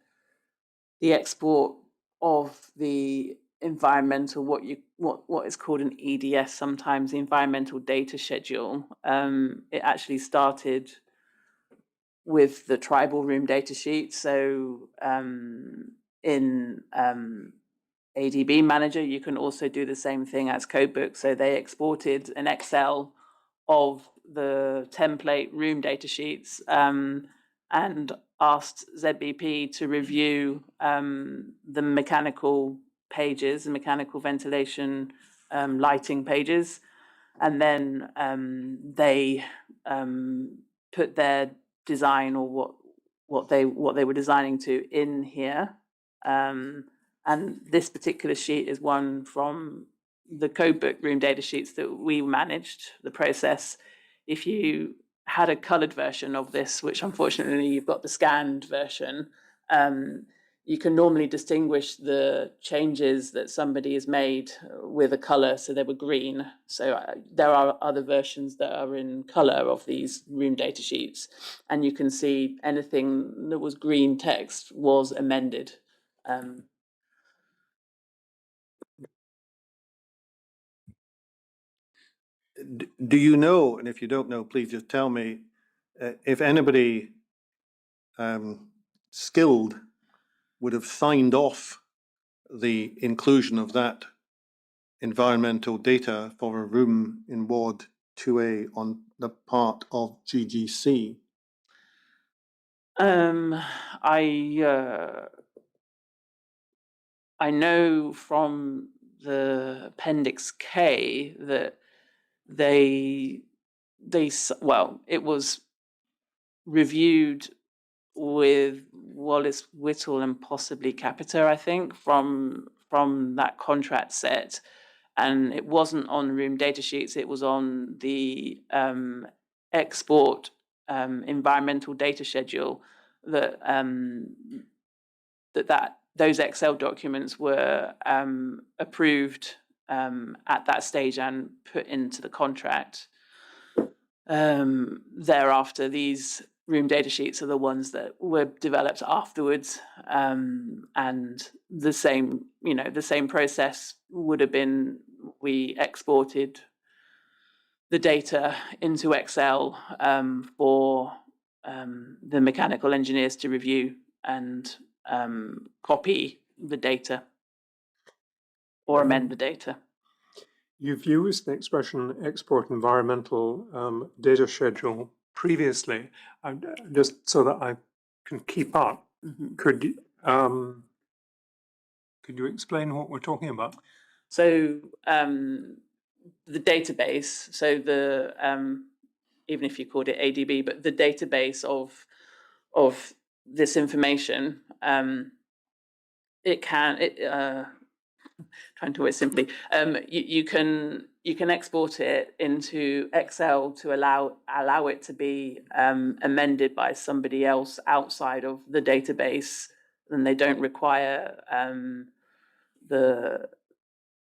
export of the environmental, what is called an EDS, sometimes the environmental data schedule, it actually started with the tribal room data sheet. So in ADB Manager, you can also do the same thing as Codebook. So they exported an Excel of the template room data sheets and asked ZBP to review the mechanical pages, the mechanical ventilation lighting pages, and then they put their design, or what they were designing to, in here. And this particular sheet is one from the Codebook room data sheets that we managed the process. If you had a coloured version of this, which unfortunately you've got the scanned version, you can normally distinguish the changes that somebody has made with a colour. So they were green. So there are other versions that are in colour of these room data sheets, and you can see anything that was green text was amended. Do you know, and if you don't know, please just tell me, if anybody skilled would have signed off the inclusion of that environmental data for a room in Ward 2A on the part of GGC? I know from the Appendix K that it was reviewed with Wallace Whittle and possibly Capita, I think, from that contract set, and it wasn't on room data sheets. It was on the export environmental data schedule, that those Excel documents were approved at that stage and put into the contract. Thereafter, these room data sheets are the ones that were developed afterwards, and the same process would have been, we exported the data into Excel for the mechanical engineers to review and copy the data or amend the data. You've used the expression export environmental data schedule previously, just so that I can keep up. Mm-hmm. Could you explain what we're talking about? So the database, so the even if you called it ADB, but the database of this information, trying to do it simply, you can export it into Excel to allow it to be amended by somebody else outside of the database, and they don't require the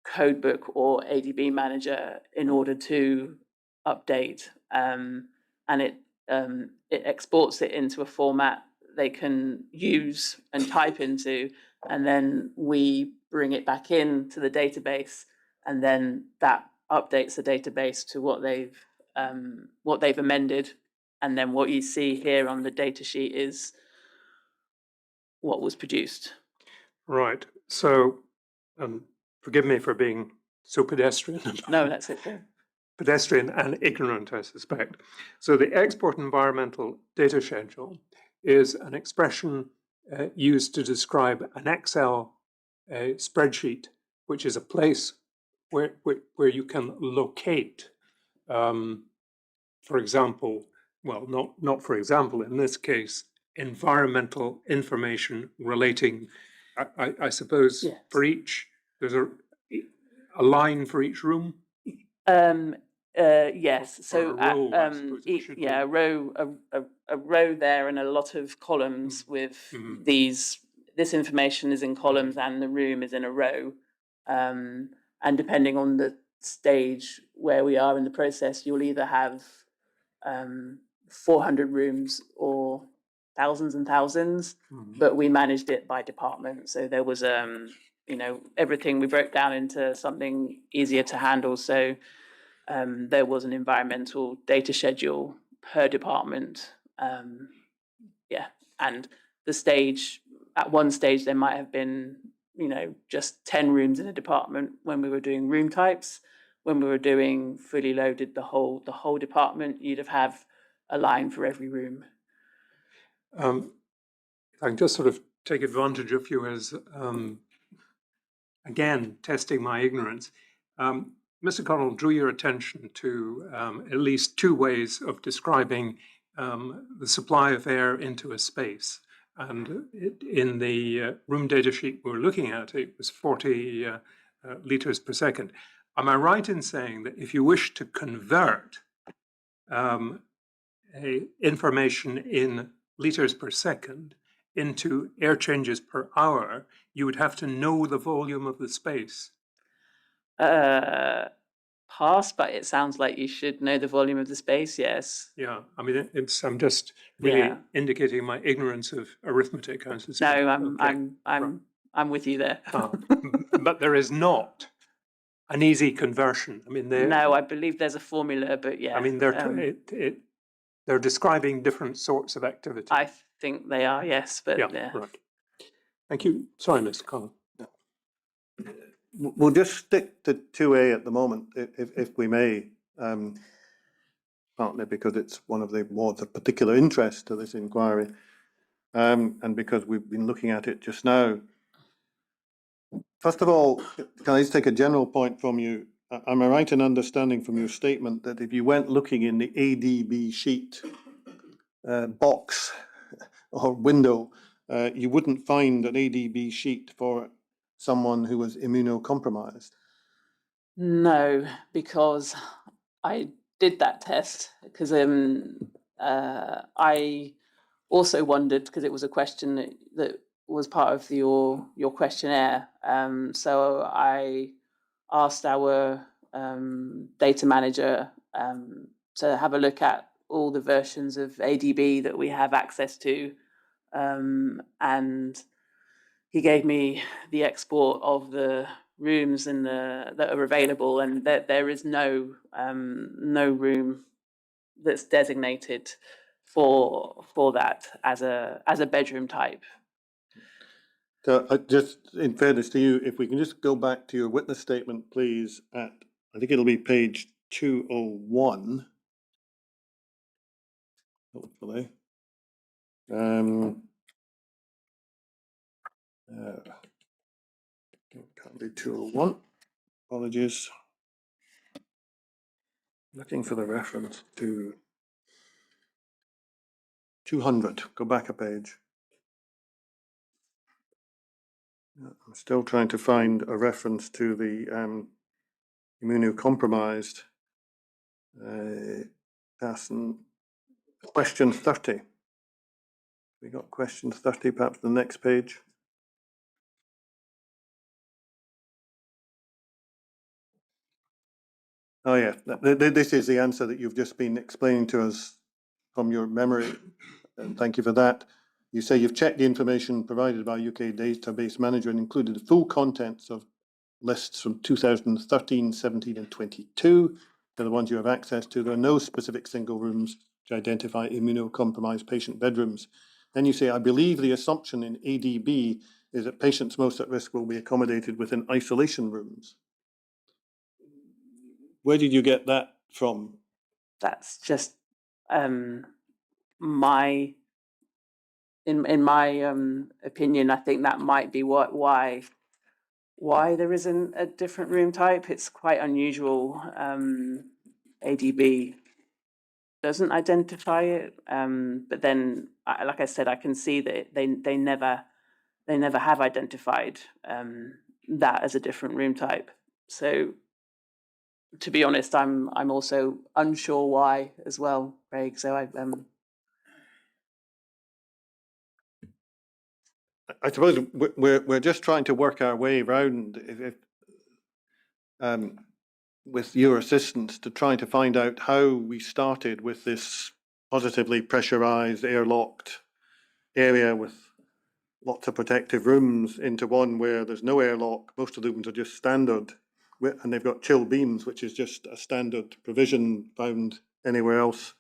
codebook or ADB manager in order to update, and it exports it into a format they can use and type into, and then we bring it back into the database, and then that updates the database to what they've amended, and then what you see here on the data sheet is what was produced. Right. So, forgive me for being so pedestrian. No, that's okay. Pedestrian and ignorant, I suspect. So the export environmental data schedule is an expression used to describe an Excel spreadsheet, which is a place where you can locate, for example, well, not for example, in this case, environmental information relating, I suppose, Yes. for each, there's a line for each room. Yes. Or So a row, I suppose it should be. a row there, and a lot of columns with this information is in columns and the room is in a row. And depending on the stage where we are in the process, you'll either have 400 rooms or thousands and thousands, but we managed it by department. So there was everything we broke down into something easier to handle. So there was an environmental data schedule per department. And at one stage, there might have been, just 10 rooms in a department when we were doing room types. When we were doing fully loaded, the whole department, you'd have a line for every room. I can just sort of take advantage of you as, again, testing my ignorance. Mr. Connell drew your attention to at least two ways of describing the supply of air into a space. And in the room data sheet we're looking at, it was 40 liters per second. Am I right in saying that if you wish to convert information in liters per second into air changes per hour, you would have to know the volume of the space? Pass, but it sounds like you should know the volume of the space. Yes. Yeah, I mean, I'm just really indicating my ignorance of arithmetic, I suspect. No, I'm with you there. But there is not an easy conversion. I mean, no, I believe there's a formula, but yeah. I mean, they're describing different sorts of activity. I think they are, yes, but yeah. Right. Thank you. Sorry, Mr. Connell. We'll just stick to 2A at the moment, if we may, partly because it's one of the wards of particular interest to this inquiry, and because we've been looking at it just now. First of all, can I just take a general point from you? Am I right in understanding from your statement that if you went looking in the ADB sheet box or window, you wouldn't find an ADB sheet for someone who was immunocompromised? No, because I did that test because I also wondered, because it was a question that was part of your questionnaire. So I asked our data manager to have a look at all the versions of ADB that we have access to, and he gave me the export of the rooms and that are available, and that there is no room that's designated for that as a bedroom type. So just in fairness to you, if we can just go back to your witness statement, please, at, I think it'll be page 201. Hopefully. Can't be 201. Apologies. Looking for the reference to 200. Go back a page. I'm still trying to find a reference to the immunocompromised person. Question 30. We got question 30, perhaps the next page. Oh yeah, this is the answer that you've just been explaining to us from your memory. And thank you for that. You say you've checked the information provided by UK Database Manager and included the full contents of lists from 2013, 17 and 22. They're the ones you have access to. There are no specific single rooms to identify immunocompromised patient bedrooms. Then you say, I believe the assumption in ADB is that patients most at risk will be accommodated within isolation rooms. Where did you get that from? That's just my in my opinion. I think that might be why there isn't a different room type. It's quite unusual. ADB doesn't identify it, but then, like I said, I can see that they never have identified that as a different room type. So, to be honest, I'm also unsure why as well, Craig. So I suppose we're just trying to work our way around with your assistance to trying to find out how we started with this positively pressurized, airlocked area with lots of protective rooms into one where there's no airlock. Most of the rooms are just standard, and they've got chill beams, which is just a standard provision found anywhere else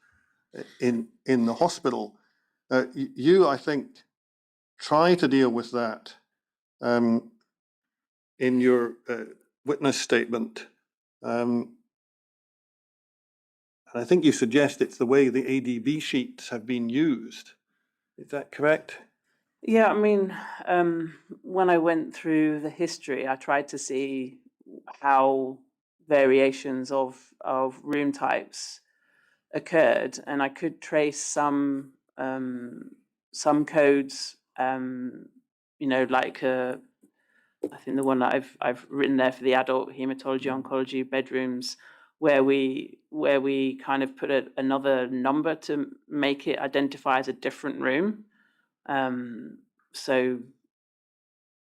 in the hospital. You, I think, try to deal with that in your witness statement. And I think you suggest it's the way the ADB sheets have been used. Is that correct? yeah, I mean, when I went through the history, I tried to see how variations of room types occurred, and I could trace some codes. Like I think the one that I've written there for the adult hematology oncology bedrooms, where we kind of put another number to make it identify as a different room. So,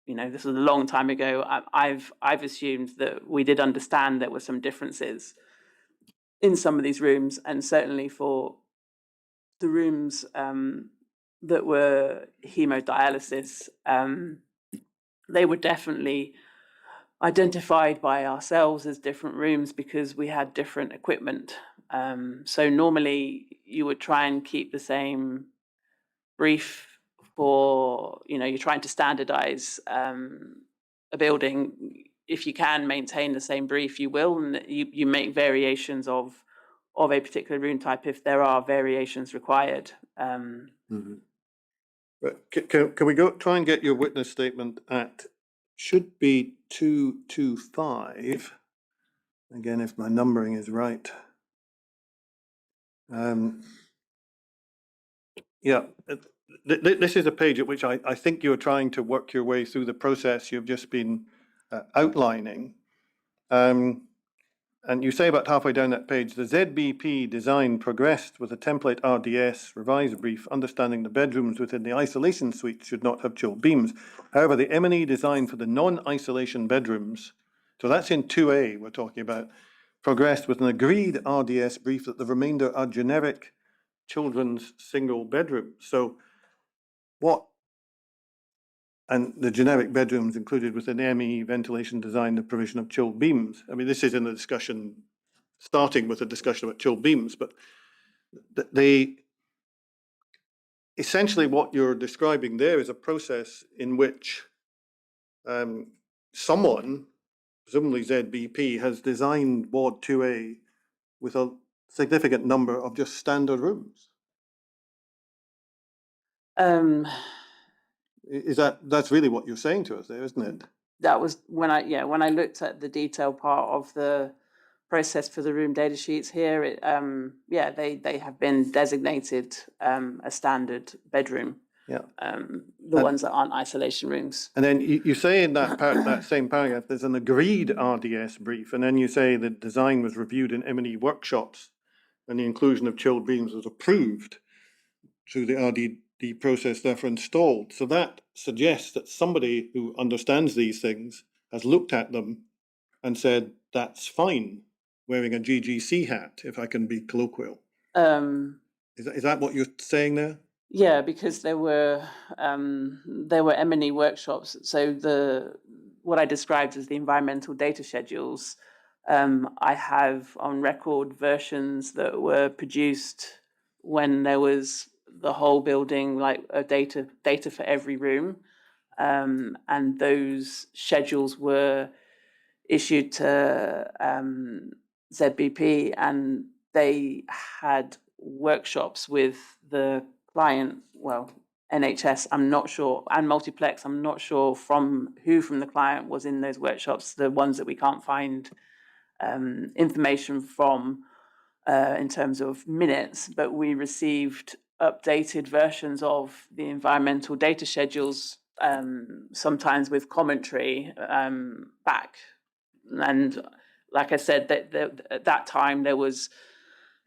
this was a long time ago. I've assumed that we did understand there were some differences in some of these rooms, and certainly for the rooms that were hemodialysis, they were definitely identified by ourselves as different rooms because we had different equipment. So normally you would try and keep the same brief for, you're trying to standardize a building. If you can maintain the same brief, you will, and you make variations of a particular room type if there are variations required. But can we try and get your witness statement at, should be 225, again, if my numbering is right. Yeah, this is a page at which I think you're trying to work your way through the process you've just been outlining. And And you say about halfway down that page, the ZBP design progressed with a template RDS revised brief, understanding the bedrooms within the isolation suite should not have chilled beams. However, the M&E design for the non-isolation bedrooms, so that's in 2A we're talking about, progressed with an agreed RDS brief that the remainder are generic children's single bedrooms. So what, and the generic bedrooms included within ME ventilation design, the provision of chilled beams. I mean, this is in the discussion, starting with a discussion about chilled beams, but they essentially what you're describing there is a process in which someone, presumably ZBP, has designed Ward 2A with a significant number of just standard rooms. Is that's really what you're saying to us there, isn't it? That was when I looked at the detail part of the process for the room data sheets here. They have been designated a standard bedroom. Yeah. The ones that aren't isolation rooms. And then you say in that same paragraph, there's an agreed RDS brief, and then you say the design was reviewed in M&E workshops, and the inclusion of chilled beams was approved through the RDD process, therefore installed. So that suggests that somebody who understands these things has looked at them and said, that's fine, wearing a GGC hat, if I can be colloquial. Is that what you're saying there? Yeah, because there were M&E workshops. So what I described as the environmental data schedules, I have on record versions that were produced when there was the whole building, like a data for every room, and those schedules were issued to ZBP, and they had workshops with the client, well, NHS, I'm not sure, and Multiplex, I'm not sure from the client was in those workshops, the ones that we can't find information from in terms of minutes, but we received updated versions of the environmental data schedules, sometimes with commentary back. And like I said, at that time there was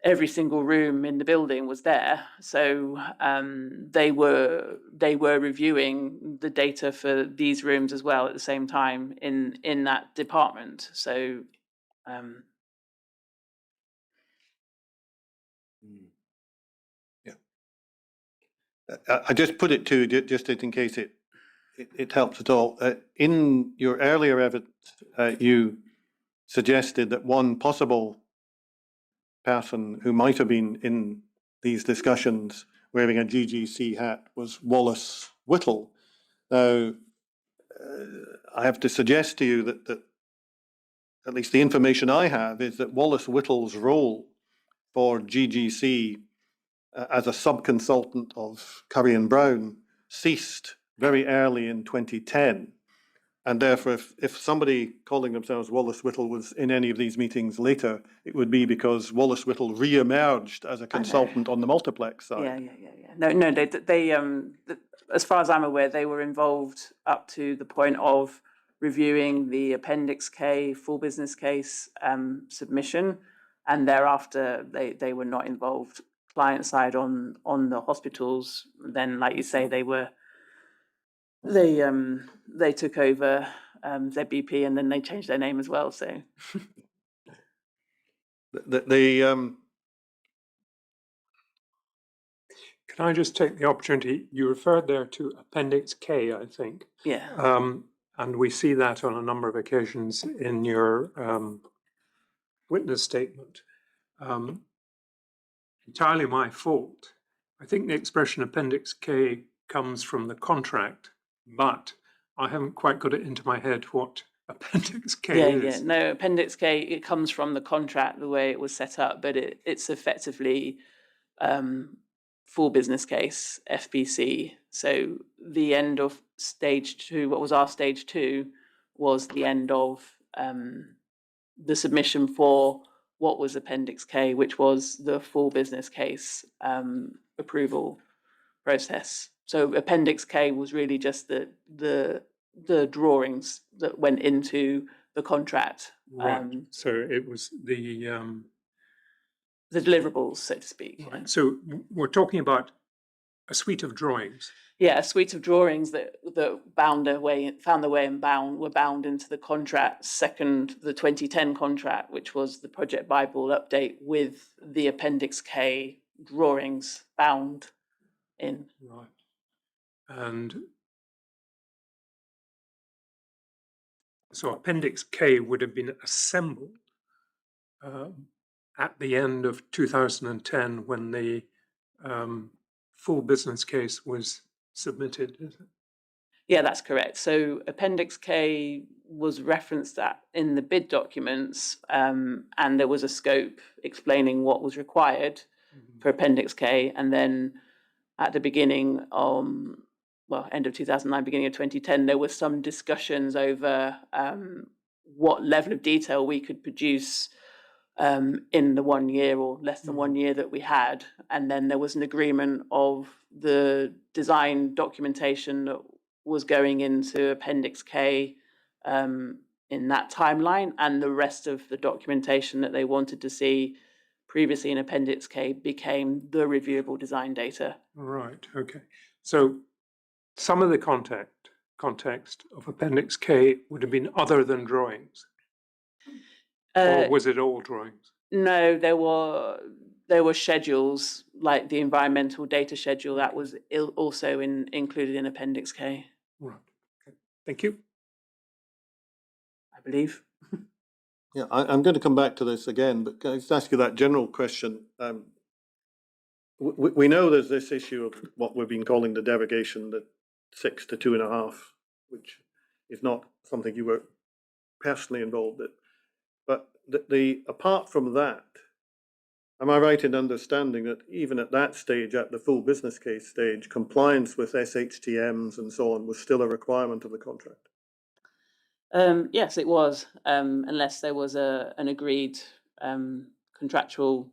every single room in the building was there, so they were reviewing the data for these rooms as well at the same time in that department. So yeah, I just put it to just in case it helps at all. In your earlier evidence, you suggested that one possible person who might have been in these discussions wearing a GGC hat was Wallace Whittle. Now, I have to suggest to you that at least the information I have is that Wallace Whittle's role for GGC as a sub-consultant of Currie and Brown ceased very early in 2010. And therefore, if somebody calling themselves Wallace Whittle was in any of these meetings later, it would be because Wallace Whittle re-emerged as a consultant on the multiplex side. Yeah. No. They as far as I'm aware, they were involved up to the point of reviewing the Appendix K full business case submission, and thereafter they were not involved client side on the hospitals. Then, like you say, they took over ZBP, and then they changed their name as well. So Can I just take the opportunity? You referred there to Appendix K, I think. yeah. And we see that on a number of occasions in your witness statement. Entirely my fault. I think the expression Appendix K comes from the contract, but I haven't quite got it into my head what Appendix K is. Yeah. No, Appendix K, it comes from the contract, the way it was set up, but it's effectively full business case, FBC. So the end of stage 2, what was our stage 2, was the end of the submission for what was Appendix K, which was the full business case approval process. So Appendix K was really just the the drawings that went into the contract, Right. So it was the deliverables, so to speak. right. So we're talking about a suite of drawings. Yeah, a suite of drawings that found their way and were bound into the contract, the 2010 contract, which was the Project Bible update with the Appendix K drawings bound in. Right. And so Appendix K would have been assembled at the end of 2010 when the full business case was submitted, is it? Yeah, that's correct. So Appendix K was referenced in the bid documents, and there was a scope explaining what was required for Appendix K. And then at the beginning, end of 2009, beginning of 2010, there were some discussions over what level of detail we could produce in the 1 year or less than 1 year that we had. And then there was an agreement of the design documentation that was going into Appendix K in that timeline, and the rest of the documentation that they wanted to see previously in Appendix K became the reviewable design data. Right, okay. So some of the context of Appendix K would have been other than drawings, or was it all drawings? No, there were schedules, like the environmental data schedule that was also included in Appendix K, Right, okay. Thank you. I believe. Yeah, I'm going to come back to this again, but can I just ask you that general question? We know there's this issue of what we've been calling the derogation, the 6 to 2.5, which is not something you were personally involved in. But apart from that, am I right in understanding that even at that stage, at the full business case stage, compliance with SHTMs and so on was still a requirement of the contract? Yes, it was, unless there was an agreed contractual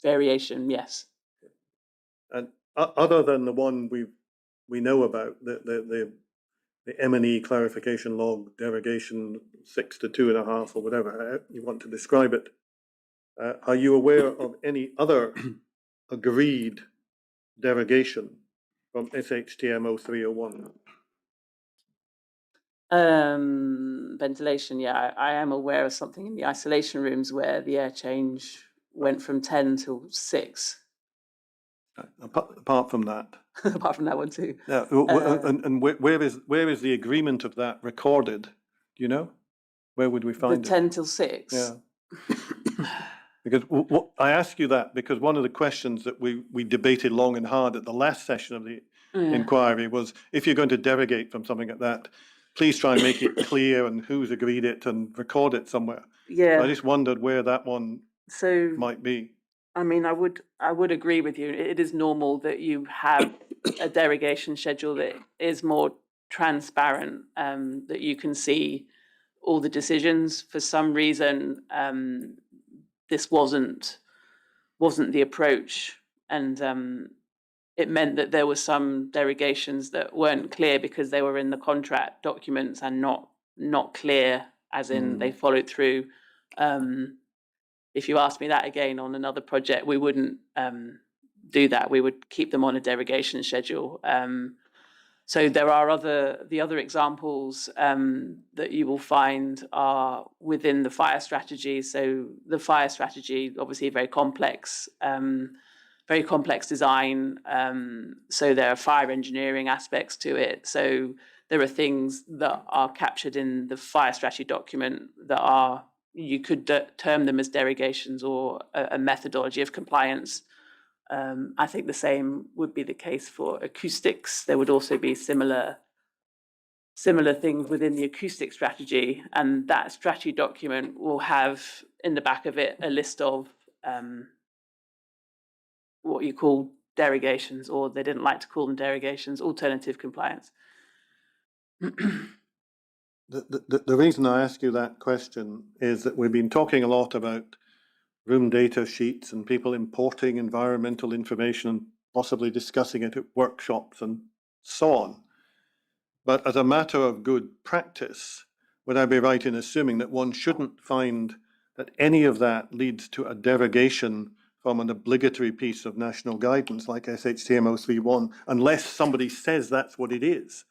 variation. Yes. And other than the one we know about, the M&E clarification log derogation 6 to 2.5 or whatever you want to describe it, are you aware of any other agreed derogation from SHTM 0301? Ventilation, yeah, I am aware of something in the isolation rooms where the air change went from 10 to 6. Apart from that, Apart from that one too. yeah, and where is the agreement of that recorded? Do you know? Where would we find The it? 10 till 6. Yeah. Because I ask you that because one of the questions that we debated long and hard at the last session of the inquiry was, if you're going to derogate from something like that, please try and make it clear and who's agreed it and record it somewhere. Yeah. I just wondered where that one might be. I mean, I would agree with you. It is normal that you have a derogation schedule that is more transparent, that you can see all the decisions. For some reason, this wasn't the approach, and it meant that there were some derogations that weren't clear because they were in the contract documents and not clear, as in they followed through. If you asked me that again on another project, we wouldn't do that. We would keep them on a derogation schedule. So there are the other examples that you will find are within the fire strategy. So the fire strategy, obviously very complex design. So there are fire engineering aspects to it. So there are things that are captured in the fire strategy document that you could term them as derogations or a methodology of compliance. I think the same would be the case for acoustics. There would also be similar things within the acoustic strategy, and that strategy document will have in the back of it a list of what you call derogations, or they didn't like to call them derogations, alternative compliance. The reason I ask you that question is that we've been talking a lot about room data sheets and people importing environmental information and possibly discussing it at workshops and so on. But as a matter of good practice, would I be right in assuming that one shouldn't find that any of that leads to a derogation from an obligatory piece of national guidance like SHTMO 3.1, unless somebody says that's what it is?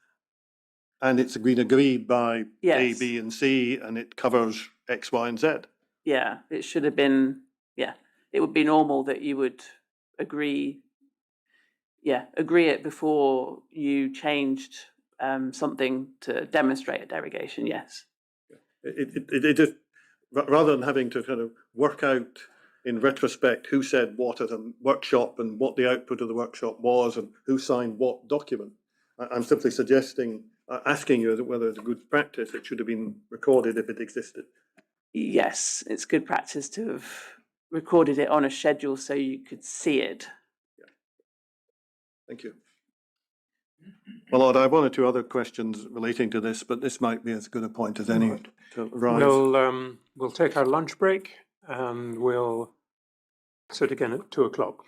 And it's been agreed by A, Yes. B, and C, and it covers X, Y, and Z. Yeah, it should have been, yeah, it would be normal that you would agree it before you changed something to demonstrate a derogation, yes. It just, rather than having to kind of work out in retrospect who said what at a workshop and what the output of the workshop was and who signed what document, I'm simply suggesting, asking you whether it's a good practice, it should have been recorded if it existed. Yes, it's good practice to have recorded it on a schedule so you could see it. Thank you. Well, Lord, I have one or two other questions relating to this, but this might be as good a point as any to rise. We'll take our lunch break and we'll sit again at 2 o'clock.